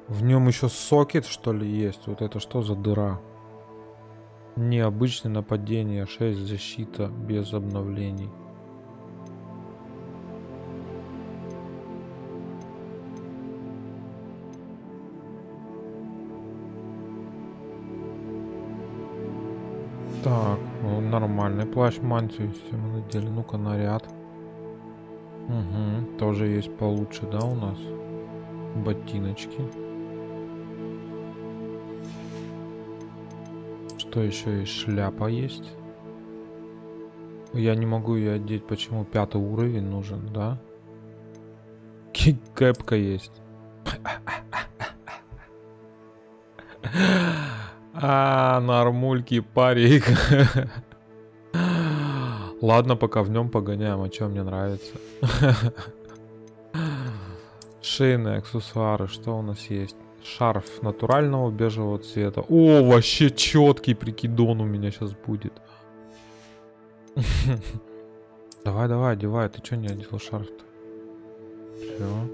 В нем еще сокет, что ли, есть? Вот это что за дыра? Необычное нападение, 6 защита без обновлений. Так, ну, нормальный плащ, мантию все мы надели. Ну-ка, наряд. Угу, тоже есть получше, да, у нас? Ботиночки. Что еще есть? Шляпа есть. Я не могу ее одеть. Почему? 5 уровень нужен, да? Кэпка есть. Нормульки, парик. Ладно, пока в нем погоняем, а что мне нравится. Шейные аксессуары, что у нас есть? Шарф натурального бежевого цвета. О, вообще четкий прикидон у меня сейчас будет. Давай, давай, одевай. Ты что не одел шарф-то? Все.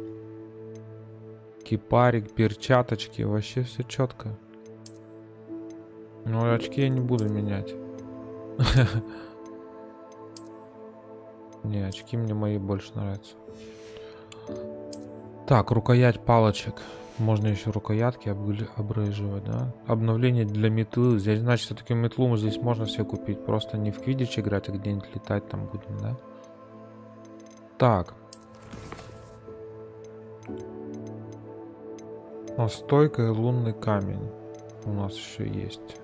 Кипарик, перчаточки. Вообще все четко. Ну, очки я не буду менять. Не, очки мне мои больше нравятся. Так, рукоять палочек. Можно еще рукоятки обрыживать, да? Обновление для метлы. Здесь, значит, все-таки метлу здесь можно себе купить. Просто не в квиддич играть, а где-нибудь летать там будем, да? Так. Настойка и лунный камень. У нас еще есть.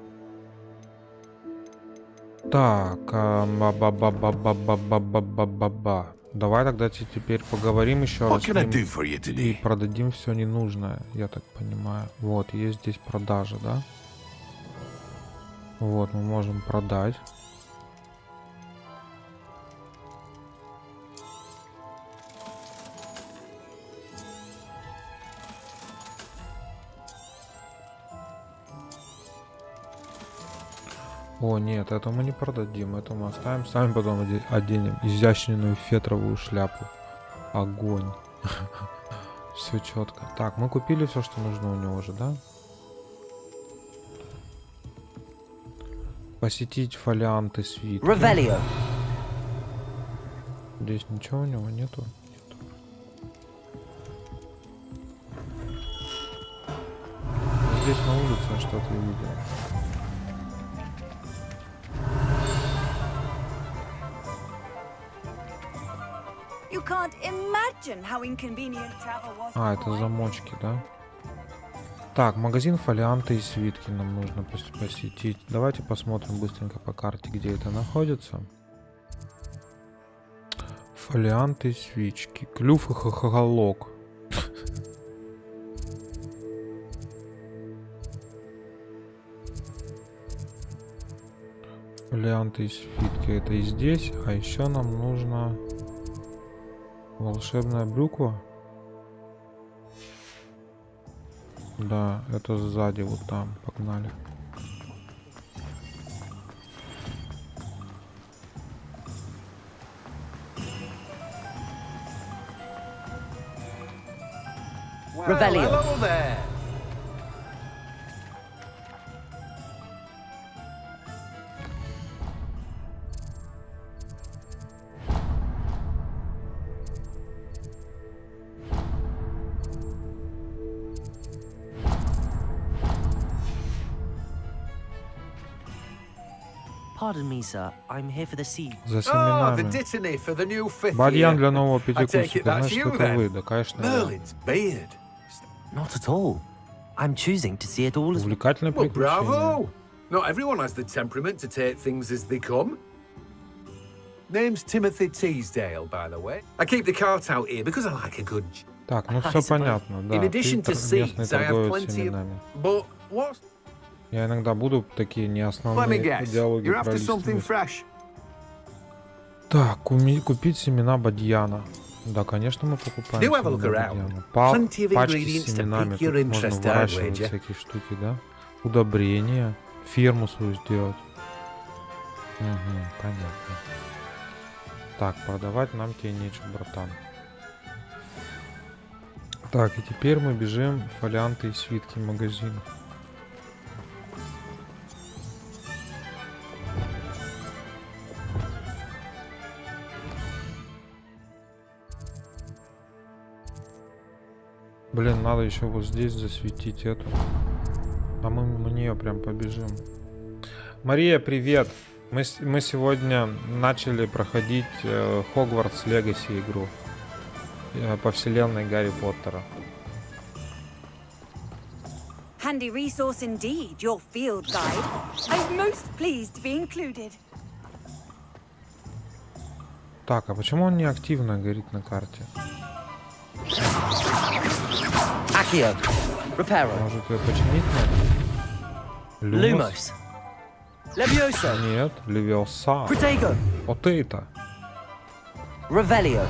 Так. Давай тогда теперь поговорим еще раз и продадим все ненужное, я так понимаю. Вот, есть здесь продажа, да? Вот, мы можем продать. О, нет, это мы не продадим, это мы оставим. Сами потом оденем изящную фетровую шляпу. Огонь. Все четко. Так, мы купили все, что нужно у него же, да? Посетить фолианты свитки. Здесь ничего у него нету. Здесь на улице я что-то видел. Это замочки, да? Так, магазин фолианты и свитки нам нужно посетить. Давайте посмотрим быстренько по карте, где это находится. Фолианты и свечки. Клюв и хохолок. Фолианты и свитки. Это и здесь. А еще нам нужно... Волшебная брюква. Да, это сзади, вот там. Погнали. Pardon me, sir. I'm here for the seed. За семенами. Бадьян для нового пятикурсника. Значит, это вы, да, конечно. Not at all. I'm choosing to see it all as увлекательное приключение. Bravo! Not everyone has the temperament to take things as they come. Name's Timothy Teasdale, by the way. I keep the cart out here because I like a good. Так, ну все понятно, да. In addition to seeds, I have plenty of. But what? Я иногда буду такие неосновные диалоги провести. Так, купить семена бадьяна. Да, конечно, мы покупаем. Do have a look around. Plenty of ingredients to pique your interest, I'd wager. Всякие штуки, да? Удобрения. Ферму свою сделать. Угу, понятно. Так, продавать нам тебе нечего, братан. Так, и теперь мы бежим в фолианты и свитки магазина. Блин, надо еще вот здесь засветить эту. А мы на нее прям побежим. Мария, привет! Мы сегодня начали проходить Hogwarts Legacy игру по вселенной Гарри Поттера. Handy resource indeed, your field guide. I'm most pleased to be included. Так, а почему он не активно горит на карте? Accio. Reparo. Может ее починить надо? Lumos. Levioso. Нет, Левиоса. Protego. Вот это. Revelio.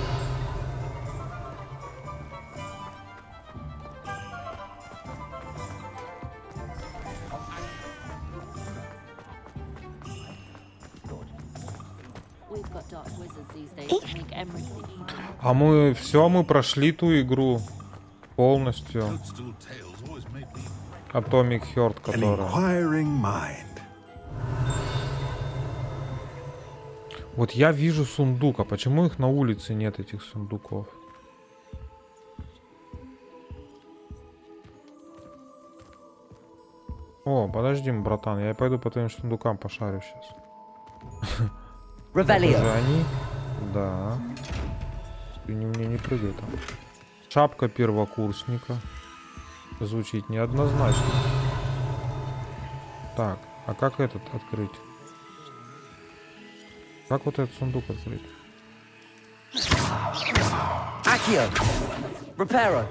А мы все, мы прошли ту игру полностью. Atomic Heart, которая. Вот я вижу сундук, а почему их на улице нет, этих сундуков? О, подожди, братан, я пойду по твоим сундукам пошарю сейчас. Это же они? Да. Ты мне не прыгай там. Шапка первокурсника. Звучит неоднозначно. Так, а как этот открыть? Как вот этот сундук открыть? Accio. Reparo.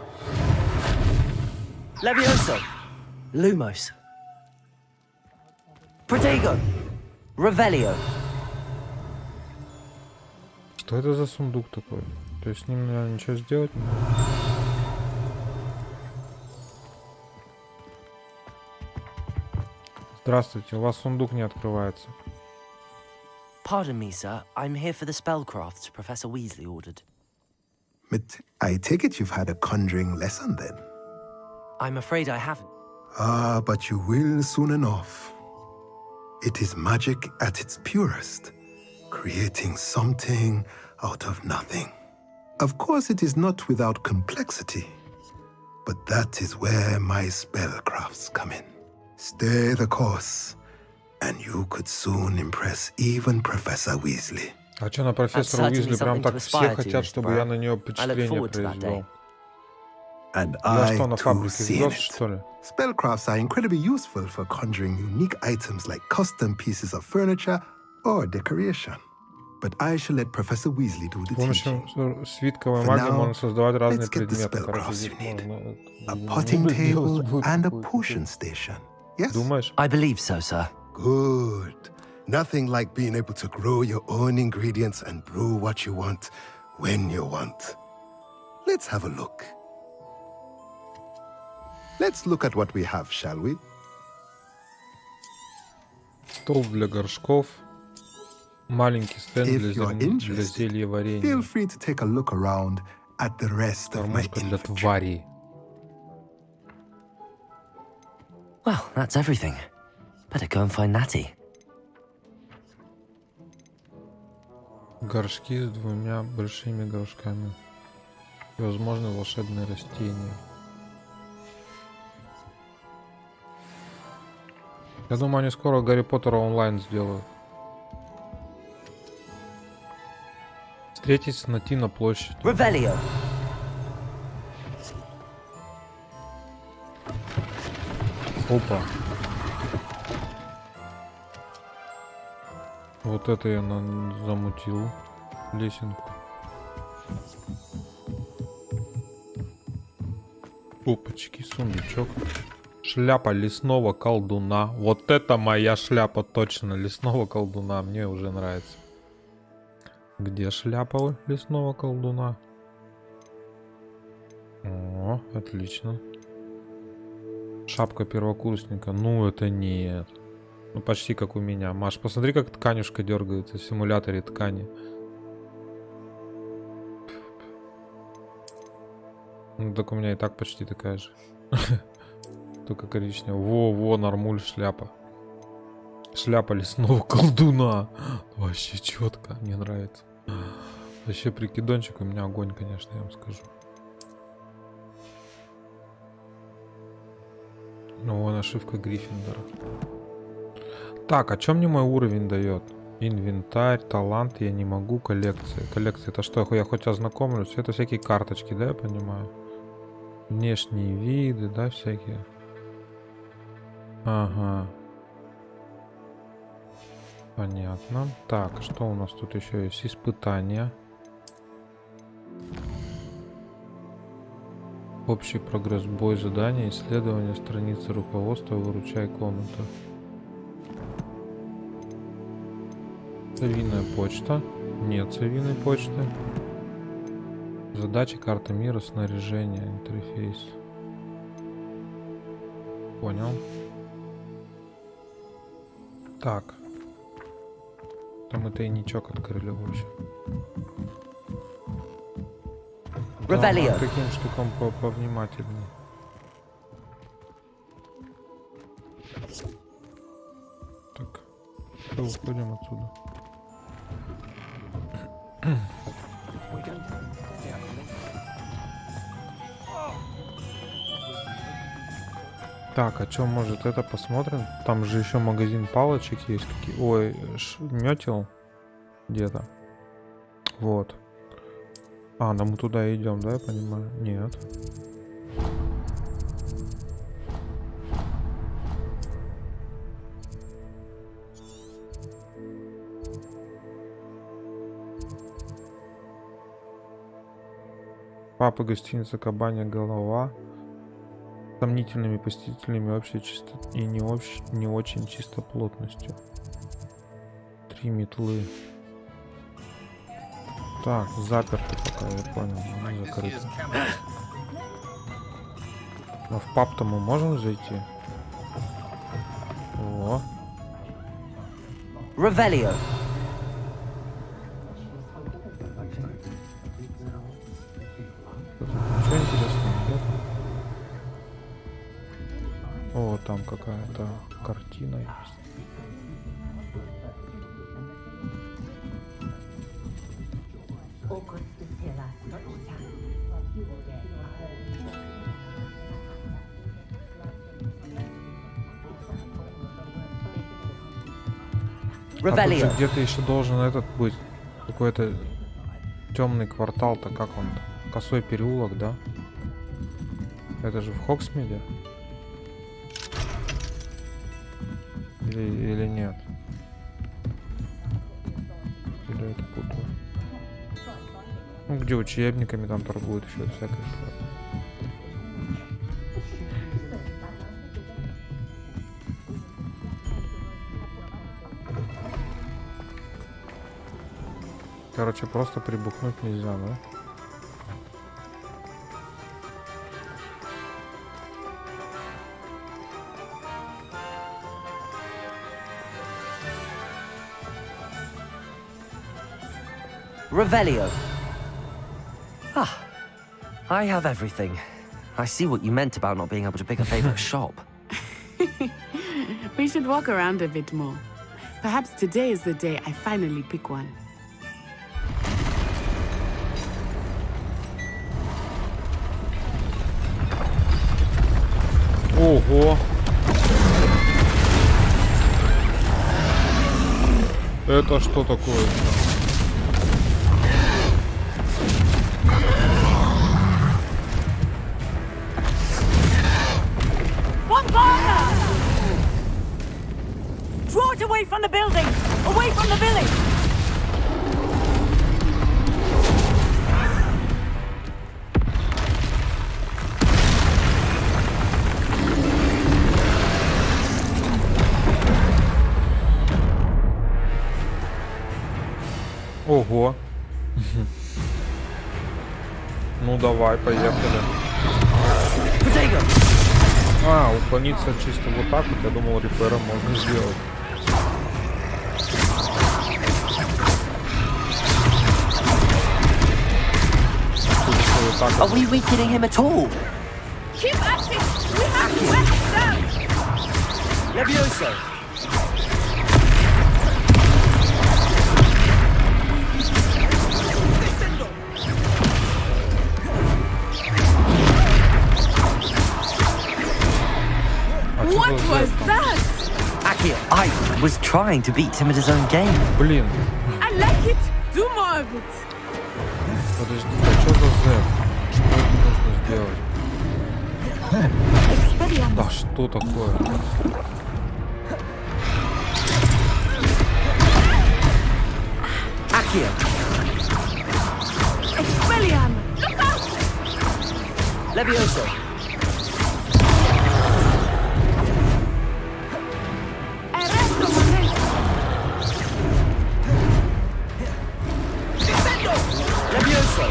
Levioso. Lumos. Protego. Revelio. Что это за сундук такой? То есть с ним, наверное, ничего сделать не надо? Здравствуйте, у вас сундук не открывается. Pardon me, sir. I'm here for the spellcrafts Professor Weasley ordered. But I take it you've had a conjuring lesson then? I'm afraid I haven't. Ah, but you will soon enough. It is magic at its purest, creating something out of nothing. Of course, it is not without complexity, but that is where my spellcrafts come in. Stay the course, and you could soon impress even Professor Weasley. А что на профессора Уизли прям так все хотят, чтобы я на нее впечатление произвел? And Я I что, на too фабрике seen звезд, it. что ли? Spellcrafts are incredibly useful for conjuring unique items like custom pieces of furniture or decoration. But I shall let Professor Weasley do the С помощью teaching. свитковой For магии now, можно создавать разные let's get the предметы. spellcrafts Короче, you need. A ну, potting table будет and a такое. potion station. Yes? Думаешь? I believe so, sir. Good. Nothing like being able to grow your own ingredients and brew what you want when you want. Let's have a look. Let's look at what we have, shall we? Стол для горшков. Маленький стенд If для you're interested, зелья feel варенья. free to take a look around at the rest of my Кормушка для тварей. Well, that's everything. Better go and find Natty. Горшки с двумя большими горшками. И, возможно, волшебные растения. Я думаю, они скоро Гарри Поттера онлайн сделают. Встретиться найти на площади. Revelio. Опа. Вот это я замутил лесенку. Опачки, сундучок. Шляпа лесного колдуна. Вот это моя шляпа точно. Лесного колдуна. Мне уже нравится. Где шляпа лесного колдуна? О, отлично. Шапка первокурсника. Ну, это нет. Ну, почти как у меня. Маш, посмотри, как тканюшка дергается в симуляторе ткани. Ну, так у меня и так почти такая же. Только коричневая. Во, нормуль, шляпа. Шляпа лесного колдуна. Вообще четко, мне нравится. Вообще прикидончик у меня огонь, конечно, я вам скажу. Ну, нашивка Гриффиндора. Так, а что мне мой уровень дает? Инвентарь, талант, я не могу, коллекция. Коллекция, это что, я хоть ознакомлюсь? Это всякие карточки, да, я понимаю? Внешние виды, да, всякие. Ага. Понятно. Так, что у нас тут еще есть? Испытания. Общий прогресс, бой, задания, исследования, страницы руководства, выручай комнату. Совиная почта. Нет совиной почты. Задачи, карта мира, снаряжение, интерфейс. Понял. Так. Там мы тайничок открыли, в общем. Да, таким штукам повнимательнее. Так, уходим отсюда. Так, а что, может, это посмотрим? Там же еще магазин палочек есть. Ой, метел где-то. Вот. А, да мы туда идем, да, я понимаю? Нет. Папа, гостиница, кабанья голова. Сомнительными посетителями общей чистотой и не очень чистоплотностью. 3 метлы. Так, заперто пока, я понял. Закрыто. Но в паб-то мы можем зайти? О. Ревелио. Ничего интересного, нет? О, там какая-то картина есть. А тут же где-то еще должен этот быть какой-то темный квартал-то, как он? Косой переулок, да? Это же в Хогсмиде? Или нет? Или это путаю? Ну, где учебниками там торгуют еще всякое. Короче, просто прибухнуть нельзя, да? Revelio. Ah, I have everything. I see what you meant about not being able to pick a favorite shop. We should walk around a bit more. Perhaps today is the day I finally pick one. Ого! Это что такое? One partner! Draw it away from the building! Away from the village! Ого. Ну давай, поехали. А, уклониться чисто вот так вот, я думал, репером можно сделать. Are we weakening him at all? Keep at it! We have to wet them! Levioso! What was that? Akio, I was trying to beat him at his own game. Блин. I like it. Do more of it. Подожди, а что за зэп? Что это нужно сделать? Да что такое? Akio. Expelliarmus. Look out! Levioso. Arresto momento. Descendo. Levioso.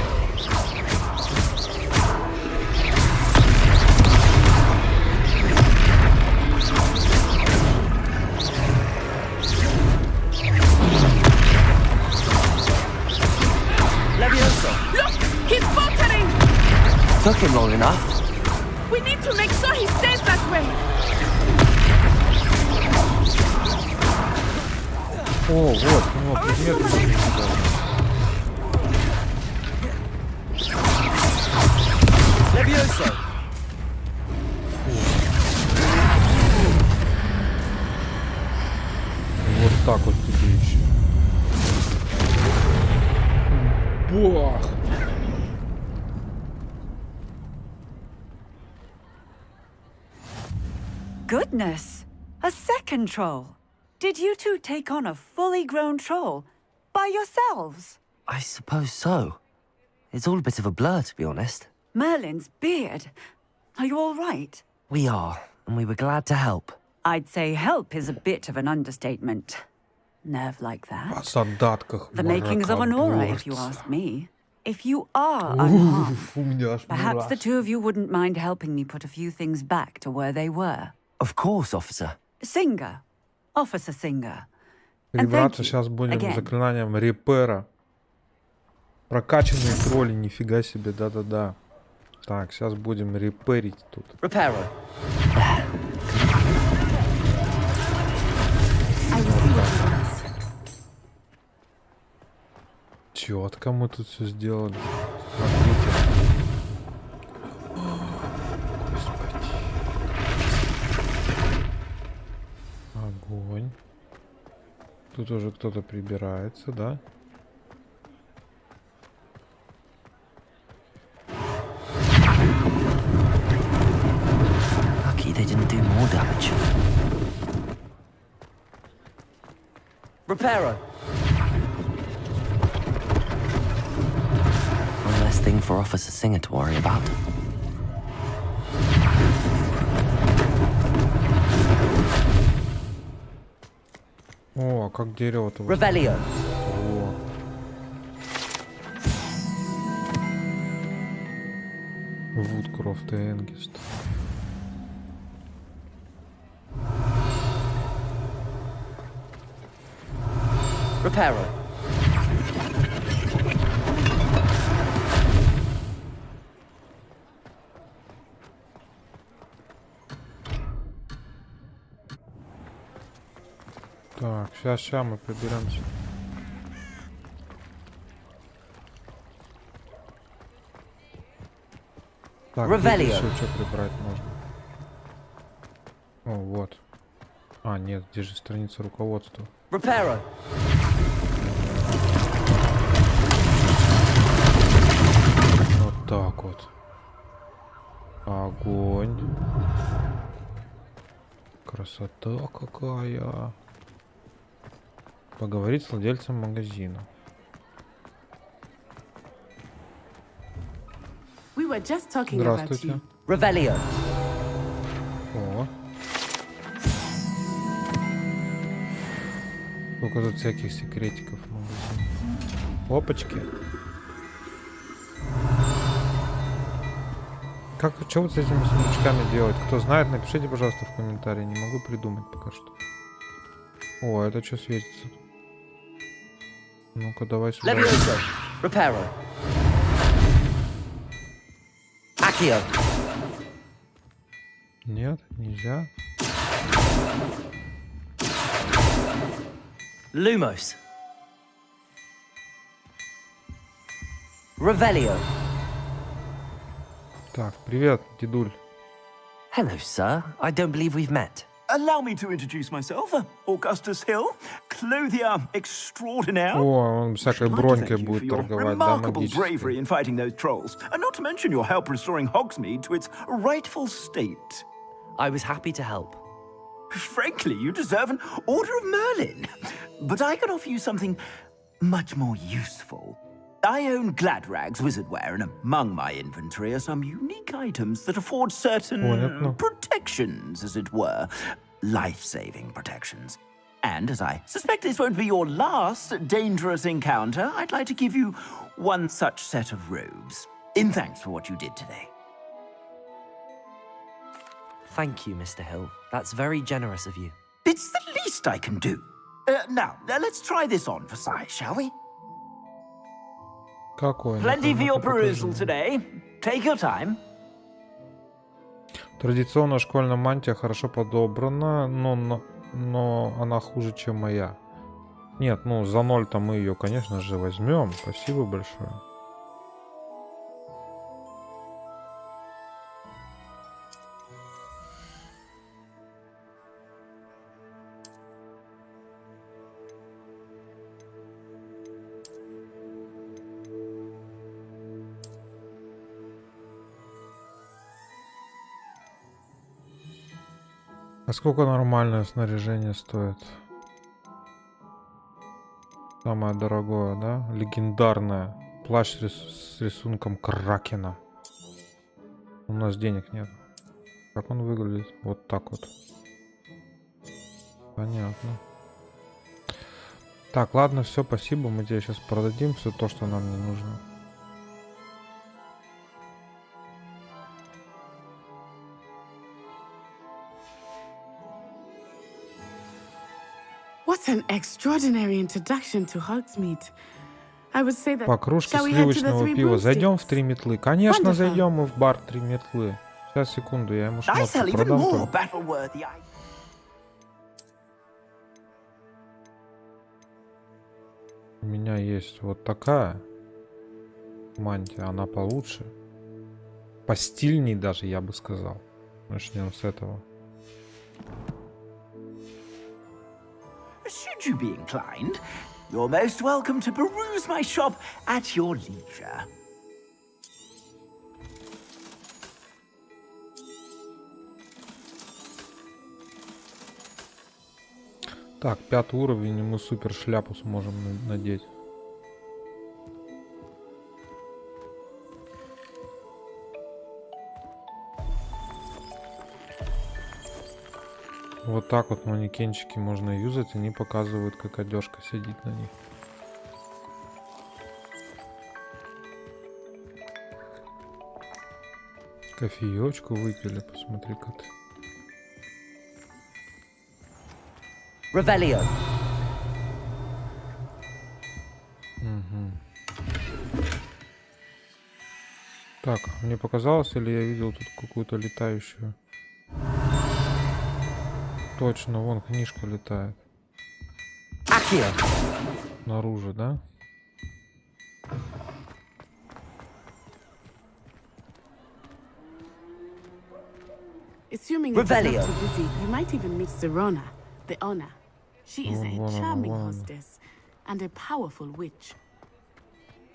Levioso. Look, he's faltering. Took him long enough. We need to make sure he stays that way. О, вот, ну, предмет можно сюда. Levioso. Вот так вот тебе еще. Бах! Goodness! A second troll! Did you two take on a fully grown troll by yourselves? I suppose so. It's all a bit of a blur, to be honest. Merlin's beard. Are you all right? We are, and we were glad to help. I'd say help is a bit of an understatement. Nerve like that. О солдатках. The makings of an aura, if you ask me. If you are unharmed, perhaps the two of you wouldn't mind helping me put a few things back to where they were. Of course, officer. Singer. Officer Singer. Перебраться сейчас будем заклинанием репера. Прокачанные тролли, нифига себе, да-да-да. Так, сейчас будем реперить тут. Reparo. Четко мы тут все сделали. Смотрите. Господи. Огонь. Тут уже кто-то прибирается, да? Lucky they didn't do more damage. Reparo. One less thing for Officer Singer to worry about. О, как дерево-то. Revelio. О. Вудкрофт и Энгист. Reparo. Так, сейчас мы приберемся. Так, еще что прибрать можно? О, вот. А, нет, где же страница руководства? Reparo. Вот так вот. Огонь. Красота какая. Поговорить с владельцем магазина. We were just talking about you. Revelio. О. Сколько тут всяких секретиков в магазине. Опачки. Как, что вот с этими сундучками делать? Кто знает, напишите, пожалуйста, в комментарии. Не могу придумать пока что. О, это что светится? Ну-ка, давай сюда. Нет, нельзя. Lumos. Revelio. Так, привет, дедуль. Hello, sir. I don't believe we've met. Allow me to introduce myself, Augustus Hill, clothier extraordinaire. О, он всякой бронькой будет торговать, да, магической. Bravery in fighting those trolls, and not to mention your help restoring Hogsmeade to its rightful state. I was happy to help. Frankly, you deserve an Order of Merlin. But I can offer you something much more useful. I own Gladrag's wizardware, and among my inventory are some unique items that afford certain protections, as it were. Life-saving protections. And as I suspect this won't be your last dangerous encounter, I'd like to give you one such set of robes, in thanks for what you did today. Thank you, Mr. Hill. That's very generous of you. It's the least I can do. Now, let's try this on for size, shall we? Какой? Plenty for your perusal today. Take your time. Традиционная школьная мантия хорошо подобрана, но она хуже, чем моя. Нет, ну за 0-то мы ее, конечно же, возьмем. Спасибо большое. А сколько нормальное снаряжение стоит? Самое дорогое, да? Легендарное. Плащ с рисунком Кракена. У нас денег нет. Как он выглядит? Вот так вот. Понятно. Так, ладно, все, спасибо. Мы тебе сейчас продадим все то, что нам не нужно. What an extraordinary introduction to Hogsmeade. I would say that. По кружке сливочного пива. Зайдем в 3 метлы. Конечно, зайдем мы в бар 3 метлы. Сейчас, секунду, я ему шмотку продам. У меня есть вот такая мантия, она получше. Постильней даже, я бы сказал. Начнем с этого. Should you be inclined, you're most welcome to peruse my shop at your leisure. Так, 5 уровень, и мы супер шляпу сможем надеть. Вот так вот манекенчики можно юзать, они показывают, как одежка сидит на них. Кофеечку выпили, посмотри-ка ты. Revelio. Угу. Так, мне показалось, или я видел тут какую-то летающую? Точно, вон книжка летает. Наружу, да? Assuming it's not too busy, you might even meet Serona, the owner. She is a charming hostess and a powerful witch.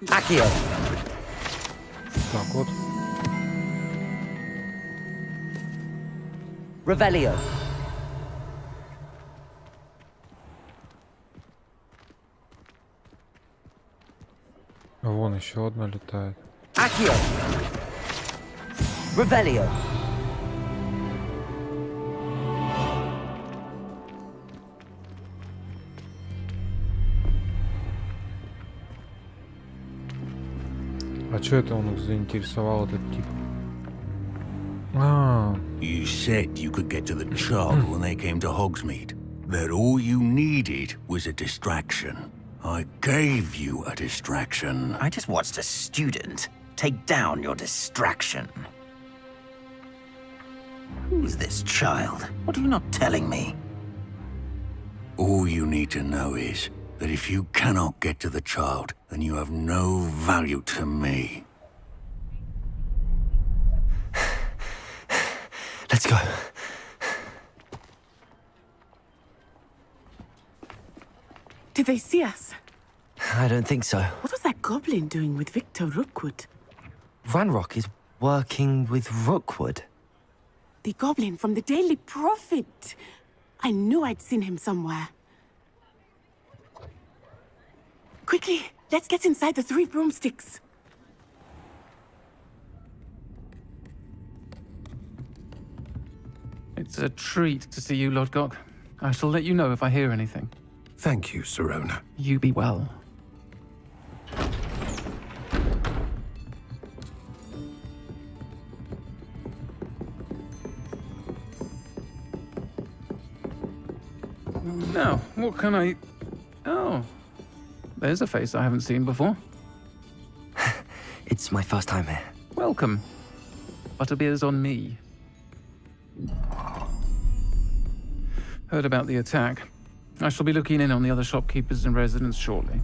Accio. Так вот. Revelio. Вон еще одна летает. Accio. Revelio. А что это он их заинтересовал, этот тип? You said you could get to the child when they came to Hogsmeade. That all you needed was a distraction. I gave you a distraction. I just watched a student take down your distraction. Who's this child? What are you not telling me? All you need to know is that if you cannot get to the child, then you have no value to me. Let's go. Did they see us? I don't think so. What was that goblin doing with Victor Rookwood? Ranrock is working with Rookwood. The goblin from the Daily Prophet. I knew I'd seen him somewhere. Quickly, let's get inside the 3 broomsticks. It's a treat to see you, Lodgok. I shall let you know if I hear anything. Thank you, Sirona. You be well. Now, what can I... Oh, there's a face I haven't seen before. It's my first time here. Welcome. Butterbeer's on me. Heard about the attack. I shall be looking in on the other shopkeepers and residents shortly.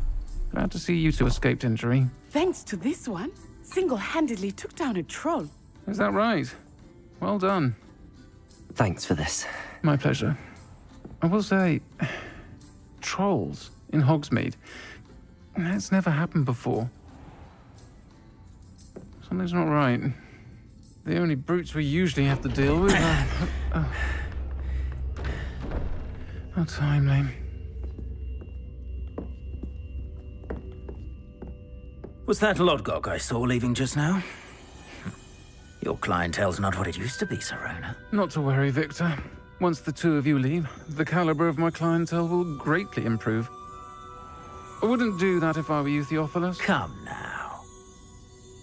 Glad to see you two escaped injury. Thanks to this one, single-handedly took down a troll. Is that right? Well done. Thanks for this. My pleasure. I will say, trolls in Hogsmeade. That's never happened before. Something's not right. The only brutes we usually have to deal with are... How timely. Was that Lodgok I saw leaving just now? Your clientele's not what it used to be, Sirona. Not to worry, Victor. Once the two of you leave, the caliber of my clientele will greatly improve. I wouldn't do that if I were you, Theophilus. Come now.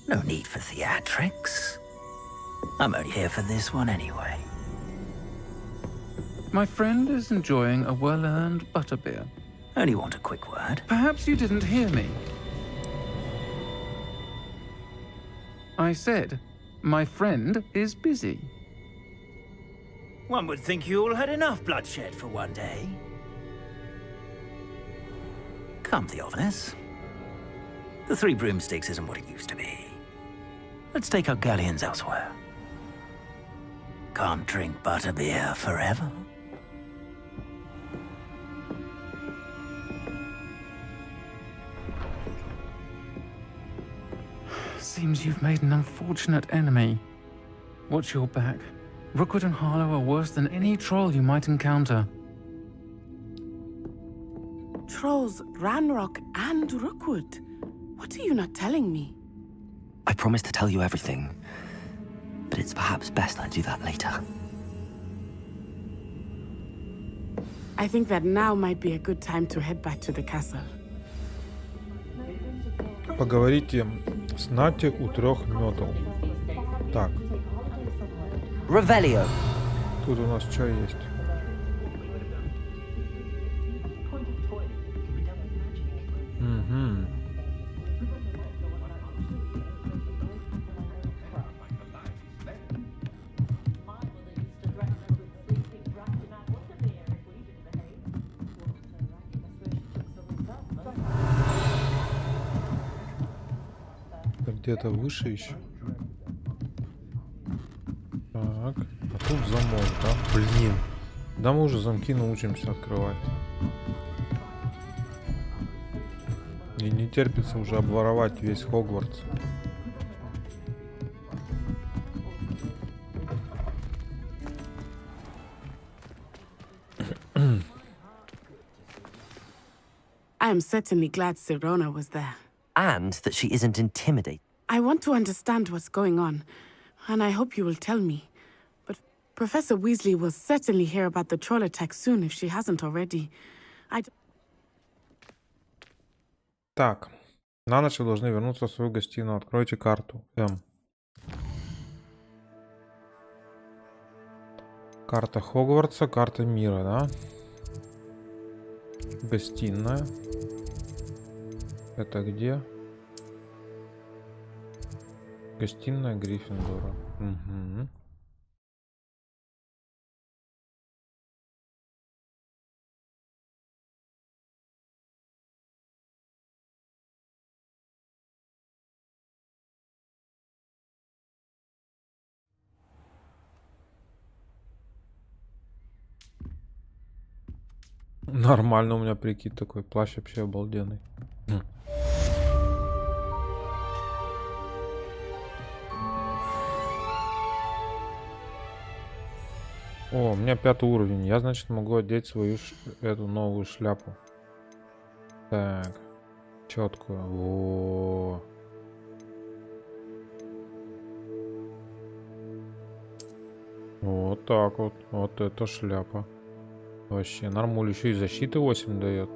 No need for theatrics. I'm only here for this one anyway. My friend is enjoying a well-earned butterbeer. Only want a quick word. Perhaps you didn't hear me. I said, my friend is busy. One would think you all had enough bloodshed for one day. Come, Theophilus. The 3 broomsticks isn't what it used to be. Let's take our galleons elsewhere. Can't drink butterbeer forever. Seems you've made an unfortunate enemy. Watch your back. Rookwood and Harlow are worse than any troll you might encounter. Trolls, Ranrock, and Rookwood. What are you not telling me? I promised to tell you everything, but it's perhaps best I do that later. I think that now might be a good time to head back to the castle. Поговорите с Нати у 3 метал. Так. Revelio. Тут у нас что есть? Угу. Где-то выше еще. Так, а тут замок, да? Блин. Да мы уже замки научимся открывать. И не терпится уже обворовать весь Хогвартс. I am certainly glad Sirona was there. And that she isn't intimidated. I want to understand what's going on, and I hope you will tell me. But Professor Weasley will certainly hear about the troll attack soon if she hasn't already. Так, на ночь вы должны вернуться в свою гостиную. Откройте карту. М. Карта Хогвартса, карта мира, да? Гостиная. Это где? Гостиная Гриффиндора. Угу. Нормально у меня прикид такой. Плащ вообще обалденный. О, у меня 5 уровень. Я, значит, могу одеть свою эту новую шляпу. Так. Четкую. О. Вот так вот. Вот эта шляпа. Вообще нормуль. Еще и защиты 8 дает.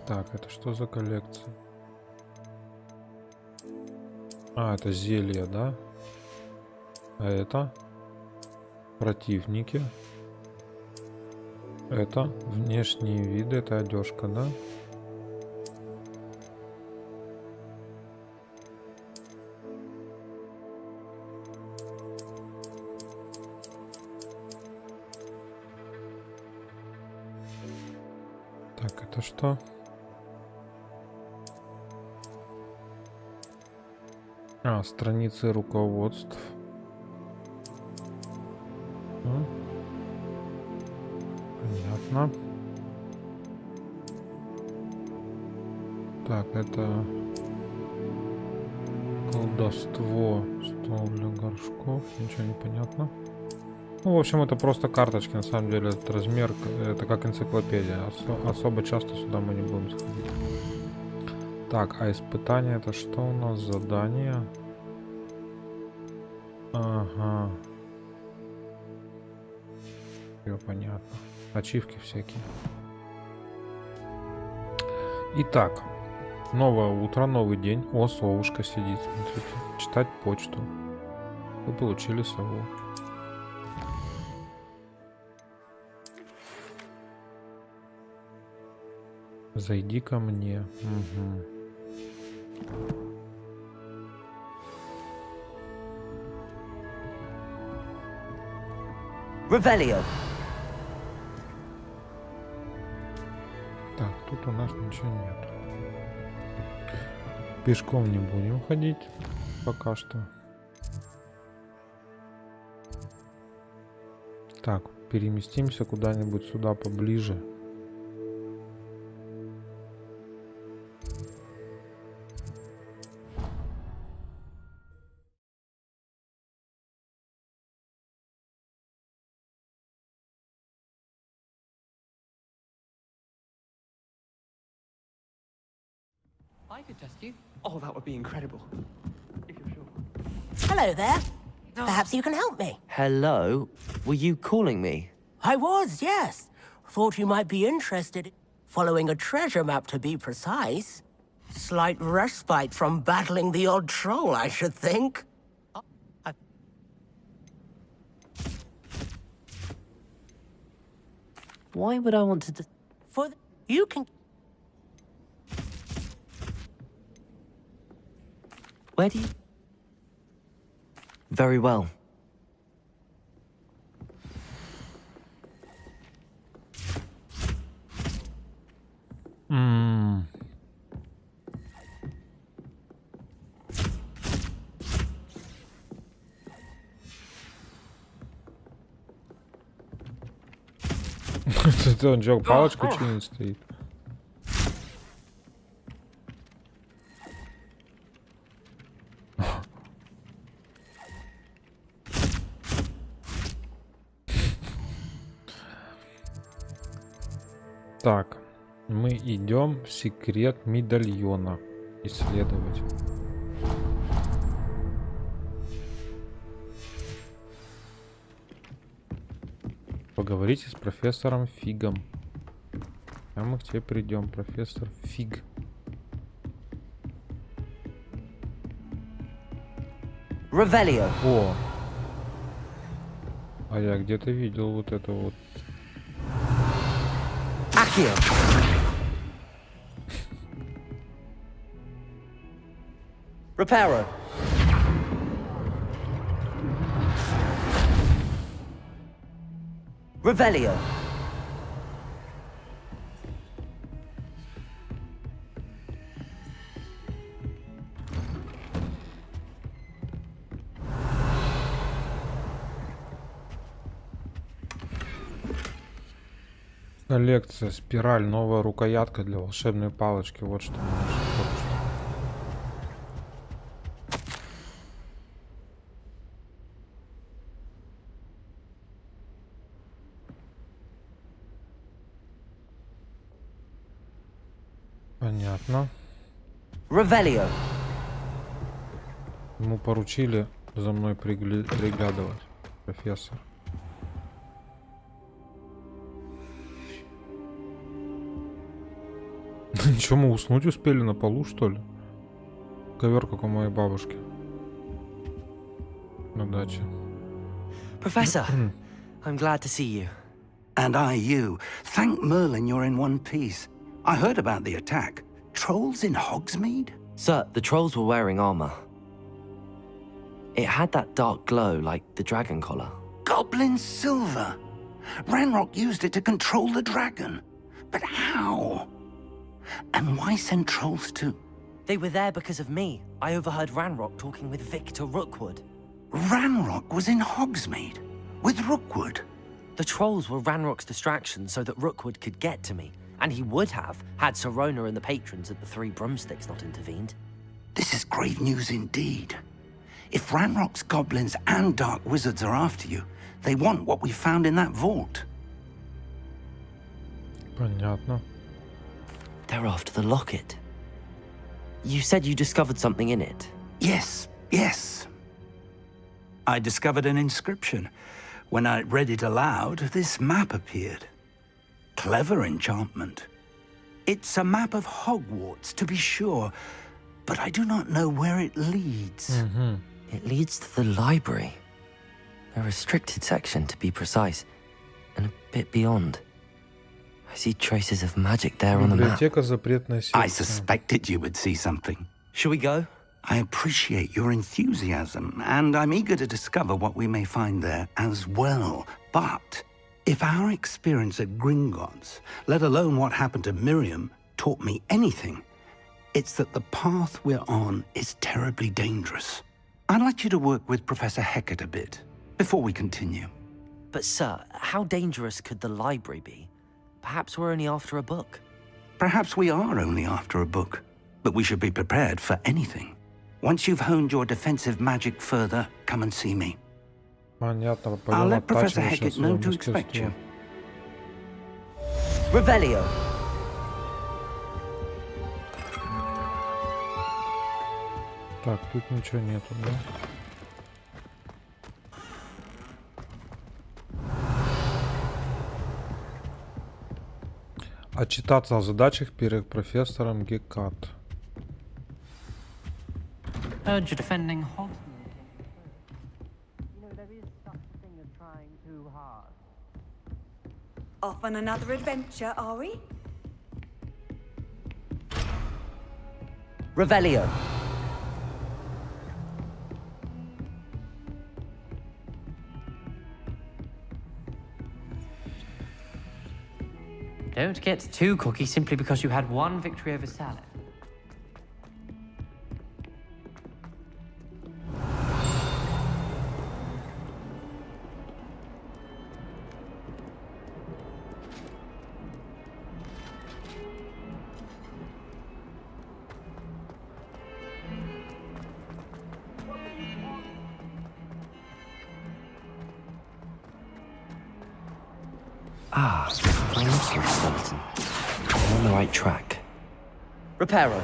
Так, это что за коллекция? А, это зелье, да? А это? Противники. Это внешние виды, это одежка, да? Так, это что? А, страницы руководств. Понятно. Так, это колдовство, стол для горшков. Ничего не понятно. Ну, в общем, это просто карточки, на самом деле. Этот размер, это как энциклопедия. Особо часто сюда мы не будем сходить. Так, а испытание это что у нас? Задание. Ага. Все понятно. Ачивки всякие. Итак. Новое утро, новый день. О, совушка сидит, смотрите. Читать почту. Вы получили сову. Зайди ко мне. Угу. Ревелио. Так, тут у нас ничего нет. Пешком не будем ходить пока что. Так, переместимся куда-нибудь сюда поближе. I could test you. Oh, that would be incredible. If you're sure. Hello there. Perhaps you can help me. Hello? Were you calling me? I was, yes. Thought you might be interested. Following a treasure map, to be precise. Slight respite from battling the odd troll, I should think. Why would I want to... You can... Where do you... Very well. Это он что, палочку чинит стоит? Так, мы идем в секрет медальона исследовать. Поговорите с профессором Фигом. А мы к тебе придем, профессор Фиг. Ревелио. О! А я где-то видел вот это вот. Акио. Reparo. Revelio. Коллекция, спираль, новая рукоятка для волшебной палочки. Вот что мы нашли только что. Понятно. Revelio. Ему поручили за мной приглядывать, профессор. Ничего, мы уснуть успели на полу, что ли? Ковер, как у моей бабушки. На даче. Professor, I'm glad to see you. And I you. Thank Merlin you're in one piece. I heard about the attack. Trolls in Hogsmeade? Sir, the trolls were wearing armor. It had that dark glow like the dragon collar. Goblin silver. Ranrock used it to control the dragon. But how? And why send trolls too? They were there because of me. I overheard Ranrock talking with Victor Rookwood. Ranrock was in Hogsmeade? With Rookwood? The trolls were Ranrock's distraction so that Rookwood could get to me. And he would have, had Sirona and the patrons at the Three Broomsticks not intervened. This is grave news indeed. If Ranrock's goblins and dark wizards are after you, they want what we found in that vault. Понятно. They're after the locket. You said you discovered something in it. Yes, yes. I discovered an inscription. When I read it aloud, this map appeared. Clever enchantment. It's a map of Hogwarts, to be sure, but I do not know where it leads. It leads to the library. A restricted section, to be precise, and a bit beyond. I see traces of magic there on the map. Библиотека запретная секция. I suspected you would see something. Shall we go? I appreciate your enthusiasm, and I'm eager to discover what we may find there as well. But if our experience at Gringotts, let alone what happened to Miriam, taught me anything, it's that the path we're on is terribly dangerous. I'd like you to work with Professor Hecat a bit, before we continue. But sir, how dangerous could the library be? Perhaps we're only after a book. Perhaps we are only after a book, but we should be prepared for anything. Once you've honed your defensive magic further, come and see me. Понятно, I'll let Professor Hecat know to expect you. Revelio. Так, тут ничего нету, да? Отчитаться о задачах перед профессором Гекат. Heard you're defending Hogsmeade. You know, there is such a thing as trying too hard. Off on another adventure, are we? Revelio. Don't get too cocky simply because you had one victory over salad. Ah, financial skeleton. I'm on the right track. Reparo.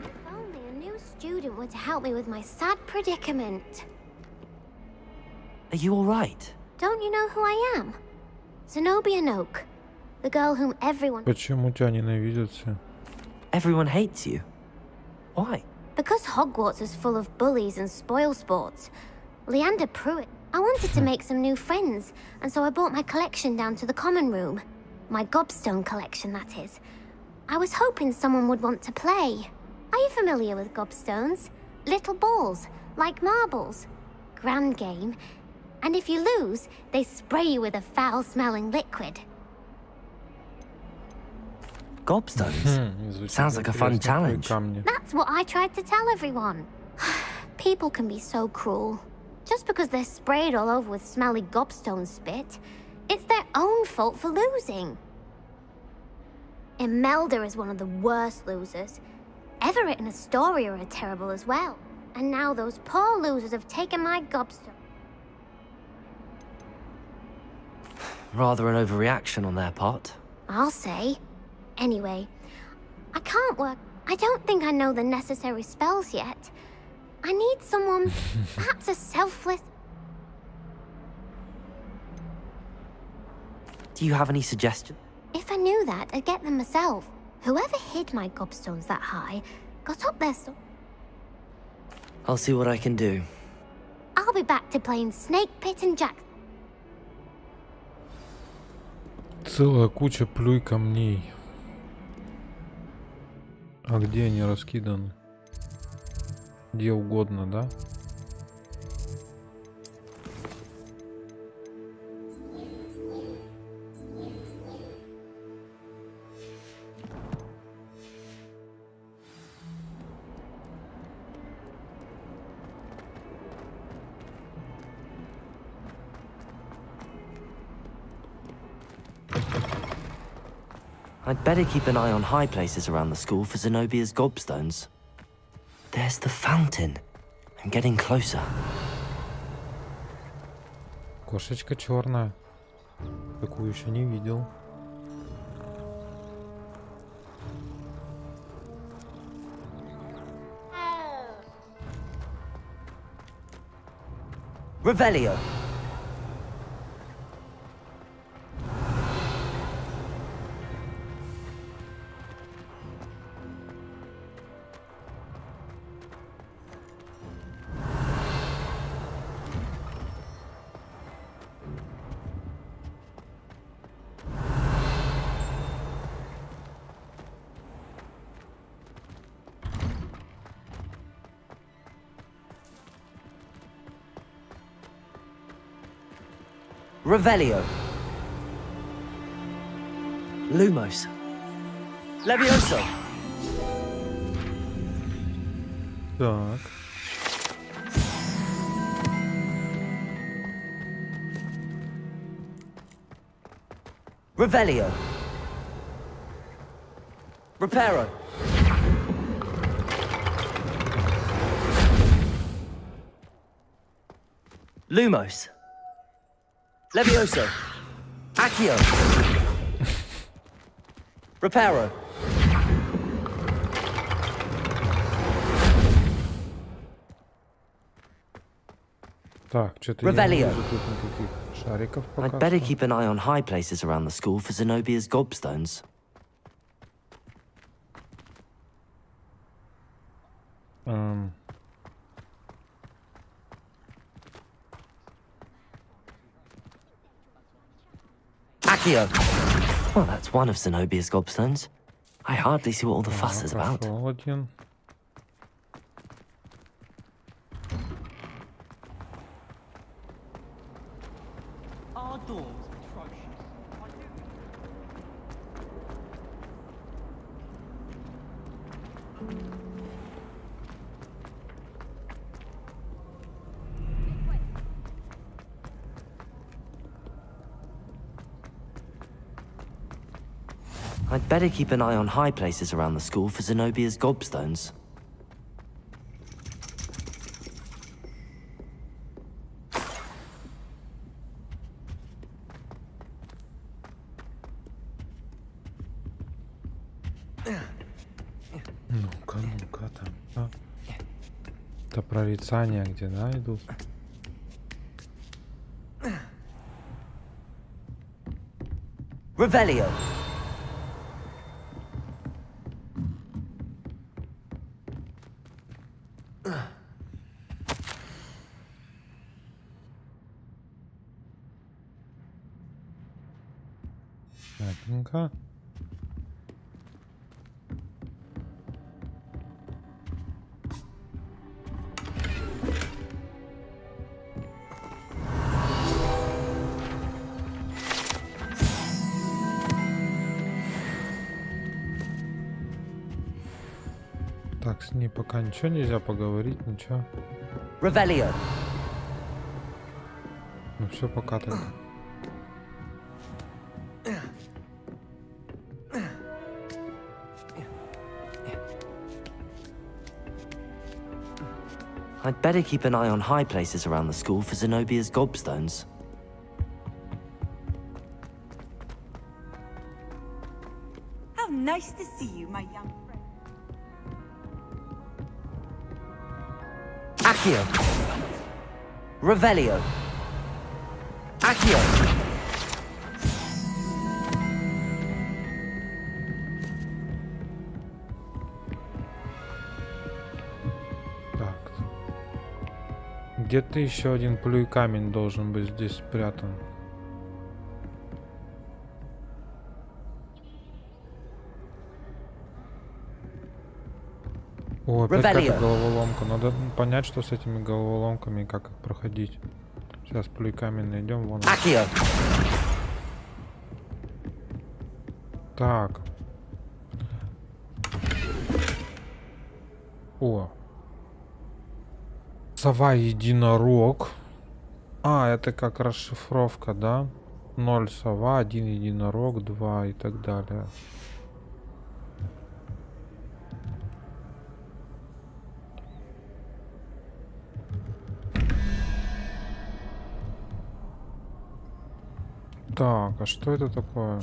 If only a new student were to help me with my sad predicament. Are you all right? Don't you know who I am? Zenobia Noak, the girl whom everyone... Почему тебя ненавидят все? Everyone hates you. Why? Because Hogwarts is full of bullies and spoilsports. Leander Pruitt. I wanted to make some new friends, and so I brought my collection down to the common room. My gobstone collection, that is. I was hoping someone would want to play. Are you familiar with gobstones? Little balls, like marbles. Grand game. And if you lose, they spray you with a foul-smelling liquid. Gobstones? Sounds like a fun challenge. That's what I tried to tell everyone. People can be so cruel. Just because they're sprayed all over with smelly gobstone spit, it's their own fault for losing. Imelda is one of the worst losers. Everett and Astoria are terrible as well. And now those poor losers have taken my gobstone. Rather an overreaction on their part. I'll say. Anyway, I can't work. I don't think I know the necessary spells yet. I need someone, perhaps a selfless... Do you have any suggestions? If I knew that, I'd get them myself. Whoever hid my gobstones that high got up there so... I'll see what I can do. I'll be back to playing Snake Pit and Jack. Целая куча плюй камней. А где они раскиданы? Где угодно, да? I'd better keep an eye on high places around the school for Zenobia's gobstones. There's the fountain. I'm getting closer. Кошечка черная. Такую еще не видел. Revelio. Revelio. Lumos. Levioso. Так. Revelio. Reparo. Lumos. Levioso. Accio. Reparo. Так, что-то я не вижу тут никаких шариков пока. I'd better keep an eye on high places around the school for Zenobia's gobstones. Accio. Well, that's one of Zenobia's gobstones. I hardly see what all the fuss is about. Один. Our door's atrocious. I'd better keep an eye on high places around the school for Zenobia's gobstones. Ну-ка, ну-ка там. Это прорицания где, да, идут? Revelio. Ладненько. Так, с ней пока ничего нельзя поговорить, ничего. Revelio. Ну все, пока так. I'd better keep an eye on high places around the school for Zenobia's gobstones. How nice to see you, my young friend. Accio. Revelio. Accio. Где-то еще один плюй камень должен быть здесь спрятан. О, опять какая-то головоломка. Надо понять, что с этими головоломками и как их проходить. Сейчас плюй камень найдем. Вон. Так. О. Сова-единорог. А, это как расшифровка, да? 0 сова, 1 единорог, 2 и так далее. Так, а что это такое?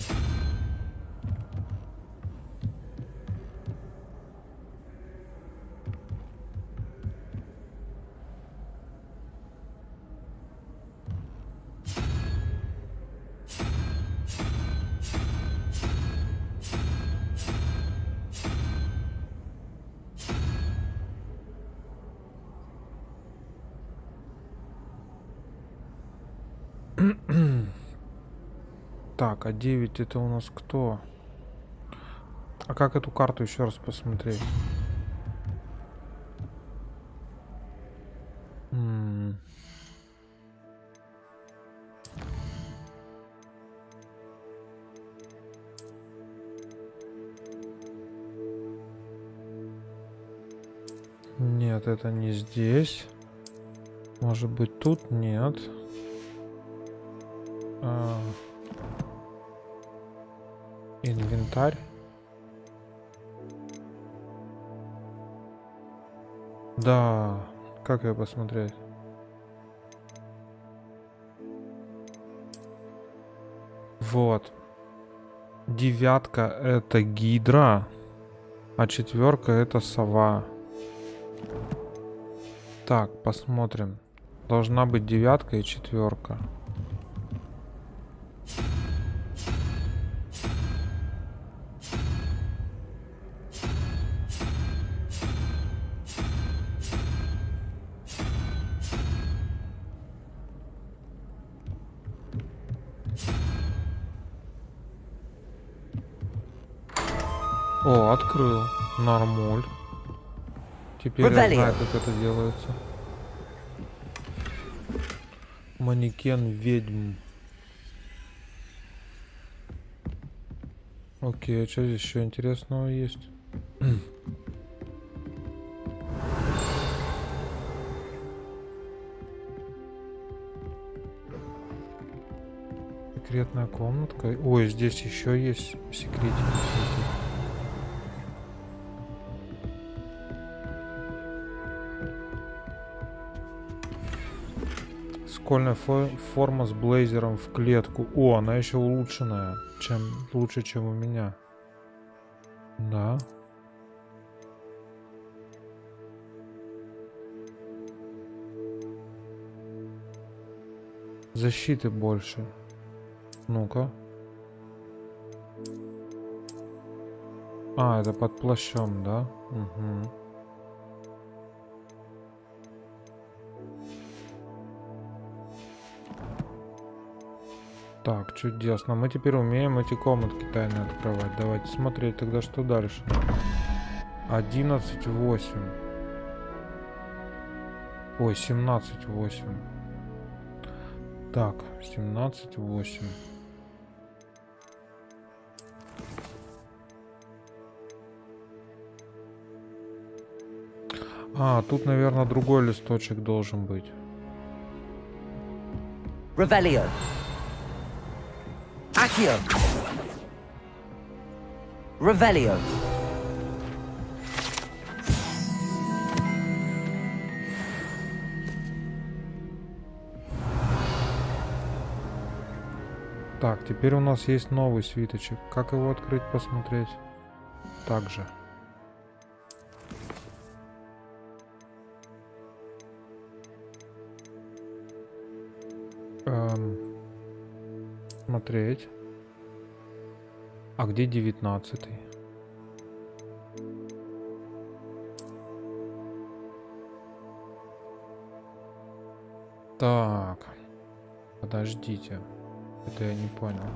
Так, а 9 это у нас кто? А как эту карту еще раз посмотреть? Нет, это не здесь. Может быть, тут нет. Инвентарь. Да, как ее посмотреть? Вот. 9 это гидра, а 4 это сова. Так, посмотрим. Должна быть 9 и 4. О, открыл. Нормуль. Теперь я знаю, как это делается. Манекен ведьм. Окей, а что здесь еще интересного есть? Секретная комнатка. Ой, здесь еще есть секретики. Школьная форма с блейзером в клетку. О, она еще улучшенная. Лучше, чем у меня. Да. Защиты больше. Ну-ка. А, это под плащом, да? Угу. Так, чудесно. Мы теперь умеем эти комнатки тайно открывать. Давайте смотреть тогда, что дальше. 11-8. Ой, 17-8. Так, 17-8. А, тут, наверное, другой листочек должен быть. Revelio. Accio. Revelio. Так, теперь у нас есть новый свиточек. Как его открыть, посмотреть? Также. Смотреть. А где 19-й? Так. Подождите. Это я не понял.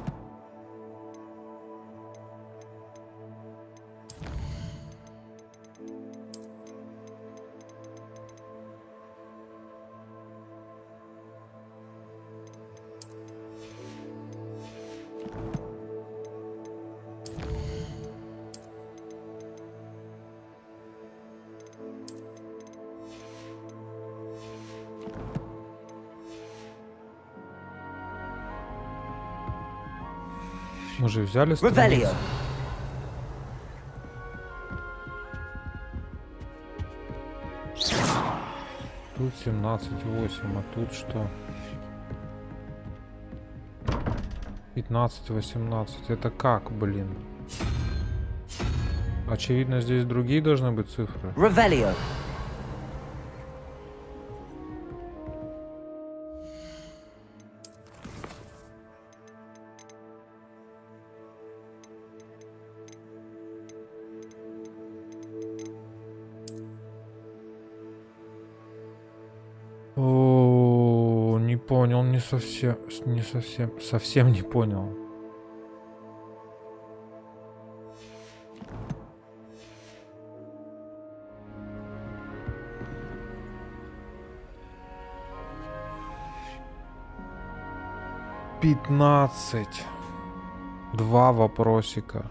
Мы же взяли страницу. Тут 17-8, а тут что? 15-18. Это как, блин? Очевидно, здесь другие должны быть цифры. Revelio. О, не понял, совсем не понял. Пятнадцать. Два вопросика.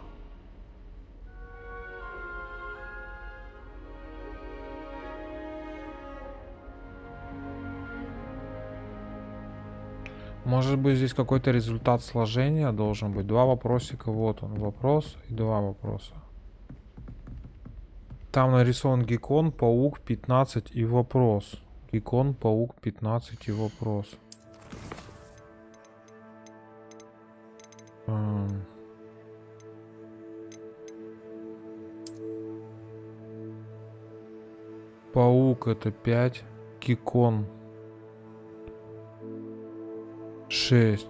Может быть, здесь какой-то результат сложения должен быть. Два вопросика. Вот он. Вопрос и два вопроса. Там нарисован геккон, паук, 15 и вопрос. Геккон, паук, 15 и вопрос. Паук это 5. Геккон 6.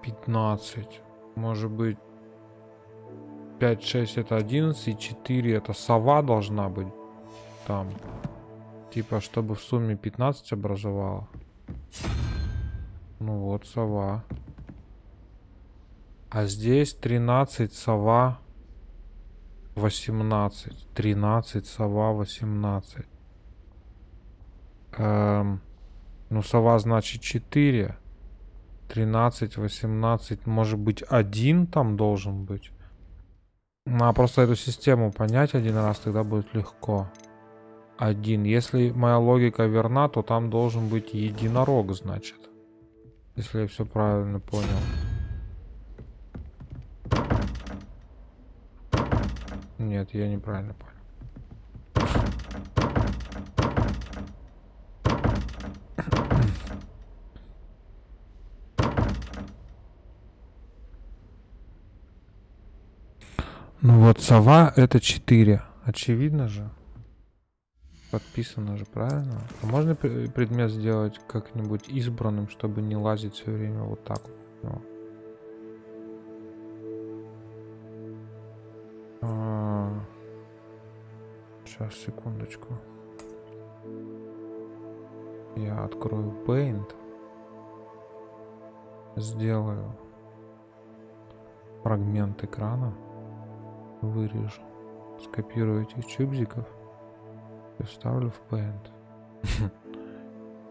15. Может быть 5, 6 это 11 и 4 это сова должна быть там. Типа чтобы в сумме 15 образовало. Ну вот сова. А здесь 13 сова 18. 13 сова 18. Ну сова значит 4. 13, 18. Может быть 1 там должен быть. Надо просто эту систему понять один раз, тогда будет легко. 1. Если моя логика верна, то там должен быть единорог, значит. Если я все правильно понял. Нет, я неправильно понял. Ну вот сова это 4. Очевидно же. Подписано же, правильно? А можно предмет сделать как-нибудь избранным, чтобы не лазить все время вот так вот? Сейчас, секундочку. Я открою Paint. Сделаю фрагмент экрана. Вырежу. Скопирую этих чубзиков. И вставлю в Paint.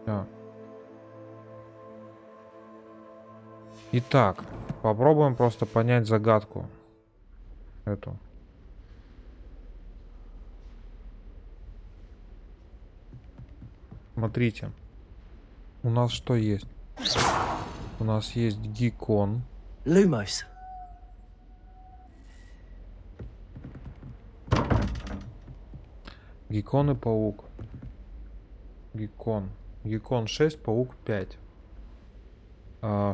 Всё. Итак, попробуем просто понять загадку эту. Смотрите, у нас что есть? У нас есть геккон. Lumos. Геккон и паук. Геккон. Геккон 6, паук 5.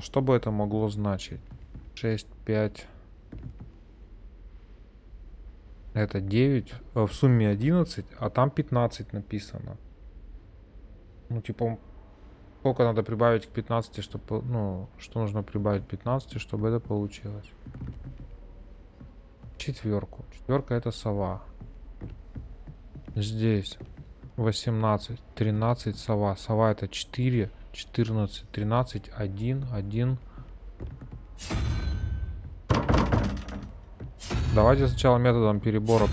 Что бы это могло значить? 6, 5. Это 9. В сумме 11, а там 15 написано. Ну, типа, сколько надо прибавить к 15, чтобы... Ну, что нужно прибавить к 15, чтобы это получилось? Четверку. Четверка это сова. Здесь 18, 13 сова. Сова это 4, 14, 13, 1, 1. Давайте сначала методом перебора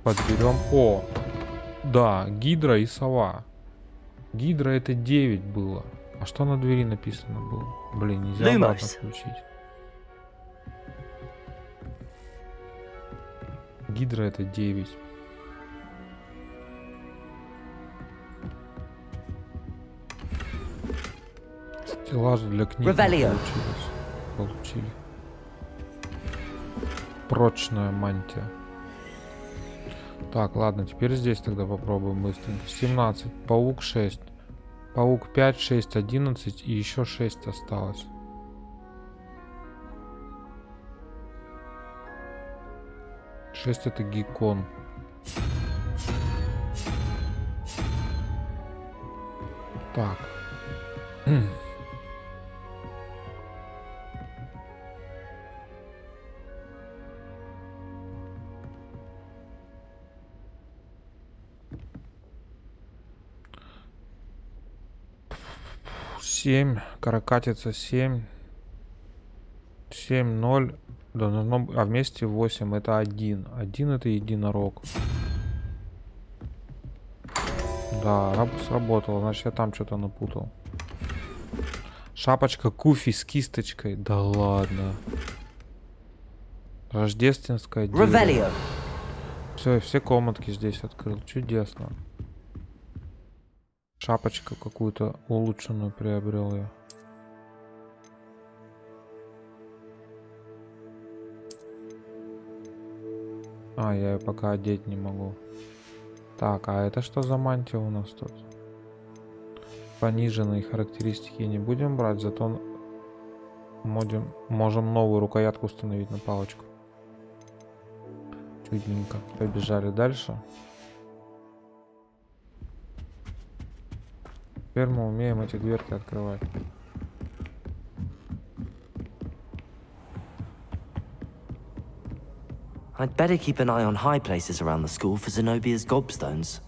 подберем. О, да, гидра и сова. Гидра это 9 было. А что на двери написано было? Блин, нельзя обратно включить. Гидра это 9. Стеллажи для книг получили. Прочная мантия. Так, ладно, теперь здесь тогда попробуем быстренько. 17, паук 6. Паук 5, 6, 11 и еще 6 осталось. Шесть это геккон. Так. 7, каракатица 7, 7, 0, да, а вместе 8, это 1. 1 это единорог. Да, сработало, значит я там что-то напутал. Шапочка Куфи с кисточкой, да ладно. Рождественская дерево. Все комнатки здесь открыл, чудесно. Шапочку какую-то улучшенную приобрел я. А, я ее пока одеть не могу. Так, а это что за мантия у нас тут? Пониженные характеристики не будем брать, зато можем новую рукоятку установить на палочку. Чудненько. Побежали дальше. Теперь мы умеем эти дверки открывать. I'd better keep an eye on high places around the school for Zenobia's gobstones.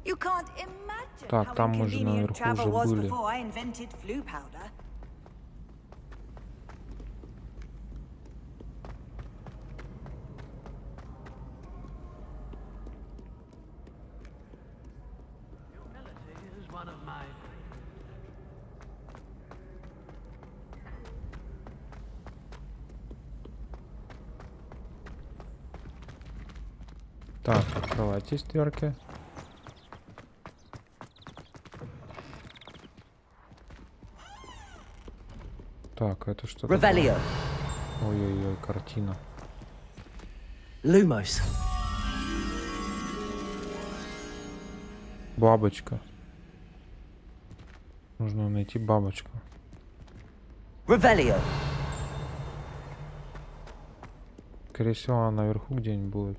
You can't imagine Так, how там мы же inconvenient наверху travel was уже были. before I invented flu powder. Так, открывайте стверки. Так, это что такое? Ой-ой-ой, картина. Lumos. Бабочка. Нужно найти бабочку. Revelio. Скорее всего, она наверху где-нибудь будет.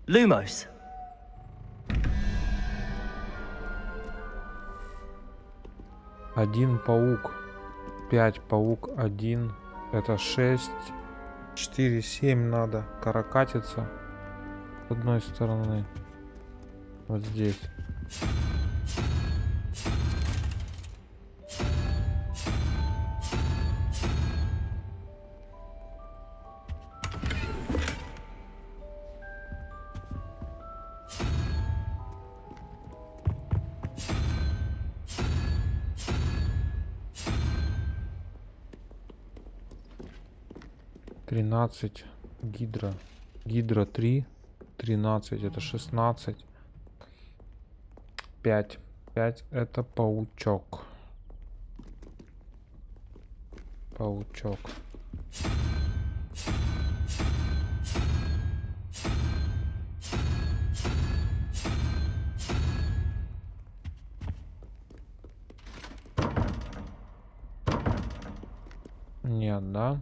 Lumos. Один паук. 5 паук. 1. Это 6. 4, 7 надо. Каракатица. С одной стороны. Вот здесь. Гидра. Гидра 3. 13 это 16. 5. 5 это паучок. Паучок. Нет, да?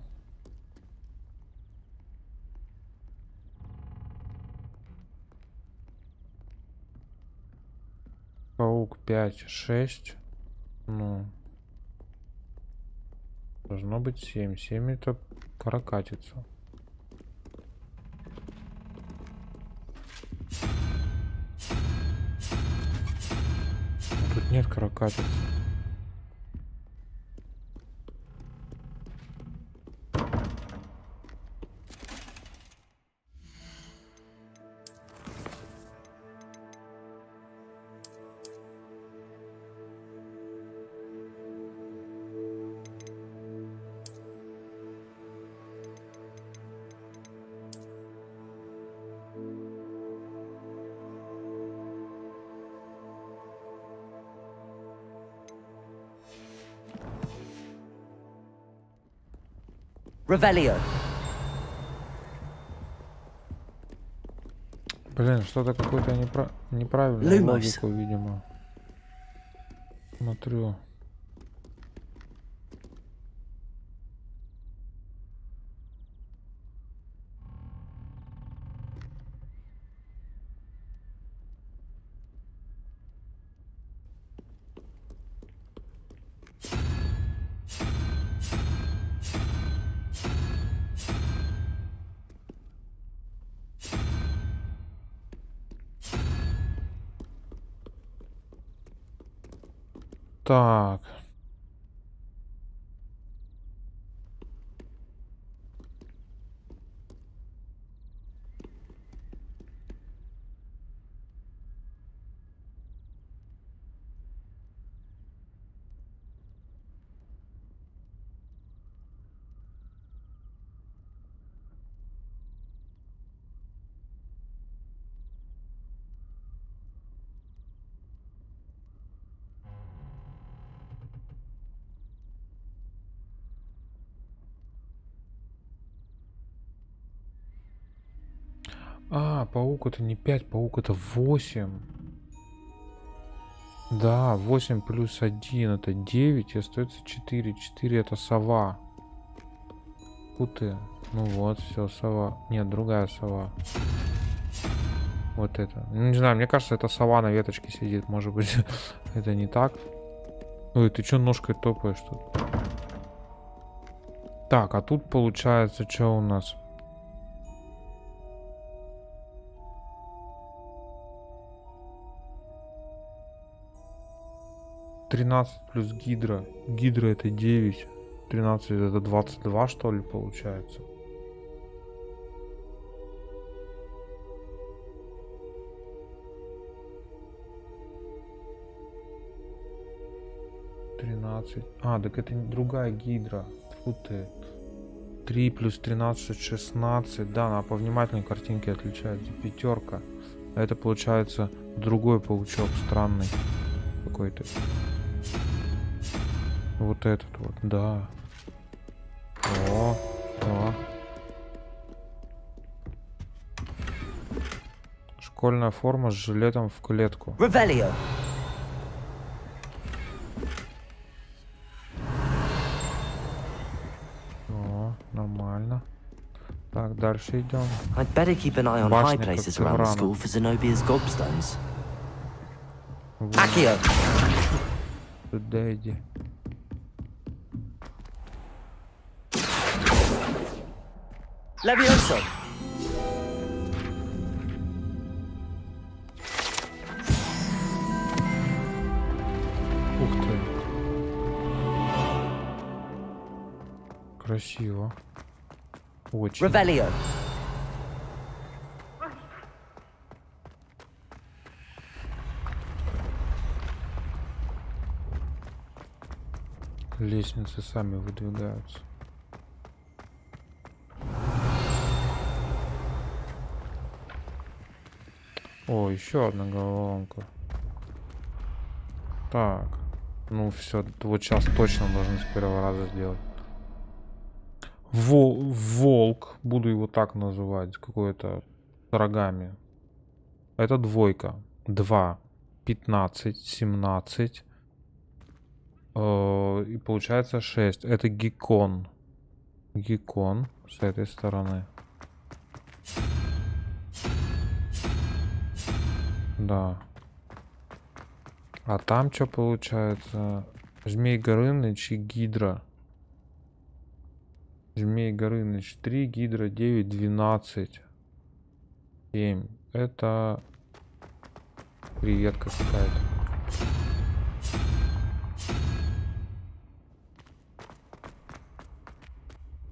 Паук 5, 6. Ну. Должно быть 7. 7 это каракатица. Но тут нет каракатицы. Revelio. Блин, что-то какую-то неправильную логику, видимо. Смотрю. Так. А, паук это не 5, паук это 8. Да, 8 плюс 1 это 9, и остается 4. 4 это сова. Путы. Ну вот, все, сова. Нет, другая сова. Вот это. Ну, не знаю, мне кажется, это сова на веточке сидит. Может быть, это не так. Ой, ты что ножкой топаешь тут? Так, а тут получается, что у нас? $13 плюс гидра. Гидра это 9. 13 это 22, что ли, получается? А, так это другая гидра. Фу ты. 3 плюс 13, 16. Да, она по внимательной картинке отличается. Пятерка. А это получается другой паучок странный. Какой-то. Вот этот вот, да. О, да. Школьная форма с жилетом в клетку. Revelio. О, нормально. Так, Так, дальше идем. I'd better keep an eye on high places around the school for Zenobia's gobstones. Accio! Туда иди. Levioso! Ух ты. Красиво. Очень. Revelio. Лестницы сами выдвигаются. О, еще одна головоломка. Так. Ну все, вот сейчас точно должны с первого раза сделать. Волк, буду его так называть, какой-то с рогами. Это двойка. 2, 15, 17. И получается 6. Это геккон. Геккон с этой стороны. Да. А там что получается? Змей Горыныч и Гидра. Змей Горыныч 3, Гидра 9, 12. 7. Это креветка какая-то.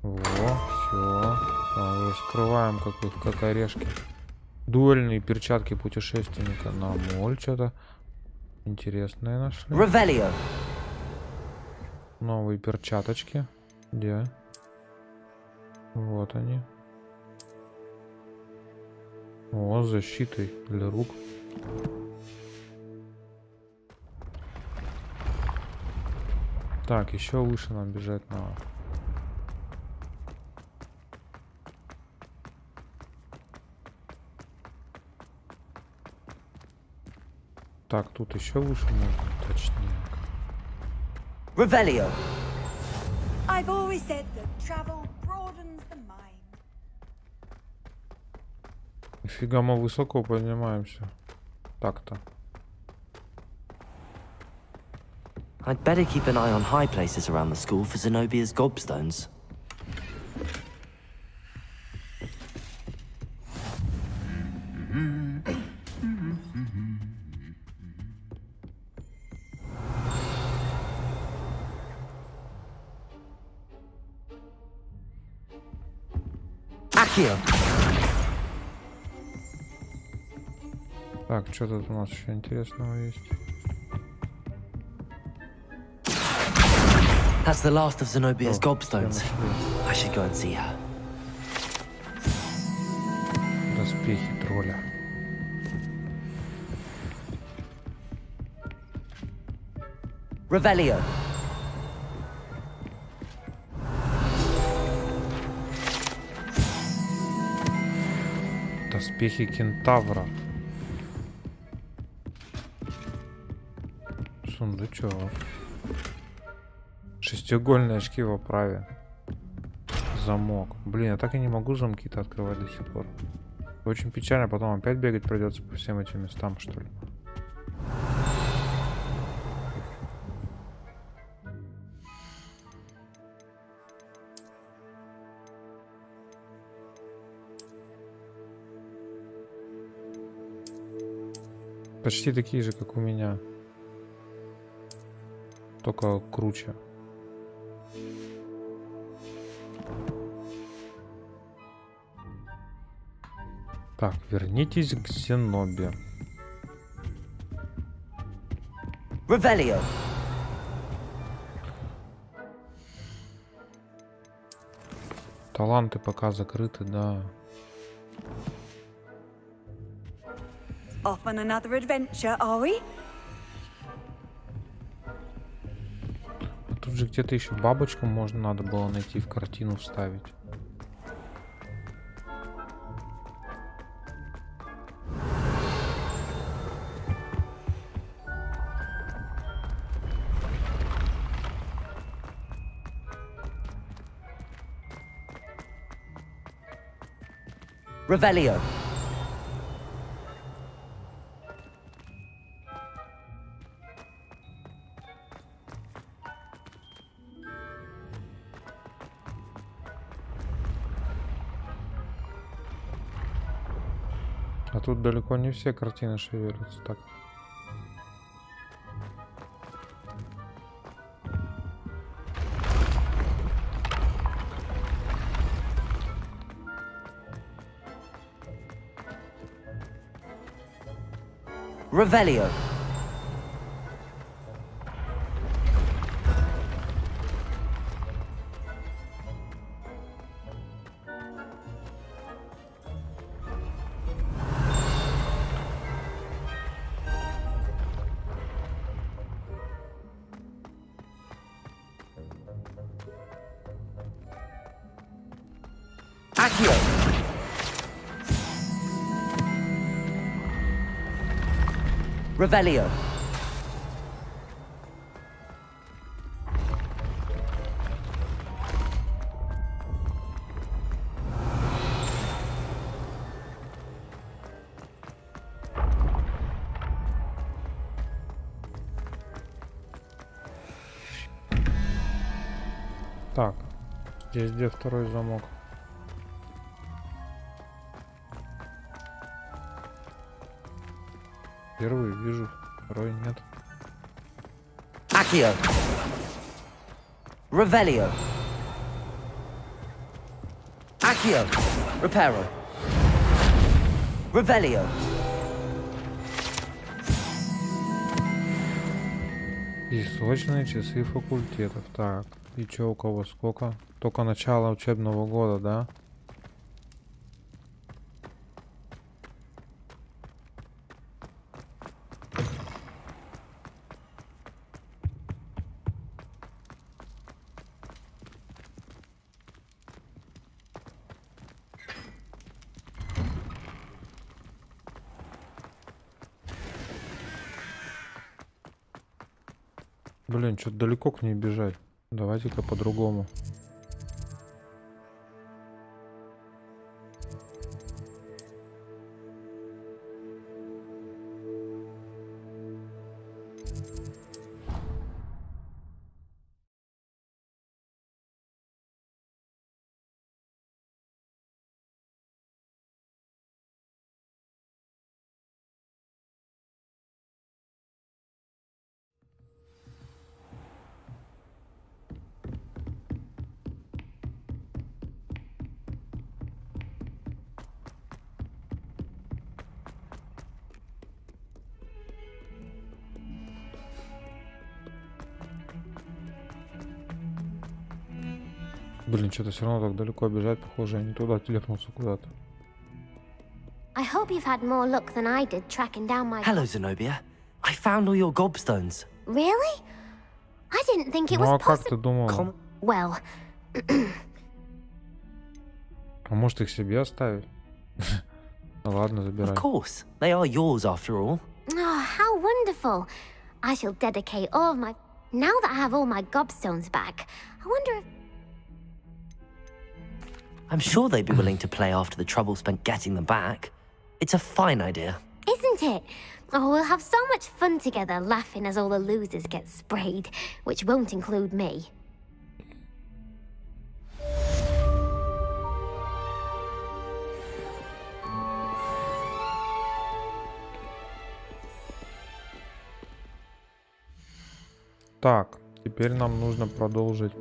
Во, все. Раскрываем как орешки. Дуэльные перчатки путешественника на моль. Что-то интересное нашли. Revelio. Новые перчаточки. Где? Вот они. О, с защитой для рук. Так, еще выше нам бежать надо. Так, тут еще выше можно, точнее. Revelio. I've always said that travel broadens the mind. Нифига, мы высоко поднимаемся. Так-то. I'd better keep an eye on high places around the school for Zenobia's gobstones. Accio. Так, что тут у нас еще интересного есть? That's the last of Zenobia's gobstones. I should go and see her. Доспехи тролля. Revelio. Доспехи кентавра. Сундучок. Шестиугольные очки в оправе. Замок. Блин, я так и не могу замки-то открывать до сих пор. Очень печально, потом опять бегать придется по всем этим местам, что ли. Почти такие же, как у меня. Только круче. Так, вернитесь к Зенобе. Revelio. Таланты пока закрыты, да. Off on another adventure, are we? Тут же где-то еще бабочку можно надо было найти, в картину вставить. Revelio. А тут далеко не все картины шевелятся так. Revelio. Accio. Revelio. Так, здесь где второй замок? Первый вижу, второй нет. Accio. Revelio. Accio. Reparo. Revelio. Песочные часы факультетов. Так, и чё у кого сколько? Только начало учебного года, да? Блин, что-то далеко к ней бежать. Давайте-ка по-другому. Блин, что-то все равно так далеко бежать, похоже, я не туда телепнулся куда-то. I hope you've had more luck than I did tracking down my... Hello, Zenobia. I found all your gobstones. Really? I didn't think it Ну was а как ты possible. думала? Well... А может их себе оставить? Ну ладно, забирай. Of course. They are yours after all. Oh, how wonderful. I shall dedicate all of my... Now that I have all my gobstones back, I wonder if... I'm sure they'd be willing to play after the trouble spent getting them back. It's a fine idea. Isn't it? Oh, we'll have so much fun together laughing as all the losers get sprayed, which won't include me. Так, теперь нам нужно продолжить.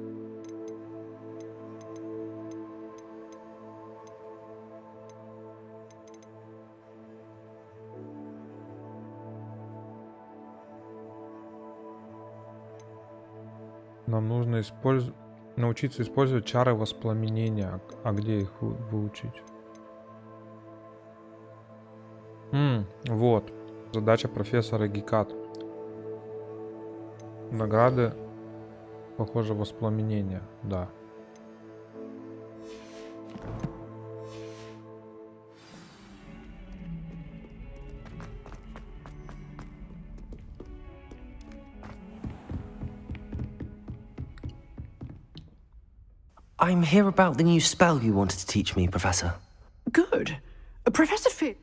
Нам нужно научиться использовать чары воспламенения. А где их выучить? Вот. Задача профессора Гекат. Награды, похоже, воспламенение. Да. I'm here about the new spell you wanted to teach me, Professor. Good. Professor Fig.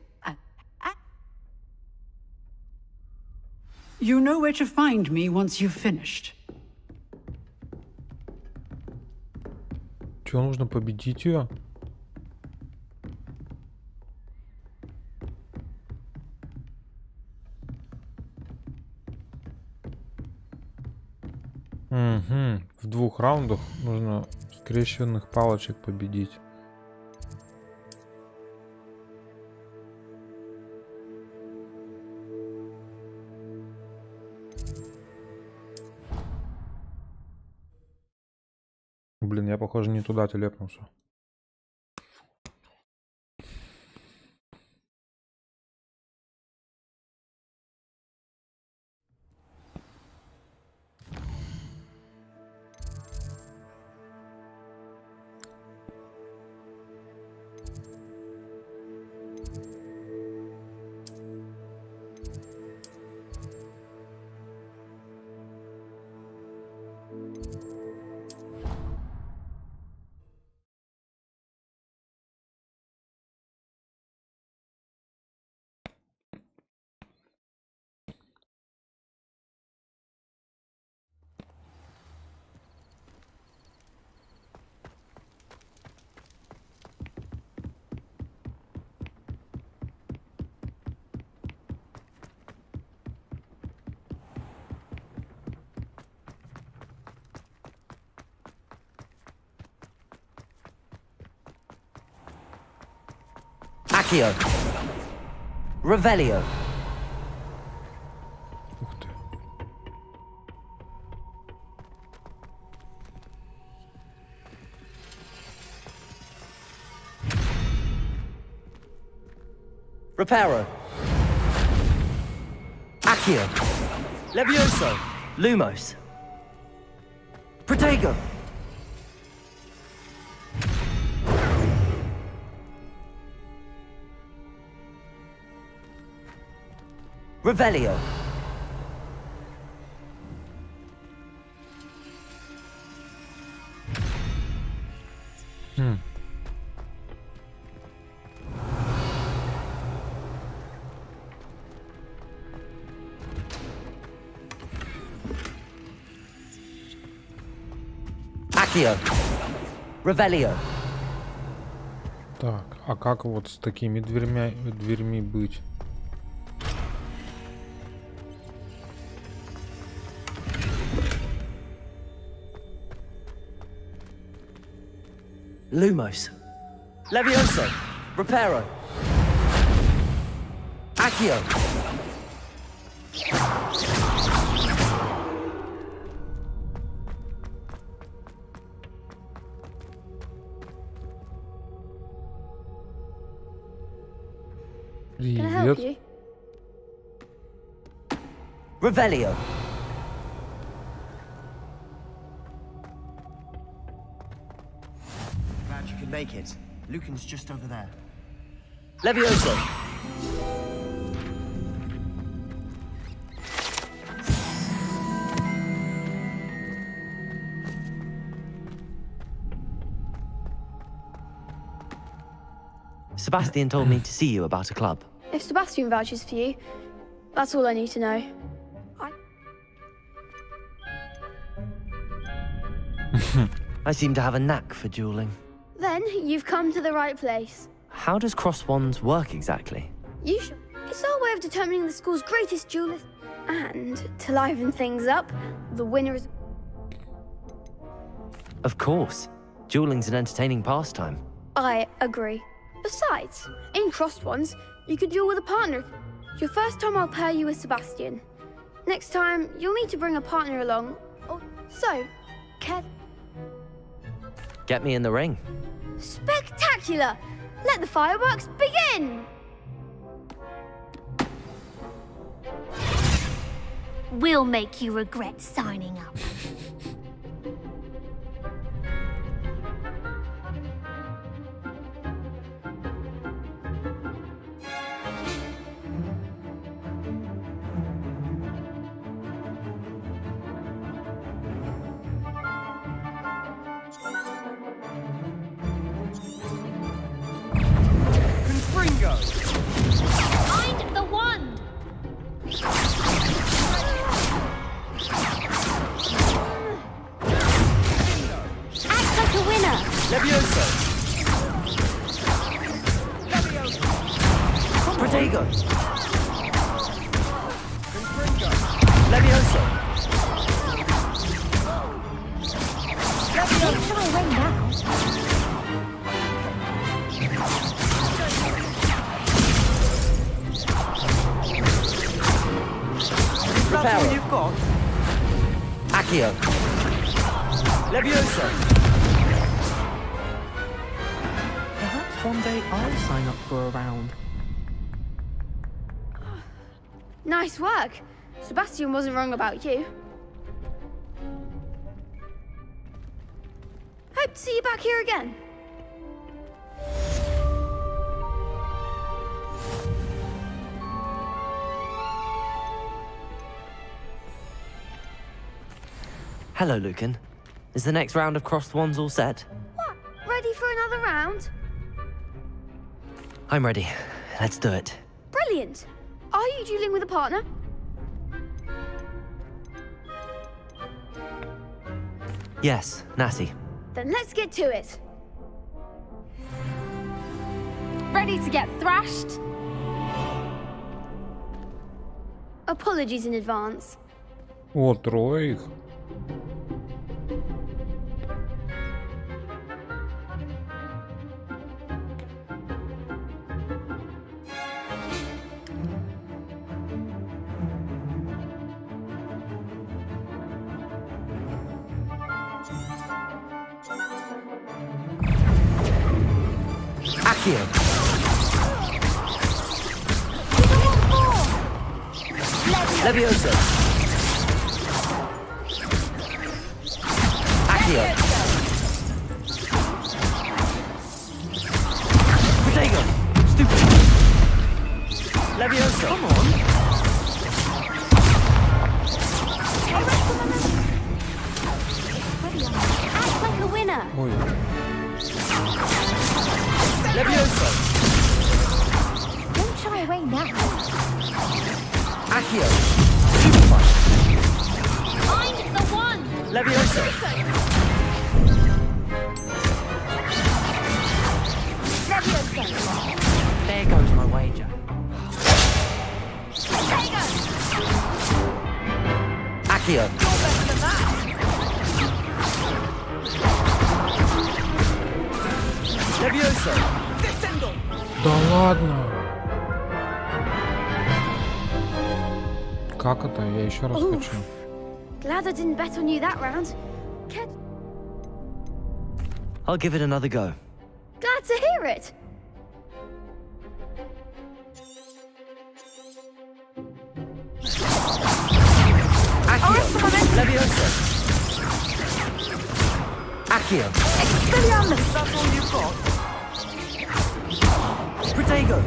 You know where to find me once you've finished. Чё, нужно победить ее? Угу. В 2 раундах нужно скрещенных палочек победить. Блин, я, похоже, не туда телепнулся. Accio. Revelio. Ух ты. Reparo. Accio. Levioso. Lumos. Protego. Revelio. Accio. Revelio. Так, а как вот с такими дверьми быть? Lumos. Levioso. Reparo. Accio. Can I help you? Revelio. Glad you could make it. Lucan's just over there. Levioso. Sebastian told me to see you about a club. If Sebastian vouches for you, that's all I need to know. I seem to have a knack for dueling. Then you've come to the right place. How does cross wands work exactly? You should. It's our way of determining the school's greatest duelist. And to liven things up, the winner is... Of course. Dueling's an entertaining pastime. I agree. Besides, in crossed ones, you could duel with a partner. Your first time I'll pair you with Sebastian. Next time, you'll need to bring a partner along. So, Get me in the ring. Spectacular! Let the fireworks begin! We'll make you regret signing up. Protego! Find the wand! Act like a winner! Levioso! Protego! Levioso! Don't try and win now. That's all you've got? Accio. Levioso! Perhaps one day I'll sign up for a round. Nice work. Sebastian wasn't wrong about you. Hope to see you back here again. Hello, Lucan. Is the next round of Crossed Wands all set? What? Ready for another round? I'm ready. Let's do it. Brilliant. Are you dueling with a partner? Yes, Natty. Then let's get to it. Ready to get thrashed? Apologies in advance. О, трое их. Accio. Levioso. Accio. Protego. Stupid. Levioso! Come on. Act like a winner. Ой. Levioso! Don't shy away now. Accio. Super. Find the one. Levioso! There goes my wager. Accio. Levioso! Да ладно. Как это? Я еще раз Oof. хочу. Glad I didn't bet on you that round. I'll give it another go. Glad to hear it. Accio. Levioso. Accio. Expelliarmus! That's all you've got? Protego.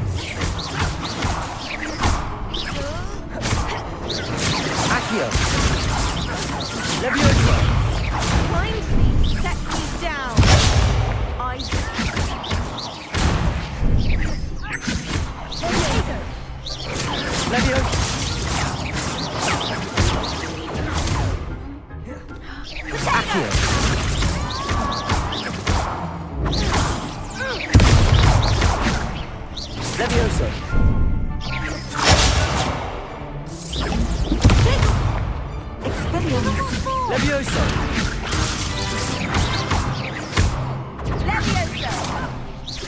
Accio. Levioso! Kindly set me down. I... Levioso. Accio. Levioso! Levioso!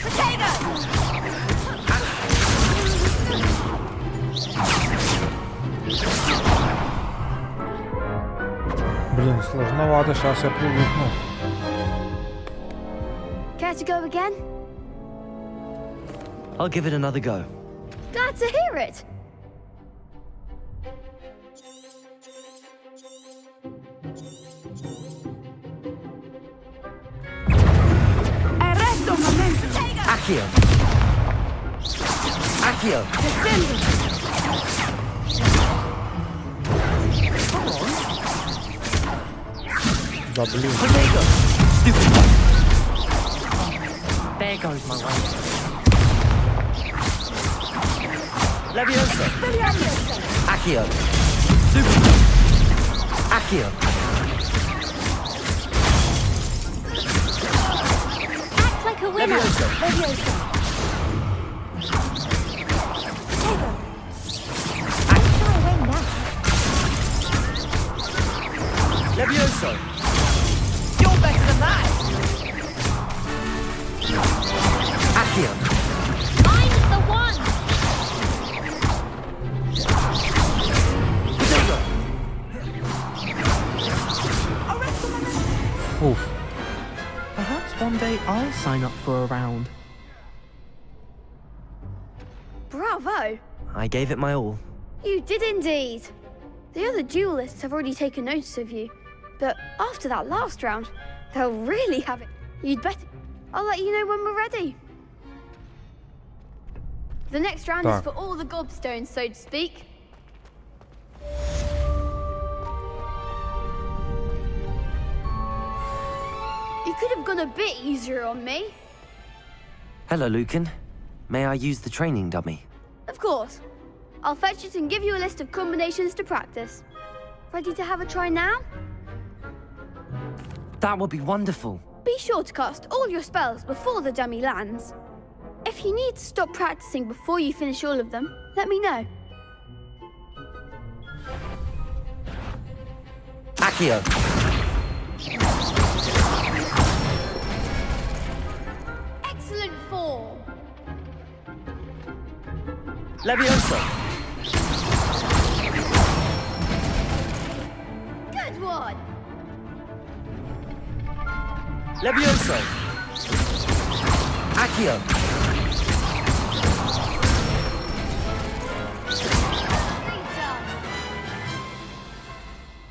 Potato! Блин, сложновато, сейчас я привыкну. Care to go again? I'll give it another go. Glad to hear it. Accio. Accio. Да блин. Protego. Stupid. There goes my way. Leviosa. Accio. Super. Accio. Act like a winner. Leviosa. Leviosa. You're better than that. Accio. I'm the one. Oof. Perhaps one day I'll sign up for a round. Bravo! I gave it my all. You did indeed. The other duelists have already taken notice of you, but after that last round, they'll really have it. You'd better... I'll let you know when we're ready. The next round is for all the gobstones, so to speak. You could have gone a bit easier on me. Hello, Lucan. May I use the training dummy? Of course. I'll fetch it and give you a list of combinations to practice. Ready to have a try now? That would be wonderful. Be sure to cast all your spells before the dummy lands. If you need to stop practicing before you finish all of them, let me know. Accio. Excellent form. Leviosa. Good one. Leviosa. Accio.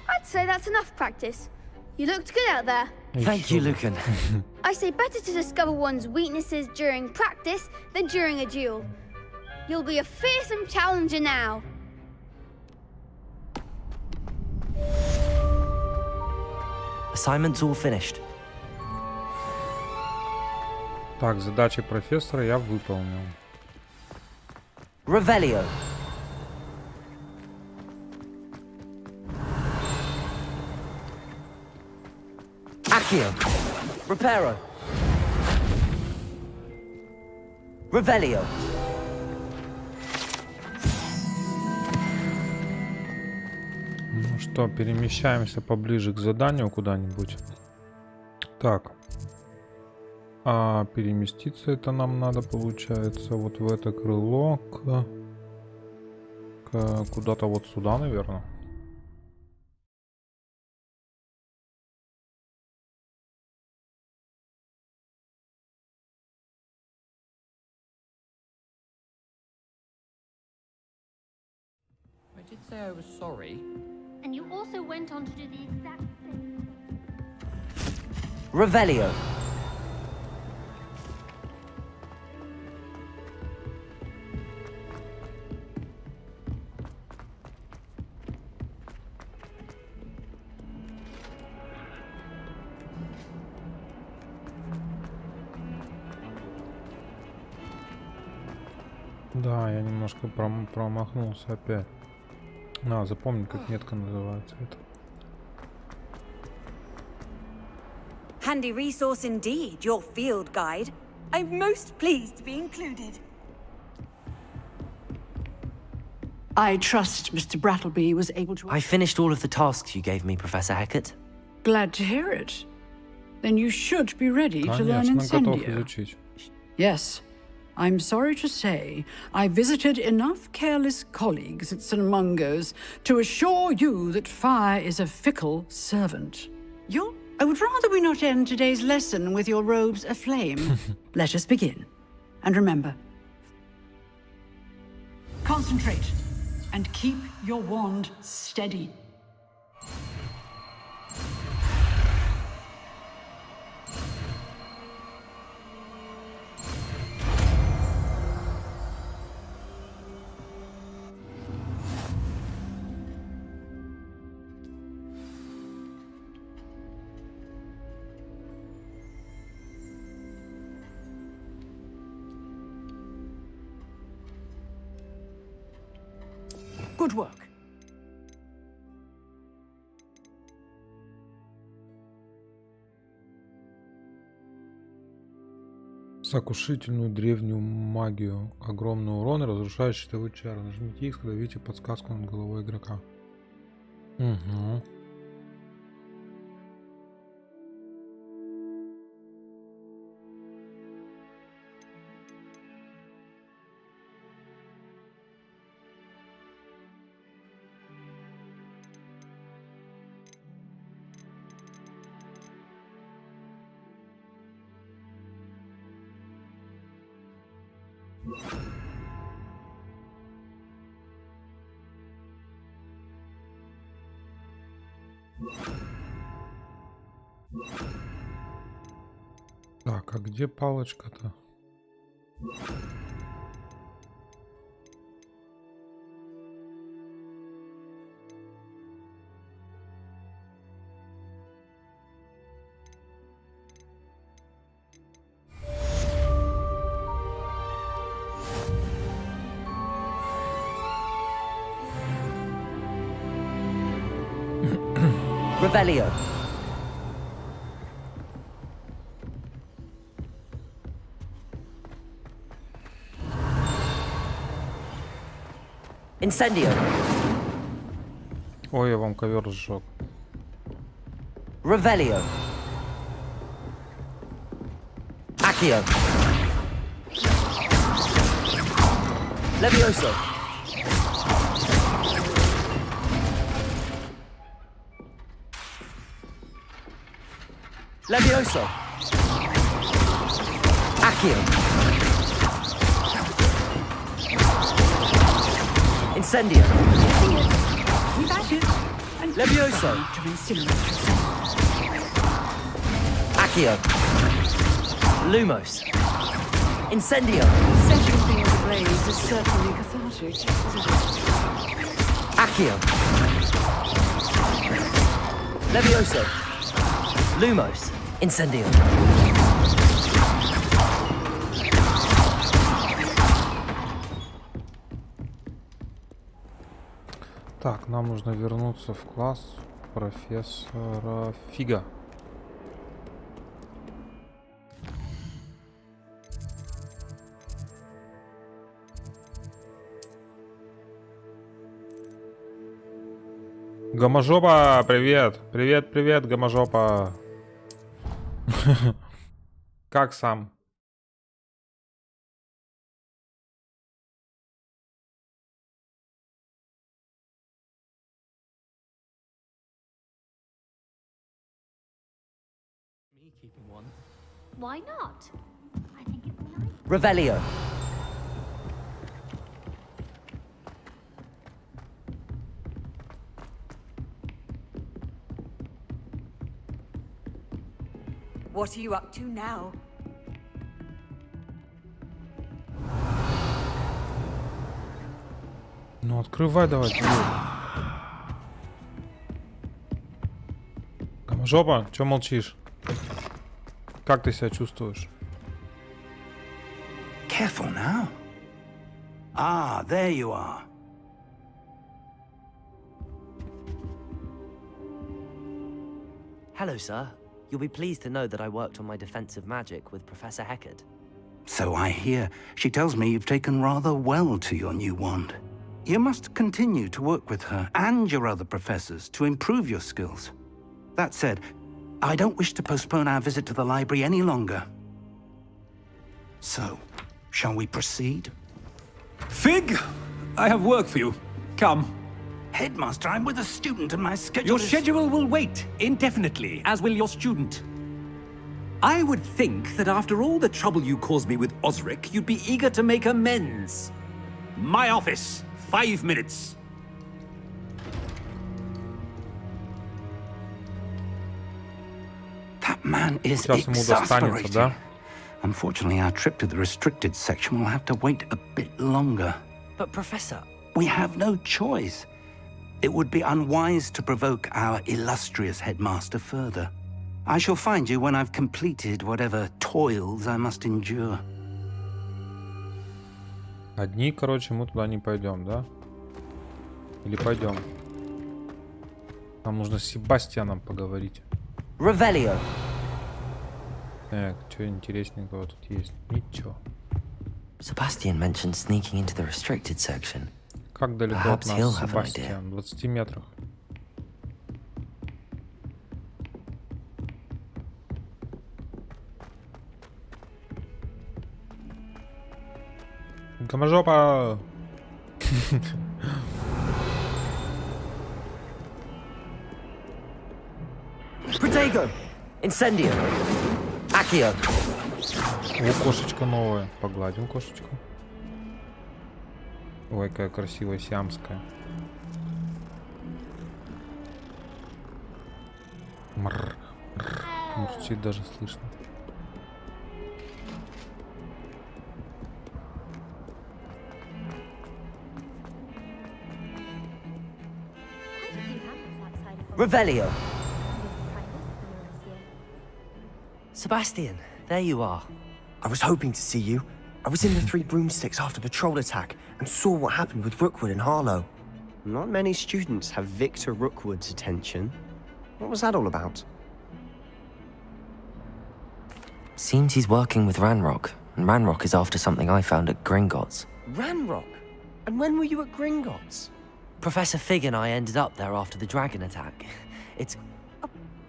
I'd say that's enough practice. You looked good out there. Thank you, Lucan. I say better to discover one's weaknesses during practice than during a duel. You'll be a fearsome challenger now. Assignment's all finished. Так, задачи профессора я выполнил. Revelio. Accio. Reparo. Revelio. Ну что, перемещаемся поближе к заданию куда-нибудь. Так. А переместиться это нам надо, получается, вот в это крыло куда-то вот сюда, наверное. I did say I was sorry. And you also went on to do the exact same. Revelio. Да, я немножко промахнулся опять. На, запомни, как метка называется это. Handy resource indeed, your field guide. I'm most pleased to be included. I trust Mr. Brattleby was able to... I finished all of the tasks you gave me, Professor Hecat. Glad to hear it. Then you should be ready to learn Конечно, готов Incendio. изучить. Yes. I'm sorry to say, I visited enough careless colleagues at St. Mungo's to assure you that fire is a fickle servant. I would rather we not end today's lesson with your robes aflame. Let us begin. And remember, concentrate and keep your wand steady. Good work. Сокрушительную древнюю магию. Огромный урон и разрушает щитовые чары. Нажмите X, когда видите подсказку над головой игрока. Угу. Так, а где палочка-то? Revelio. Incendio. Ой, я вам ковер сжег. Revelio. Accio. Levioso. Levioso. Accio. Incendio. Levioso. Accio. Lumos. Incendio. Setting things ablaze is certainly cathartic, isn't it? Accio. Levioso. Lumos. Incendio. Так, нам нужно вернуться в класс профессора Фига. Гоможопа, привет! Привет, привет, Гоможопа! Как сам? Why not? I think it'd be nice. Revelio. What are you up to now? Ну, открывай давай. Гоможопа, чё молчишь? Как ты себя чувствуешь? Careful now. Ah, there you are. Hello, sir. You'll be pleased to know that I worked on my defensive magic with Professor Heckard. So I hear. She tells me you've taken rather well to your new wand. You must continue to work with her and your other professors to improve your skills. That said, I don't wish to postpone our visit to the library any longer. So, shall we proceed? Fig, I have work for you. Come. Headmaster, I'm with a student and my schedule Your is... schedule will wait indefinitely, as will your student. I would think that after all the trouble you caused me with Osric, you'd be eager to make amends. My office, 5 minutes. That man is Сейчас ему достанется, exasperating. да? Unfortunately, our trip to the restricted section will have to wait a bit longer. But, Professor... We have no choice. It would be unwise to provoke our illustrious headmaster further. I shall find you when I've completed whatever toils I must endure. Одни, короче, мы туда не пойдем, да? Или пойдем? Нам нужно с Себастьяном поговорить. Ревелио. Так, что интересненького тут есть? Ничего. Sebastian mentioned sneaking into the restricted section. Как далеко от нас Себастьян? В 20 метрах. Гоможопа! Protego! Incendio! Accio! О, кошечка новая. Погладим кошечку. Ой, какая красивая сиамская. Мрр, мрр. Мурчит даже слышно. Revelio. Sebastian, there you are. I was hoping to see you. I was in the Three Broomsticks after the troll attack and saw what happened with Rookwood and Harlow. Not many students have Victor Rookwood's attention. What was that all about? Seems he's working with Ranrock, and Ranrock is after something I found at Gringotts. Ranrock? And when were you at Gringotts? Professor Fig and I ended up there after the dragon attack. It's...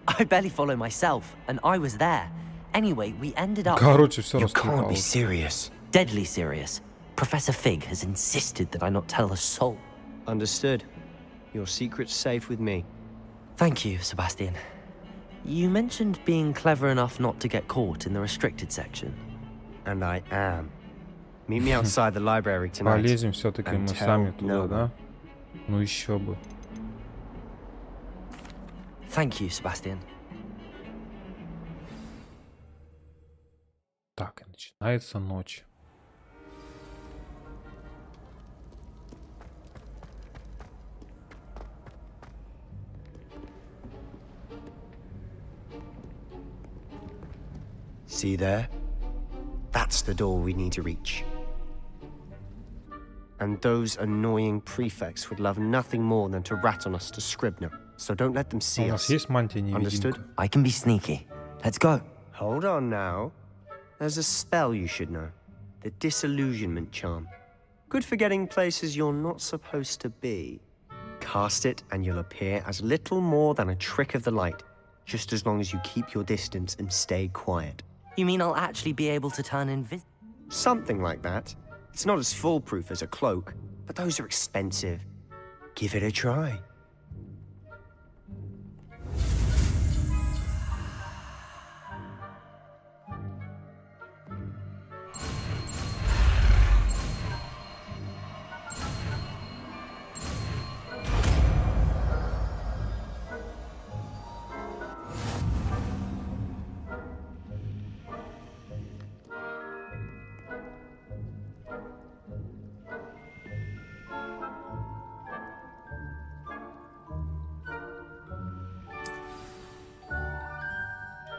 I barely follow myself, and I was there. Anyway, we ended up... Короче, всё You can't be растрепалось. serious. Deadly serious. Professor Fig has insisted that I not tell a soul. Understood. Your secret's safe with me. Thank you, Sebastian. You mentioned being clever enough not to get caught in the restricted section. And I am. Meet me outside the library tonight. Полезем все-таки мы сами туда, да? Ну еще бы. Thank you, Sebastian. Так, и начинается ночь. See there? That's the door we need to reach. And those annoying prefects would love nothing more than to rat on us to Scribner. So don't let them see У нас us. есть мантия-невидимка? Understood? I can be sneaky. Let's go. Hold on now. There's a spell you should know. The Disillusionment Charm. Good for getting places you're not supposed to be. Cast it and you'll appear as little more than a trick of the light, just as long as you keep your distance and stay quiet. You mean I'll actually be able to turn invisible? Something like that. It's not as foolproof as a cloak, but those are expensive. Give it a try.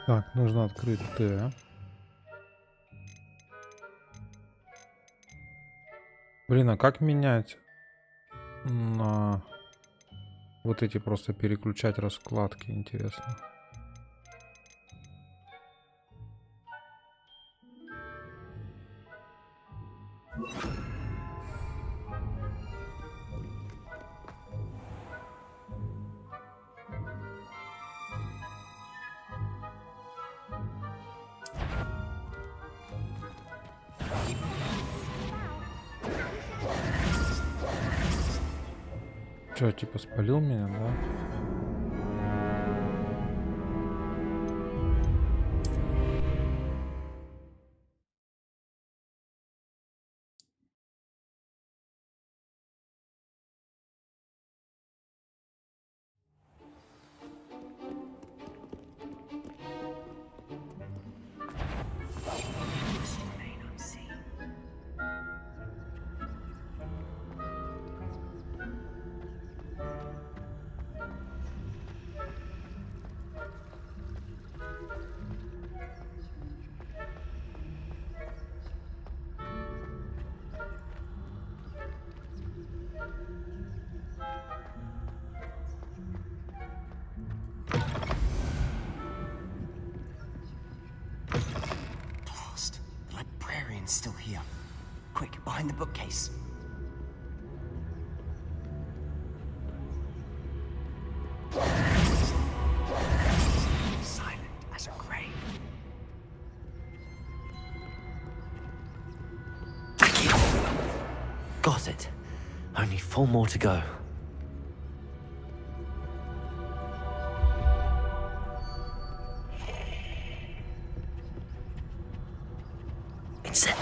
Так, нужно открыть Т. Блин, а как менять на вот эти, просто переключать раскладки, интересно. Че, типа спалил меня, да? It's still here. Quick, behind the bookcase. Silent as a grave. Got it. Only 4 more to go. It's it.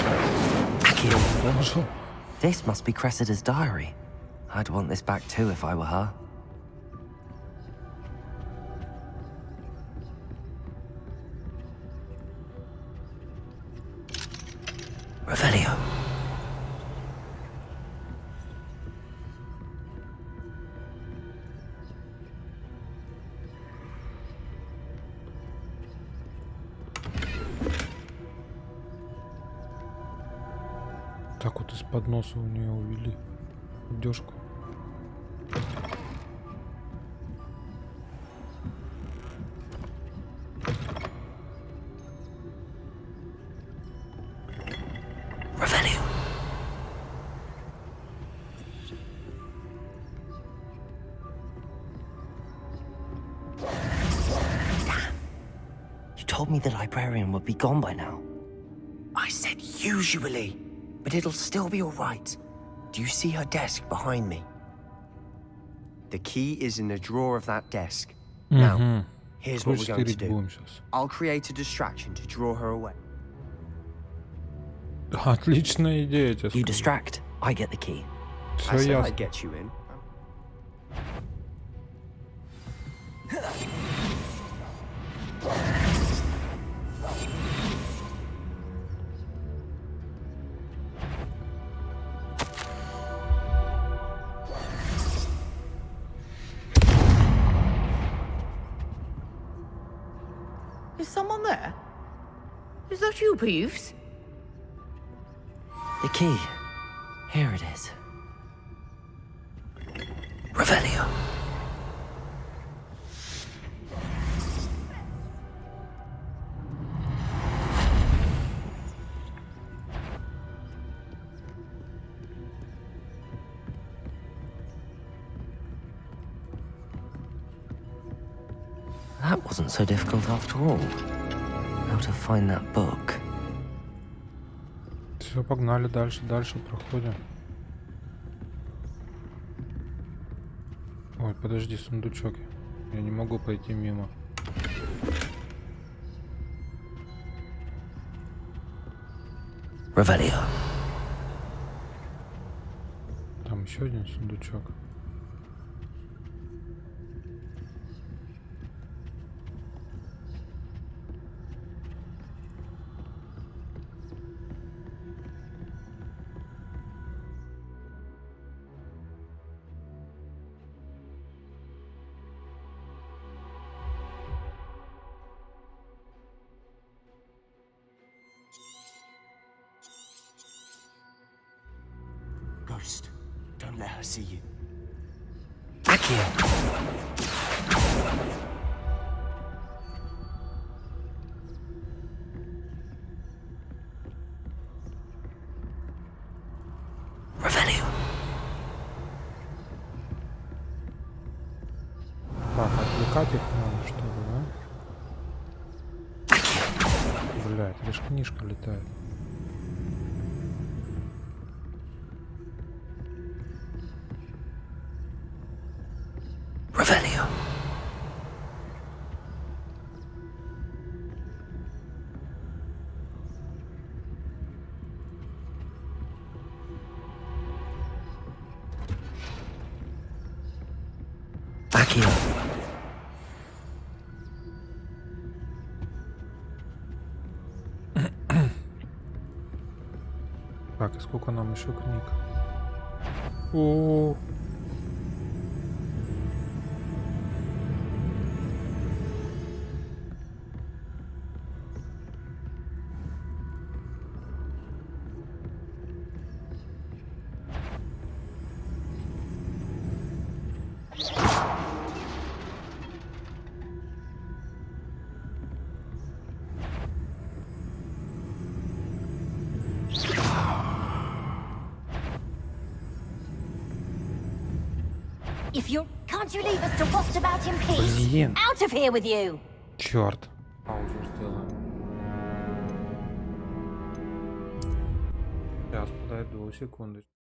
Akio. This must be Cressida's diary. I'd want this back too if I were her. Revelio. Так вот из-под носа у нее увели одежку. Revelio. Damn. You told me the librarian would be gone by now. I said usually, but it'll still be all right. Do you see her desk behind me? The key is in the drawer of that desk. Mm-hmm. Now, here's what we're going to do. Будем сейчас. I'll create a distraction to draw her away. Отличная идея, я тебе You скажу. distract, I get the key. Все I said ясно. I'd get you in. Is someone there? Is that you, Peeves? The key. Here it is. Revelio. That wasn't so difficult after all. How to find that book. Все, погнали дальше, дальше проходим. Ой, подожди, сундучок. Я не могу пройти мимо. Revelio. Там еще один сундучок. Ghost, don't let her see you. Akio. Revelio. Так, отвлекать их надо, что ли, да? Блядь, лишь книжка летает. Revelio. Akio. Так, и сколько нам еще книг? О. If you can't you leave us to waft about in peace? Блин. Out of here with you! Черт. Сейчас подойду, секундочку.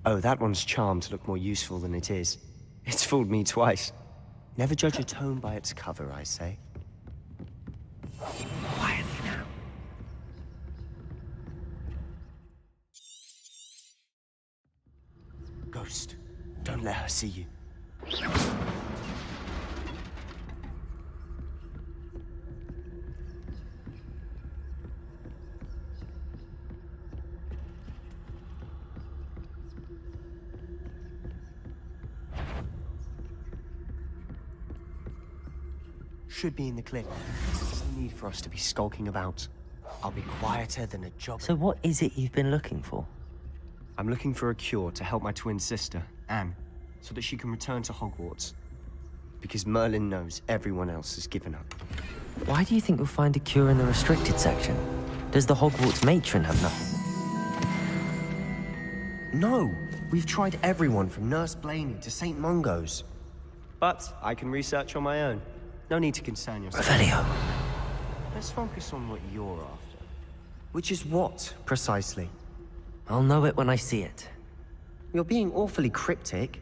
Oh, that one's charmed to look more useful than it is. It's fooled me twice. Never judge a tome by its cover, I say. Quietly now. Ghost, don't let her see you. Should be in the cliff. There's no need for us to be skulking about. I'll be quieter than a job. So what is it you've been looking for? I'm looking for a cure to help my twin sister, Anne, so that she can return to Hogwarts. Because Merlin knows everyone else has given up. Why do you think you'll find a cure in the restricted section? Does the Hogwarts matron have nothing? No, we've tried everyone from Nurse Blaney to St. Mungo's. But I can research on my own. No need to concern yourself. Revelio. Let's focus on what you're after. Which is what, precisely? I'll know it when I see it. You're being awfully cryptic.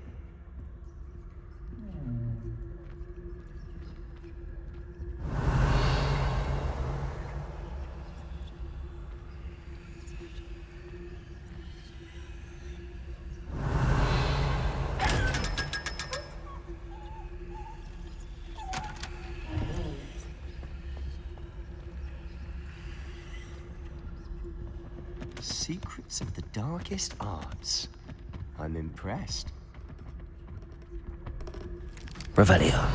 Secrets of the darkest arts. I'm impressed. Revelio.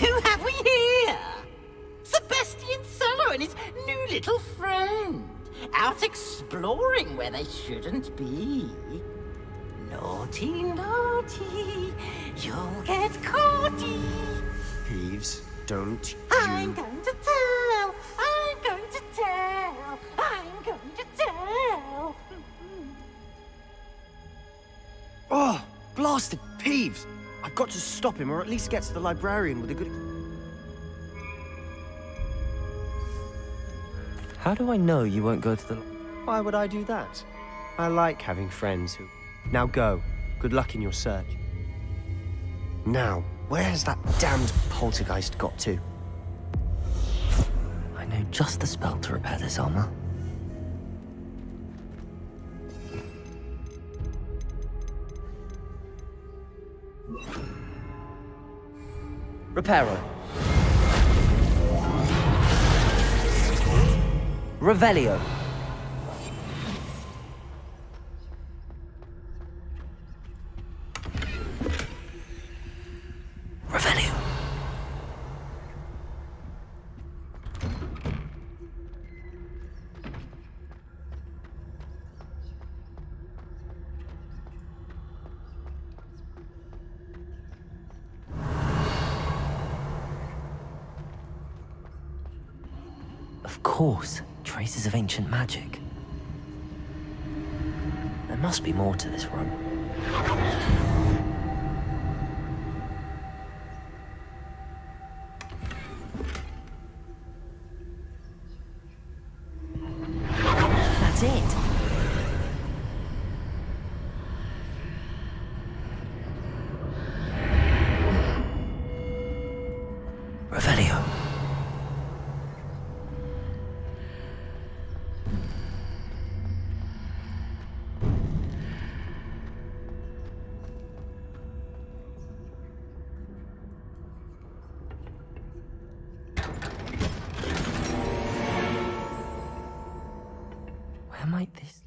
Who have we here? Sebastian Solo and his new little friend. Out exploring where they shouldn't be. Naughty, naughty, you'll get caughty. Peeves, don't I'm going to tell, I'm going to tell, I'm going to tell. Oh, blasted Peeves! I've got to stop him, or at least get to the librarian with a good... How do I know you won't go to the... Why would I do that? I like having friends who... Now go. Good luck in your search. Now, where has that damned poltergeist got to? I know just the spell to repair this armor. Reparo. Revelio. Revelio. Of course, traces of ancient magic. There must be more to this room. That's it. Revelio. Where might this...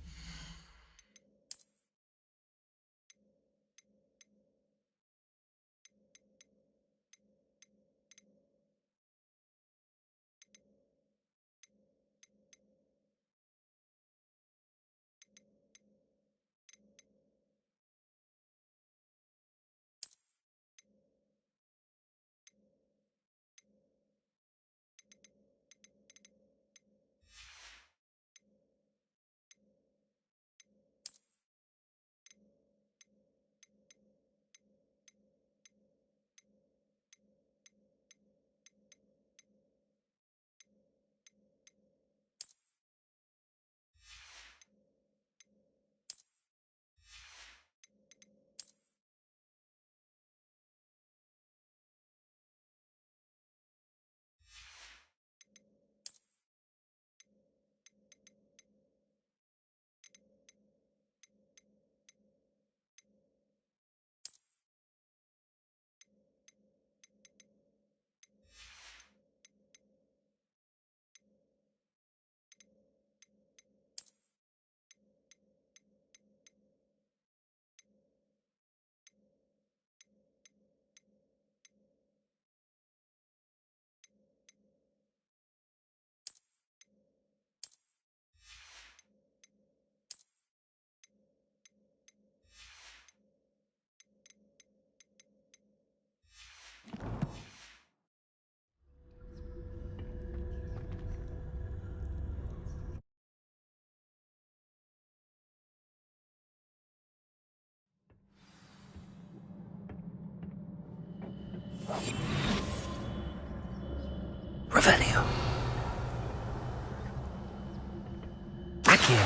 Accio.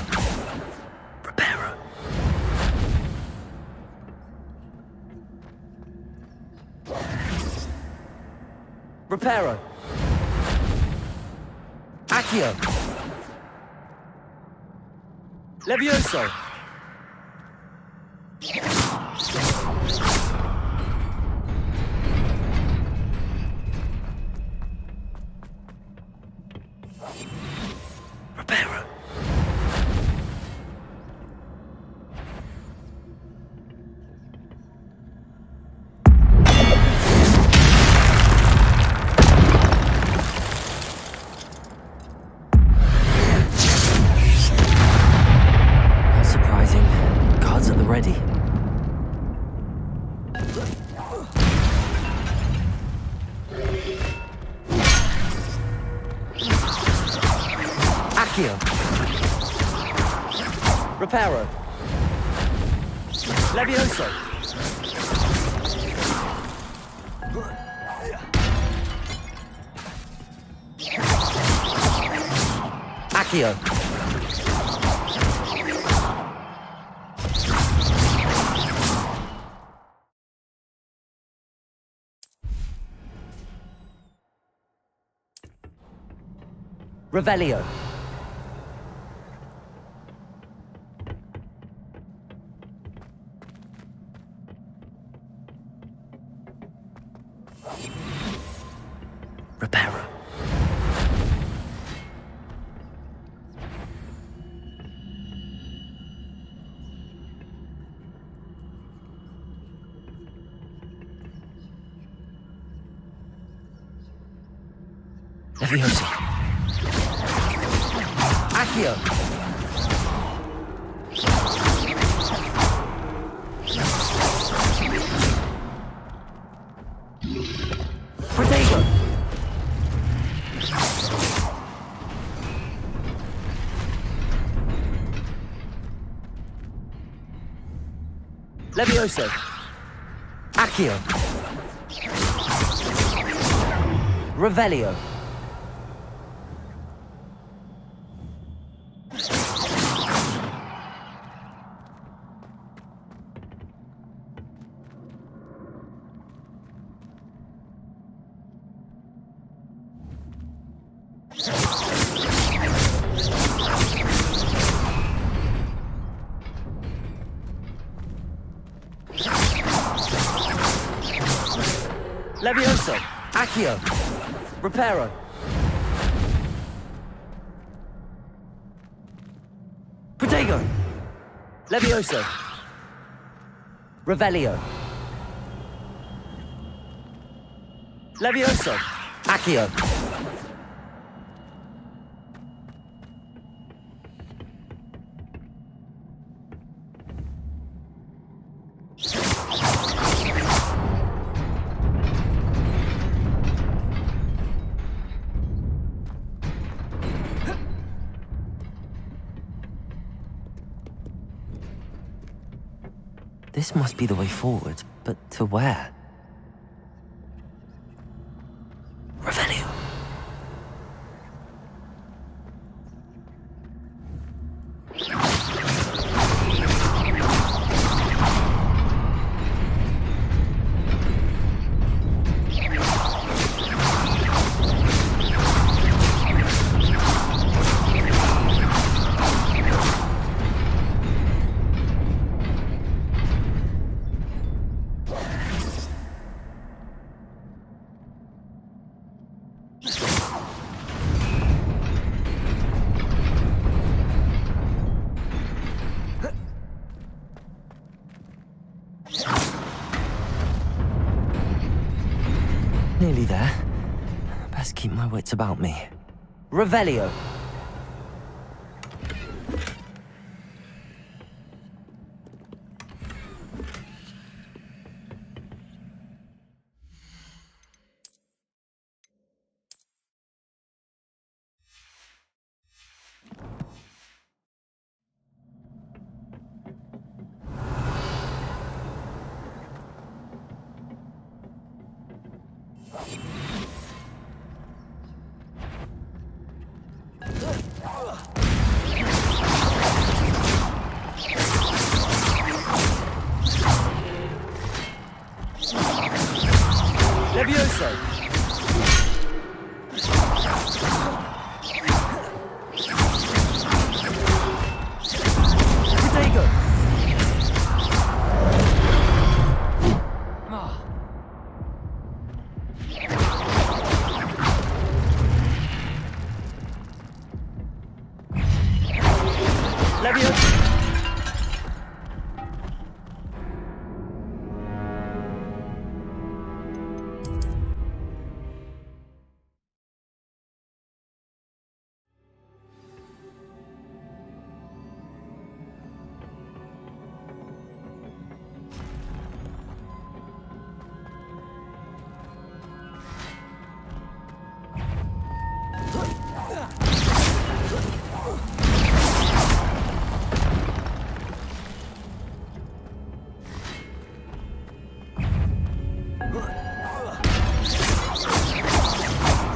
Reparo. Reparo. Accio. Levioso. Reparo. Surprising. Guards at the ready. Accio. Reparo. Levioso. Accio. Revelio. Reparo. Levioso. Accio. Protego. Levioso. Accio. Revelio. Levioso. Accio. Reparo. Protego. Levioso. Revelio. Levioso. Accio. This must be the way forward, but to where? Revelio. Nearly there. Best keep my wits about me. Revelio.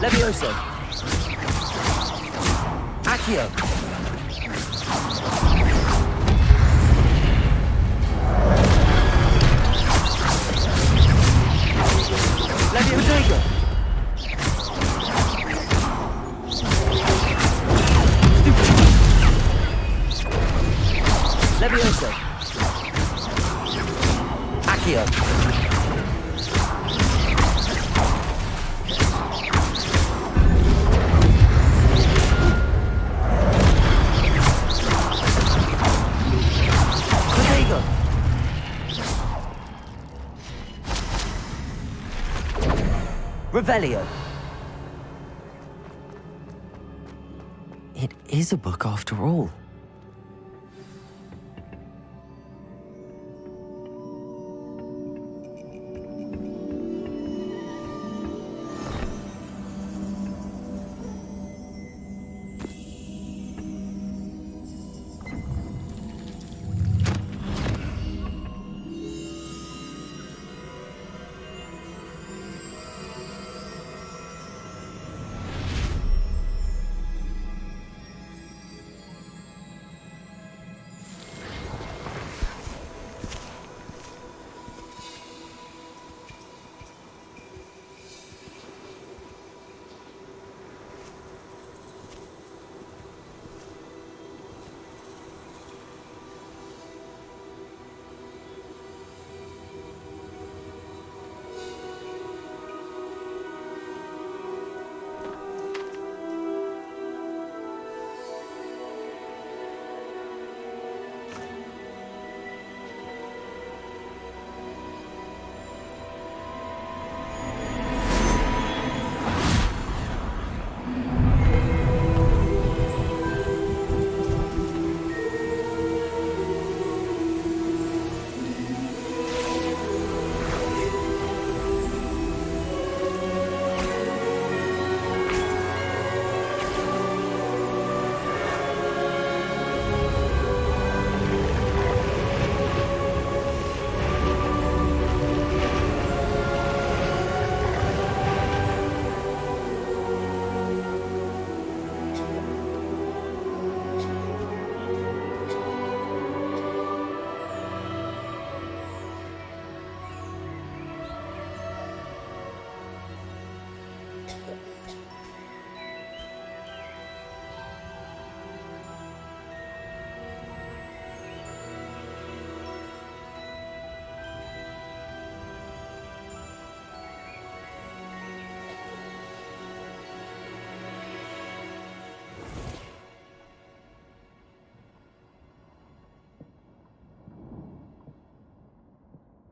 Levioso. Accio. Levioso. Levioso. Accio. Revelio. It is a book after all.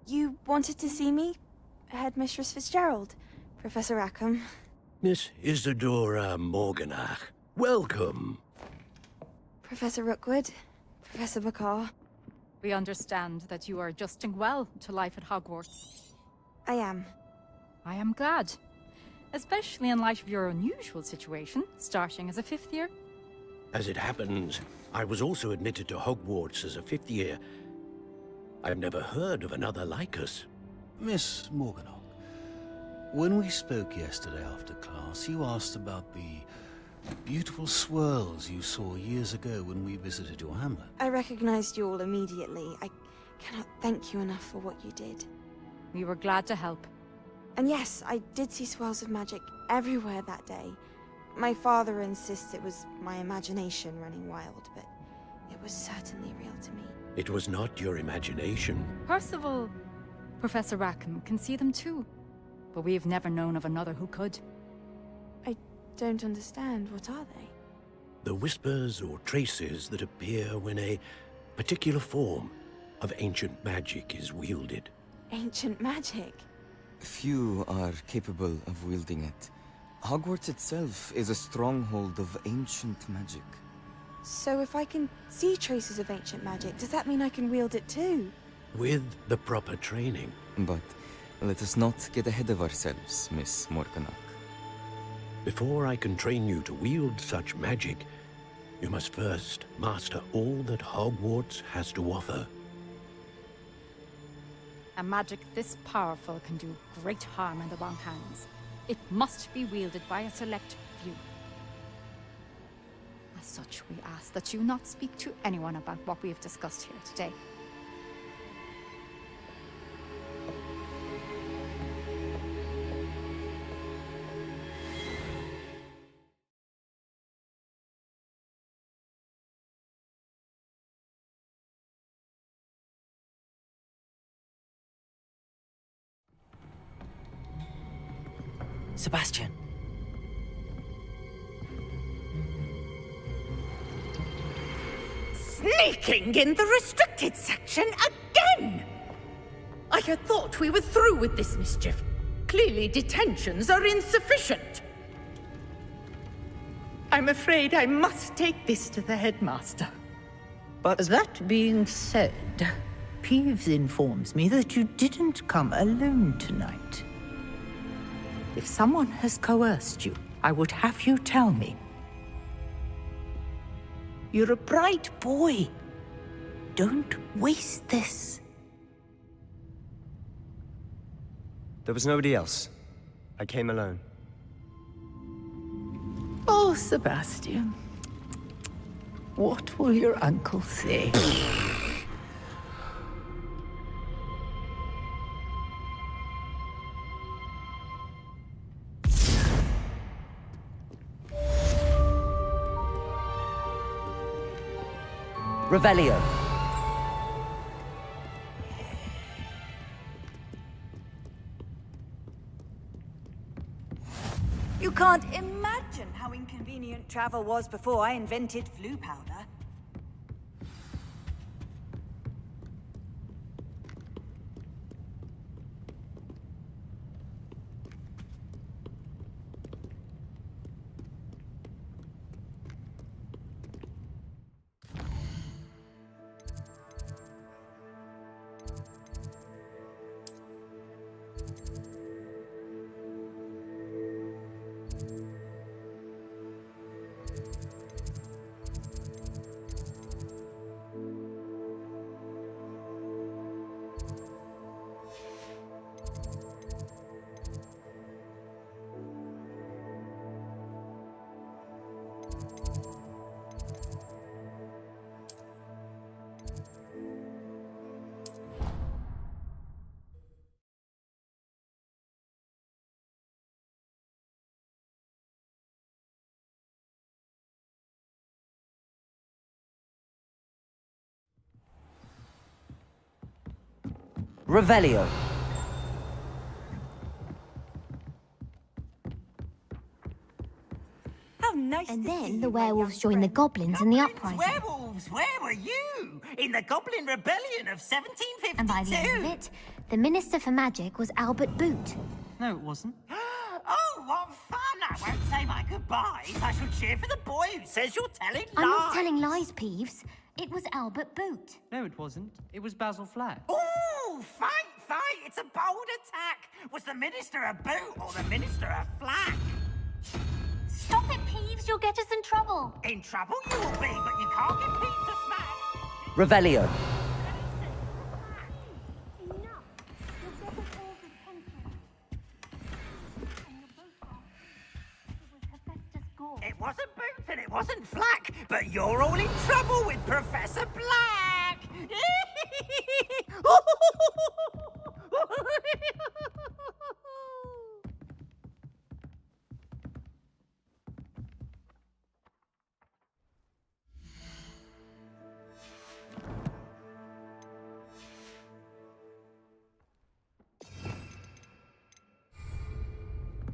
You wanted to see me? Headmistress Fitzgerald, Professor Rackham. Miss Isadora Morganach, welcome. Professor Rookwood, Professor Bakar. We understand that you are adjusting well to life at Hogwarts. I am. I am glad. Especially in light of your unusual situation, starting as a 5th year. As it happens, I was also admitted to Hogwarts as a 5th year. I've never heard of another like us. Miss Morganach, when we spoke yesterday after class, you asked about the beautiful swirls you saw years ago when we visited your hamlet. I recognized you all immediately. I cannot thank you enough for what you did. We were glad to help. And yes, I did see swirls of magic everywhere that day. My father insists it was my imagination running wild, but it was certainly real to me. It was not your imagination. Percival, Professor Rackham can see them too. But we've never known of another who could. I don't understand. What are they? The whispers or traces that appear when a particular form of ancient magic is wielded. Ancient magic? Few are capable of wielding it. Hogwarts itself is a stronghold of ancient magic. So if I can see traces of ancient magic, does that mean I can wield it too? With the proper training. But let us not get ahead of ourselves, Miss Morganach. Before I can train you to wield such magic, you must first master all that Hogwarts has to offer. A magic this powerful can do great harm in the wrong hands. It must be wielded by a select few. As such, we ask that you not speak to anyone about what we have discussed here today. Sebastian. Sneaking in the restricted section again! I had thought we were through with this mischief. Clearly detentions are insufficient. I'm afraid I must take this to the headmaster. But that being said, Peeves informs me that you didn't come alone tonight. If someone has coerced you, I would have you tell me. You're a bright boy. Don't waste this. There was nobody else. I came alone. Oh, Sebastian. What will your uncle say? Revelio. You can't imagine how inconvenient travel was before I invented flu powder. Revelio. How nice. And then the werewolves joined the goblins in the uprising. Werewolves, where were you? In the Goblin Rebellion of 1752? And by the end of it, the Minister for Magic was Albert Boot. No, it wasn't. Oh, what fun! I won't say my goodbyes. I shall cheer for the boy who says you're telling lies. I'm not telling lies, Peeves. It was Albert Boot. No, it wasn't. It was Basil Flack. Ooh, fight! It's a bold attack. Was the Minister a boot or the Minister a flack? Stop it, Peeves. You'll get us in trouble. In trouble you will be, but you can't get Peeves a smack. Revelio. It wasn't Boot and it wasn't Flack, but you're all in trouble with Professor Black!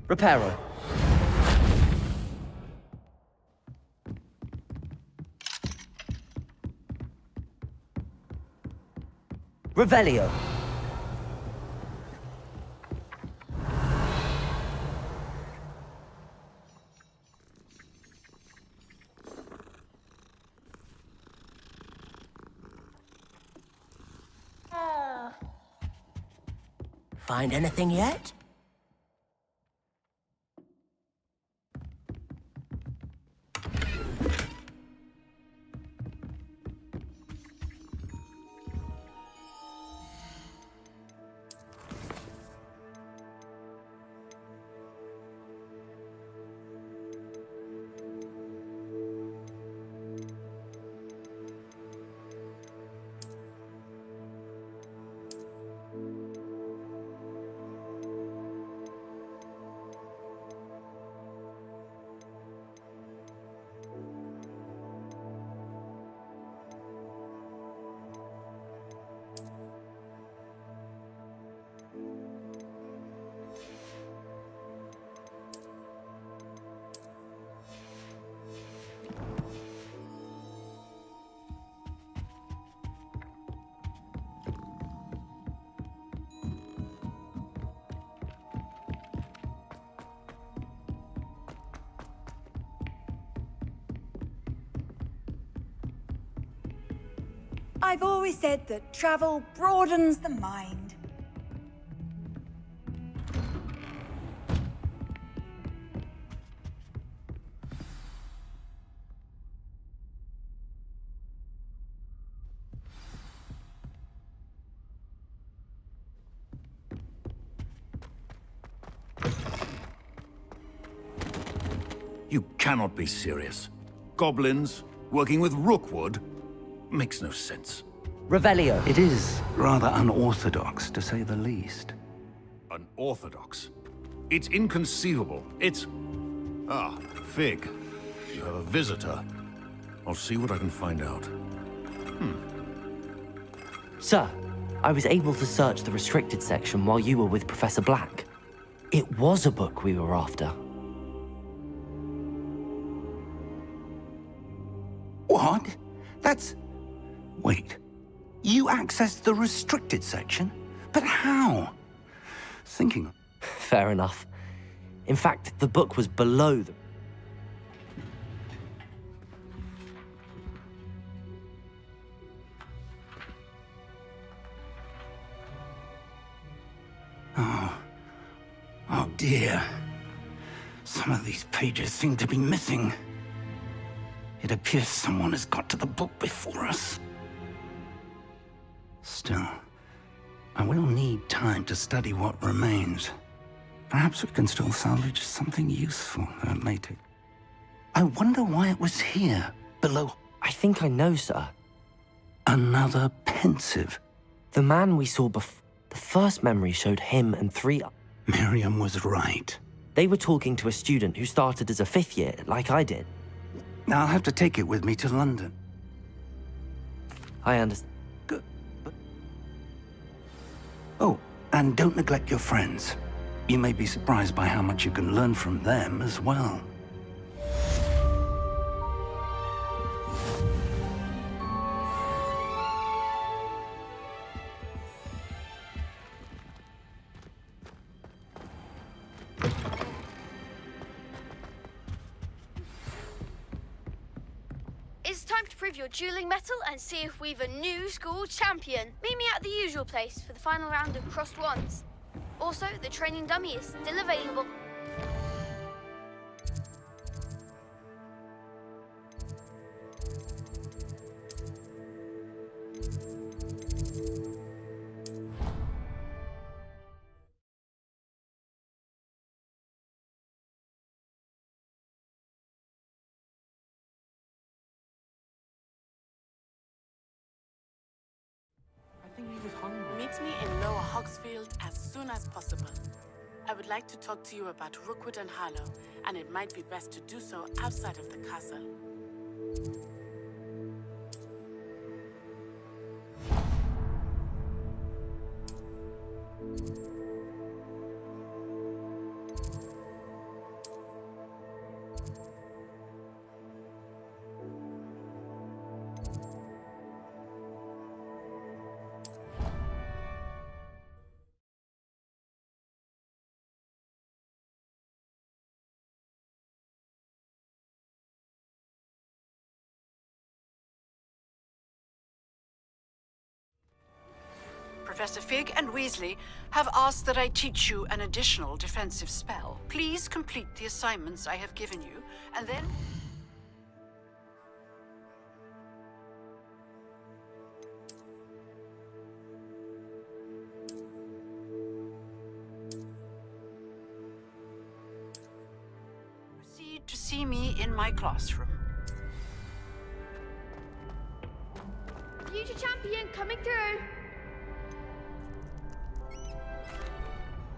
Reparo. Revelio. Find anything yet? I've always said that travel broadens the mind. You cannot be serious. Goblins working with Rookwood makes no sense. Revelio. It is rather unorthodox, to say the least. Unorthodox? It's inconceivable. It's... Ah, Fig. You have a visitor. I'll see what I can find out. Sir, I was able to search the restricted section while you were with Professor Black. It was a book we were after. What? That's... Wait. You accessed the restricted section? But how? Thinking... Fair enough. In fact, the book was below the... Oh dear. Some of these pages seem to be missing. It appears someone has got to the book before us. Still, I will need time to study what remains. Perhaps we can still salvage something useful later. I wonder why it was here, below... I think I know, sir. Another pensive. The man we saw before... The first memory showed him and 3... Miriam was right. They were talking to a student who started as a 5th year, like I did. I'll have to take it with me to London. I understand. Good. Oh, and don't neglect your friends. You may be surprised by how much you can learn from them as well. It's time to prove your dueling mettle and see if we've a new school champion. Meet me at the usual place for the final round of crossed wands. Also, the training dummy is still available. Meet me in Lower Hogsfield as soon as possible. I would like to talk to you about Rookwood and Harlow, and it might be best to do so outside of the castle. Professor Fig and Weasley have asked that I teach you an additional defensive spell. Please complete the assignments I have given you, and then... proceed to see me in my classroom. Future champion coming through.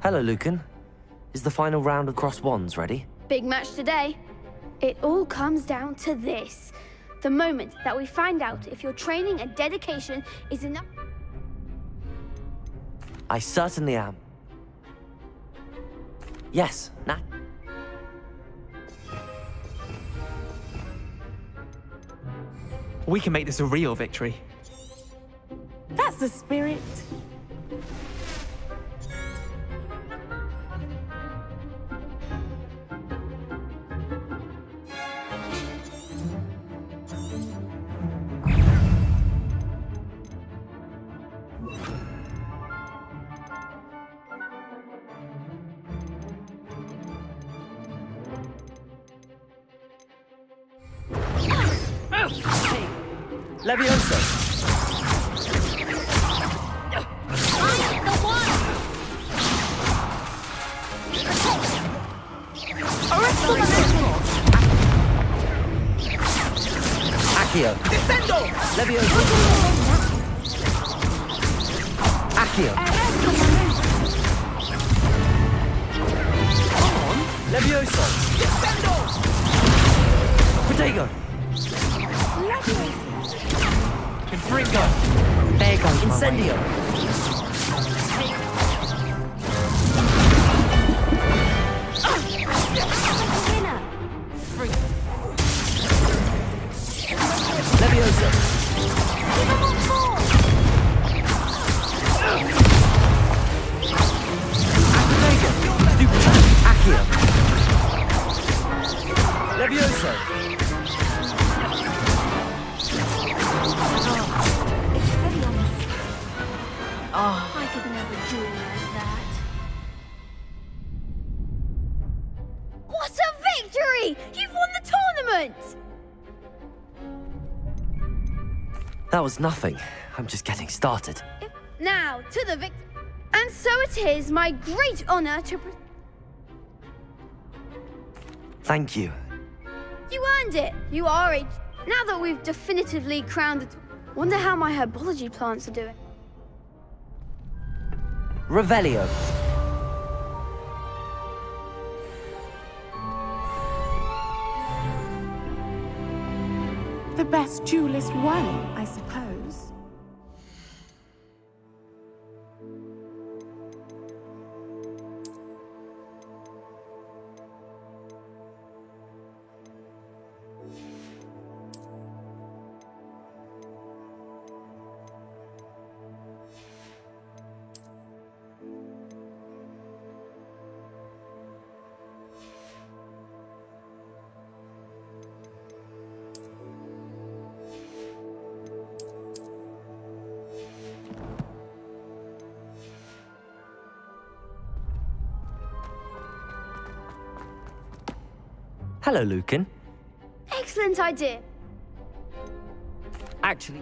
Hello, Lucan. Is the final round of crossed wands ready? Big match today. It all comes down to this. The moment that we find out if your training and dedication is enough. I certainly am. Yes, Nat. We can make this a real victory. That's the spirit. Leviosa! Accio! Descendo! Leviosa! Accio! Come on! Leviosa! Descendo! Protego! Confringo! There goes Incendio! Leviosa! Protego! Stupid! Accio! Leviosa! I could never do like that. What a victory! You've won the tournament! That was nothing. I'm just getting started. Now, to the victor. And so it is my great honor to... Thank you. You earned it. You are a... Now that we've definitively crowned it... Wonder how my herbology plants are doing. Revelio. The best duelist won, I suppose. Hello, Lucan. Excellent idea. Actually...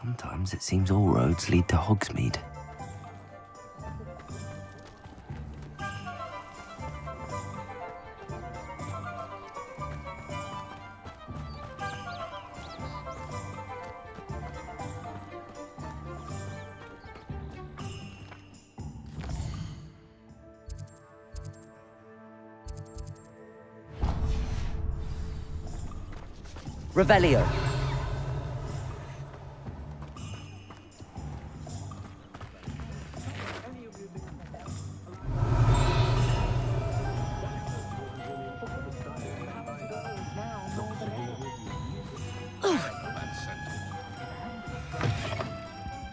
Sometimes it seems all roads lead to Hogsmeade. Revelio.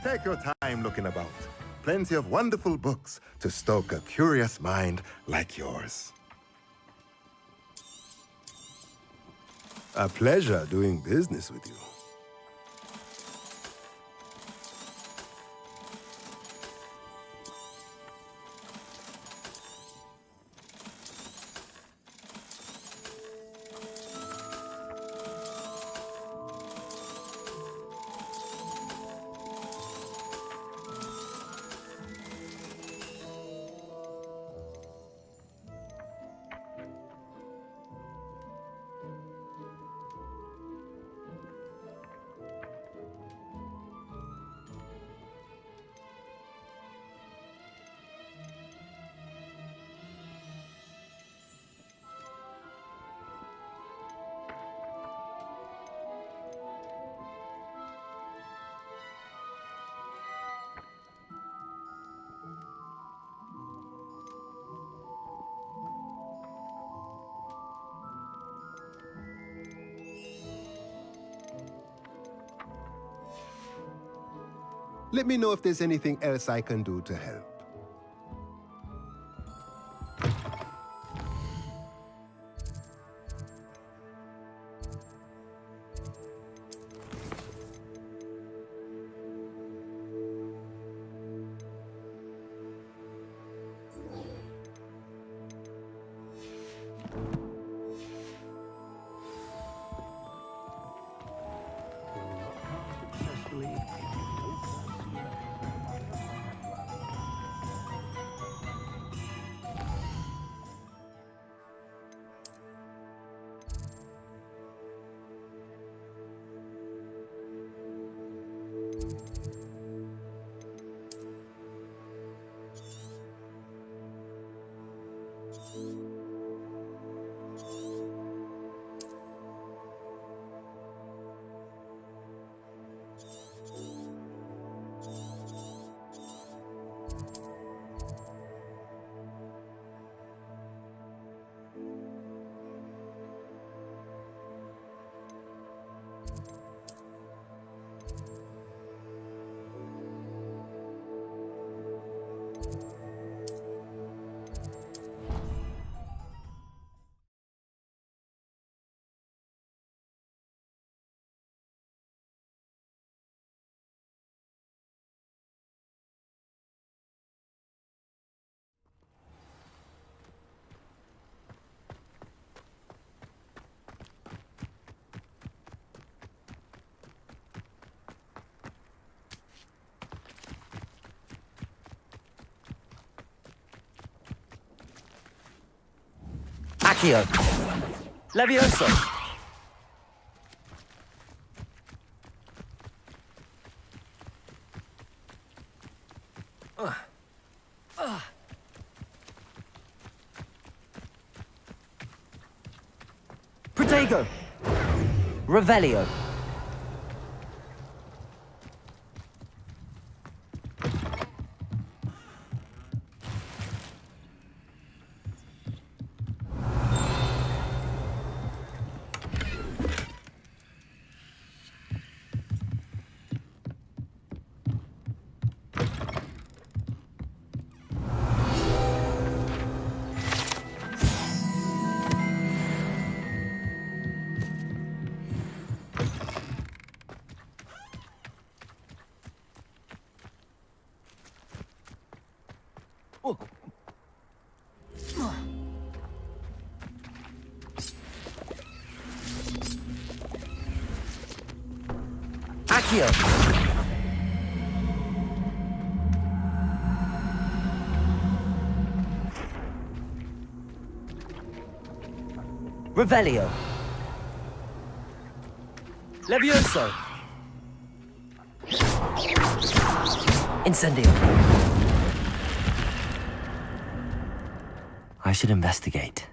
Take your time looking about. Plenty of wonderful books to stoke a curious mind like yours. A pleasure doing business with you. Let me know if there's anything else I can do to help. Accio. Levioso. Protego. Revelio. Accio. Revelio. Levioso. Incendio. I should investigate.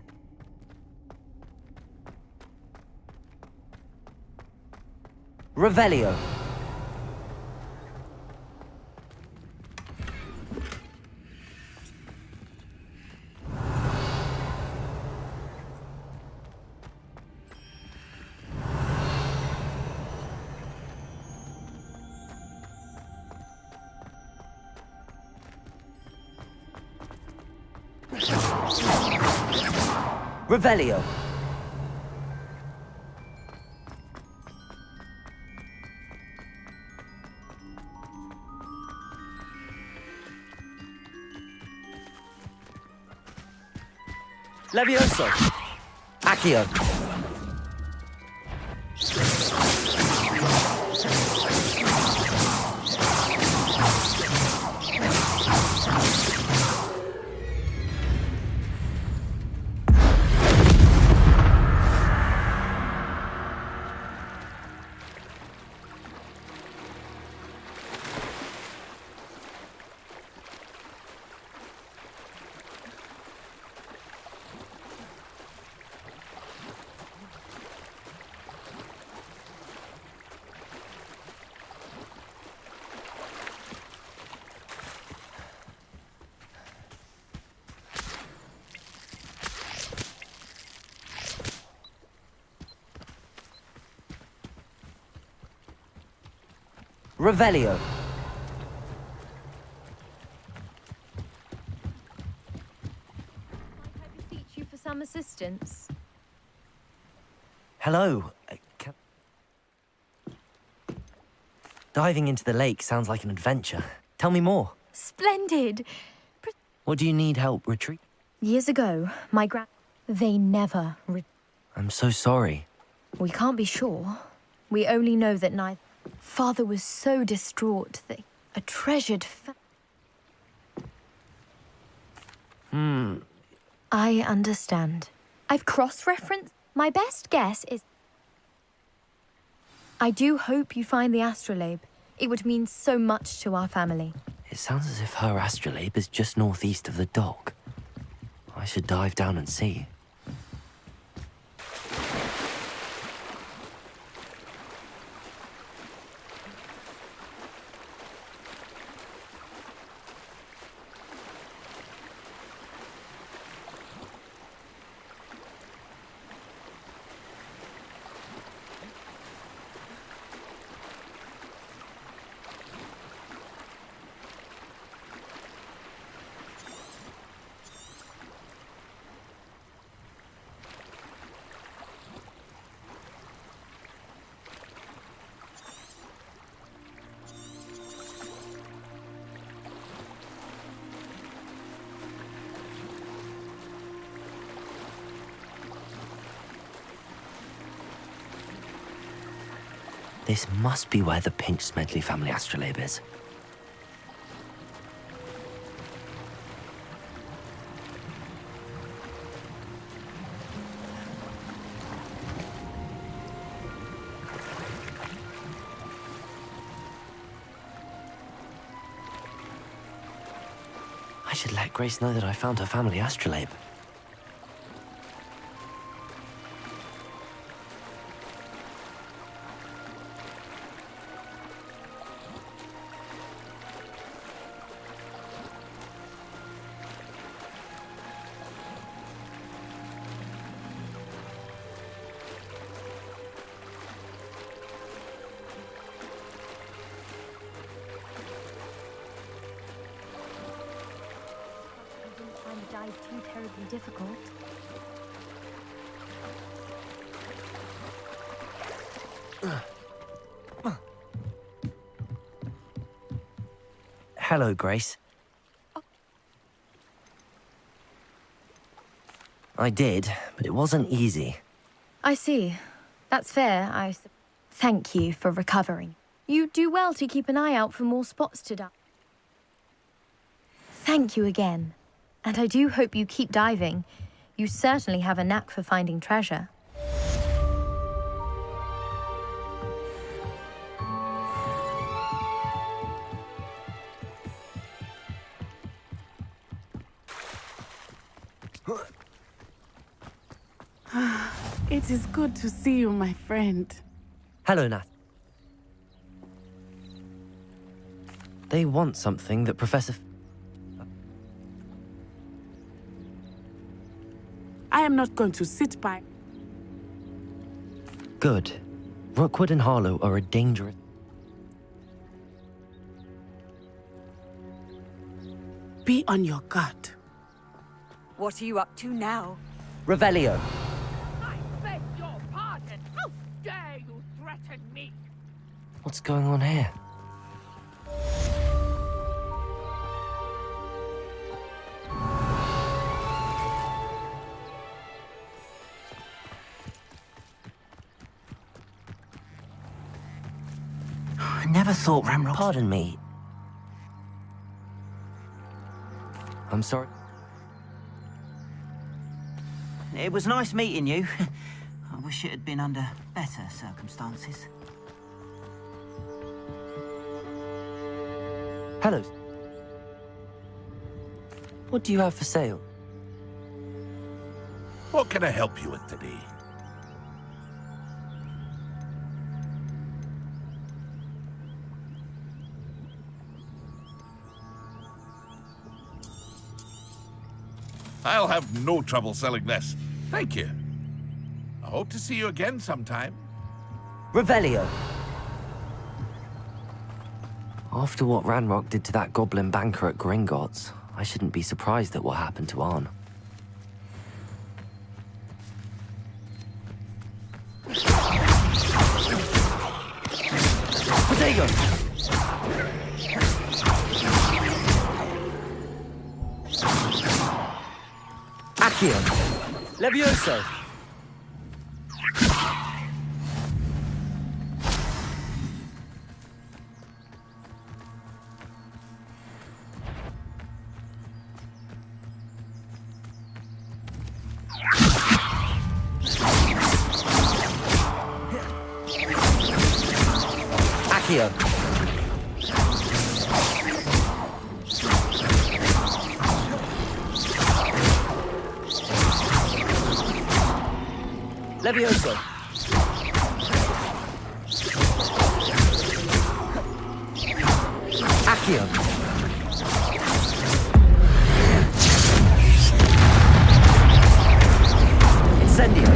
Revelio. Revelio. Levioso. Accio. Revelio. Beseech you for some assistance. Hello. Diving into the lake sounds like an adventure. Tell me more. Splendid! What do you need help retrieving? Years ago, my they never I'm so sorry. We can't be sure. We only know that Father was so distraught that a treasured I understand. I've cross-referenced. My best guess is... I do hope you find the astrolabe. It would mean so much to our family. It sounds as if her astrolabe is just northeast of the dock. I should dive down and see. This must be where the Pinch-Smedley family astrolabe is. I should let Grace know that I found her family astrolabe. Too terribly difficult. Hello, Grace. I did, but it wasn't easy. I see. That's fair. Thank you for recovering. You do well to keep an eye out for more spots to dive. Thank you again. And I do hope you keep diving. You certainly have a knack for finding treasure. It is good to see you, my friend. Hello, Nat. They want something that Professor... I am not going to sit by. Good. Rookwood and Harlow are a dangerous... Be on your guard. What are you up to now? Revelio. I beg your pardon. How dare you threaten me? What's going on here? I never thought Ramrock... Pardon me. I'm sorry. It was nice meeting you. I wish it had been under better circumstances. Hello. What do you have for sale? What can I help you with today? I'll have no trouble selling this. Thank you. I hope to see you again sometime. Revelio. After what Ranrock did to that goblin banker at Gringotts, I shouldn't be surprised at what happened to Arn. Potato! Accio! Levioso! Accio! Levioso! Accio! Incendio!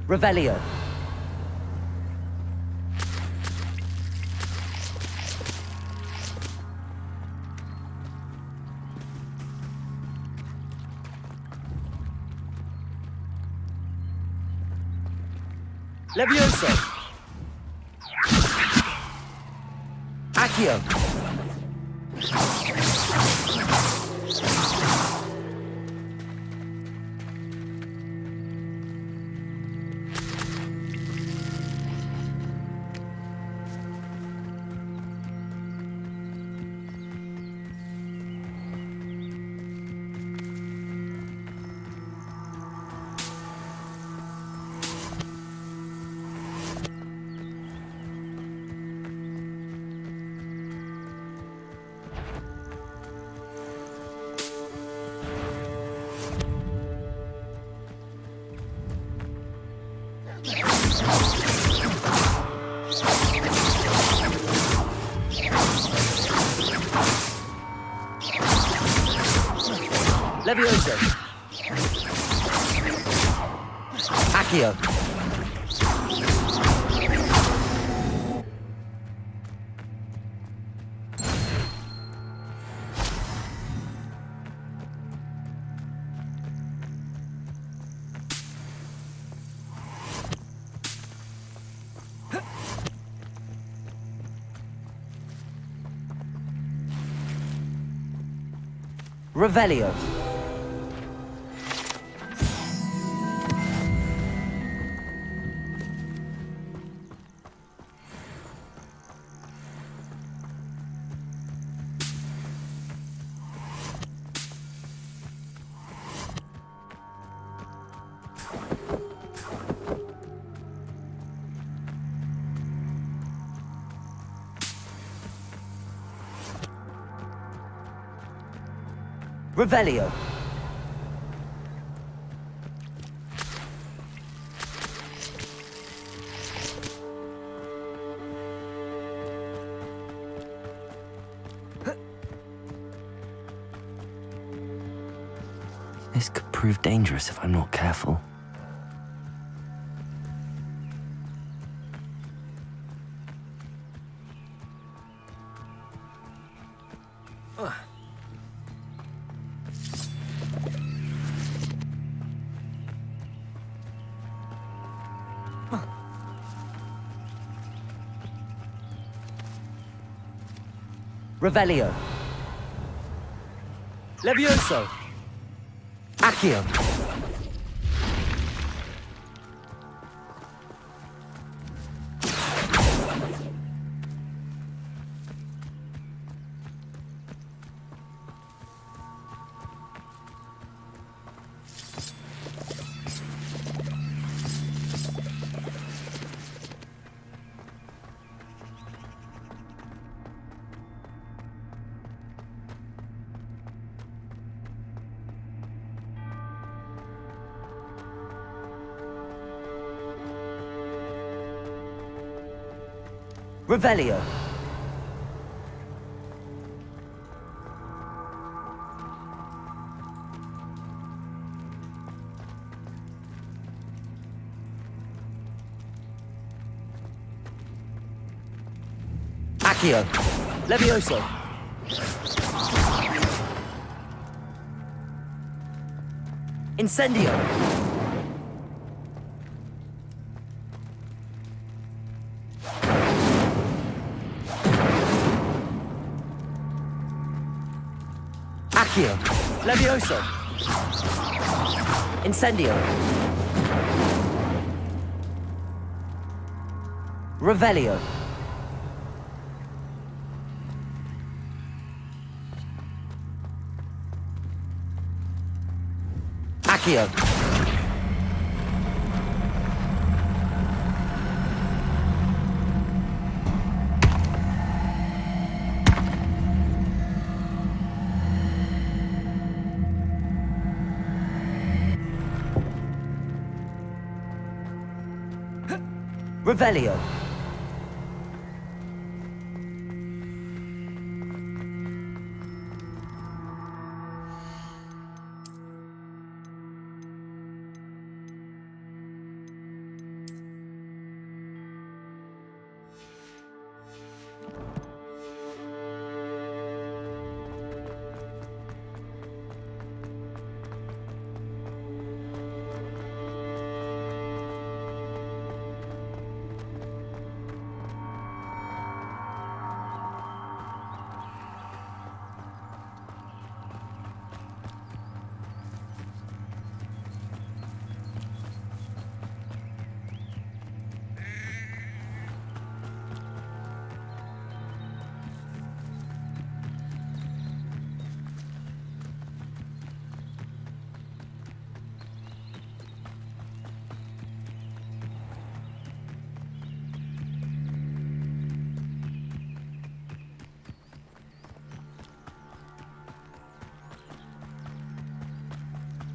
Revelio! Levioso! Accio! Levioso! Accio! Revelio! Revelio. This could prove dangerous if I'm not careful. Revelio. Levioso. Accio. Revelio. Accio. Levioso. Incendio. Accio. Levioso. Incendio. Revelio. Accio. Revelio.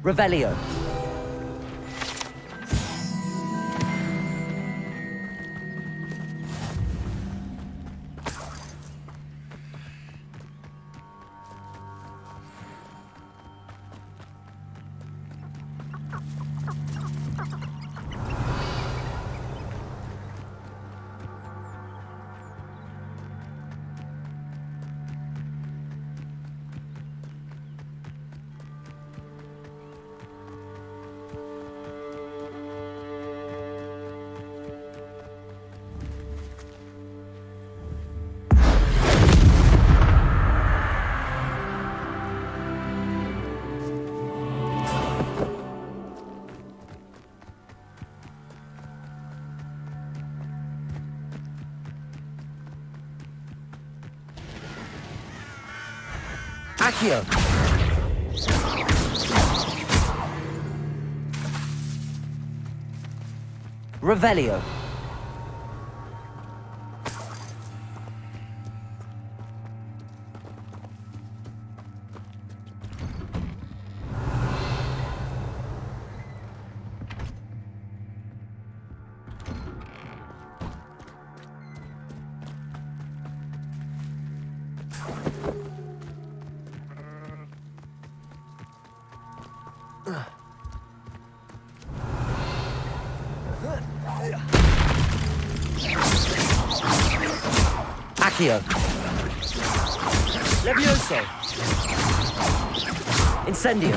Revelio. Accio. Revelio. Accio. Levioso. Incendio.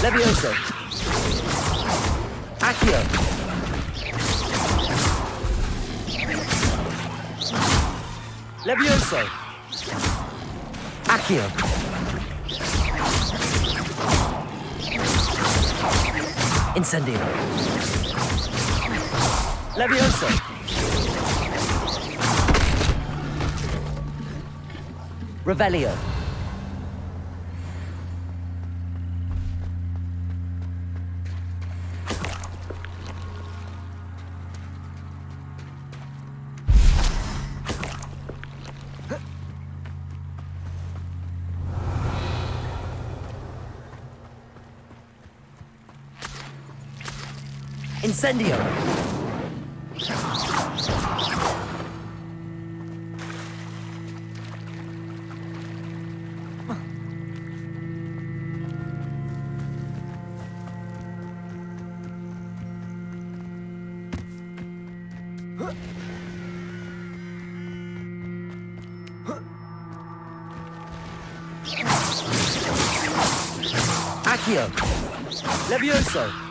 Levioso. Accio. Levioso. Accio. Incendio. Levioso. Revelio. Incendio. Accio. Levioso.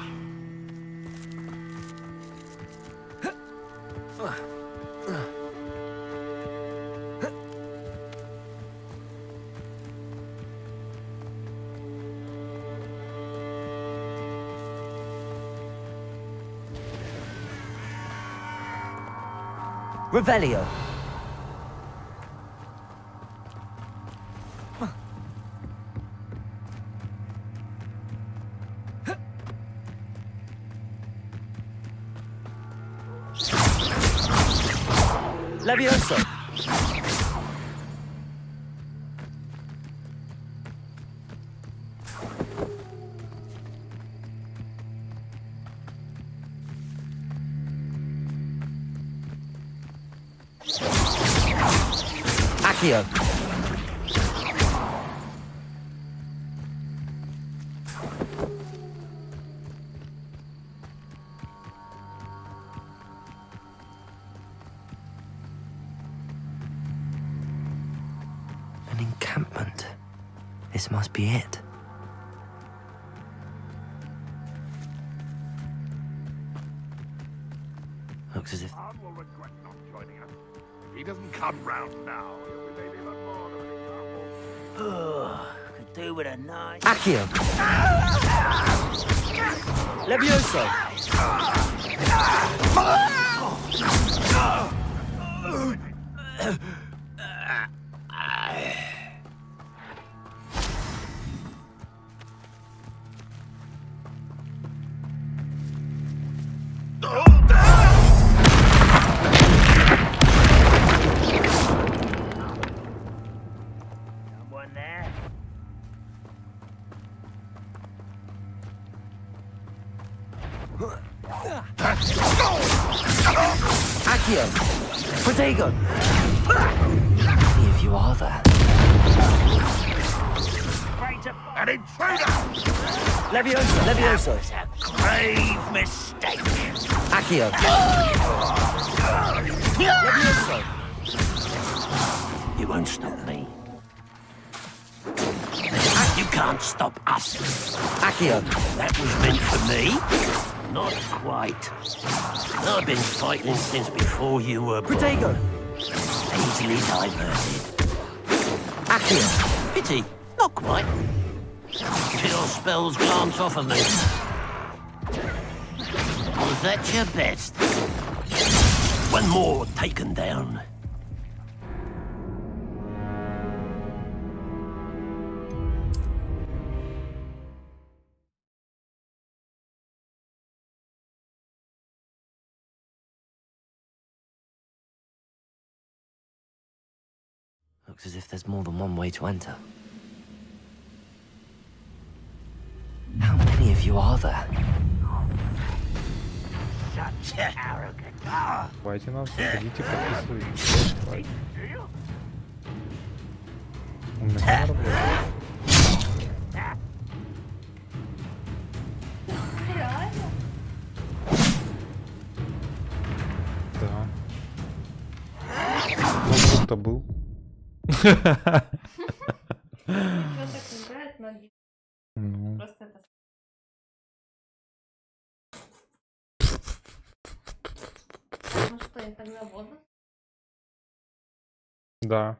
Revelio. Levioso. Accio. An encampment. This must be it. Looks as if... will regret not joining us. If he doesn't come round now, he'll be made even more of an example. Could do with a knife. Accio. Levioso. Someone there? Accio. Protego. How many of you are there? An intruder! Levioso. Levioso. Grave mistake. Accio. Levioso. You won't stop me. You can't stop us. Accio. That was meant for me? Not quite. I've been fighting since before you were born. Protego. Easily diverted. Accio. Pity. Not quite. Your spells glance off of me. Was that your best? One more taken down. Looks as if there's more than one way to enter. How many of you are there? Such Давайте нас, заходите, подписывайтесь. Давайте. У меня камера работает. Да. Кто был? Ну. Ну что, я тогда воду? Да.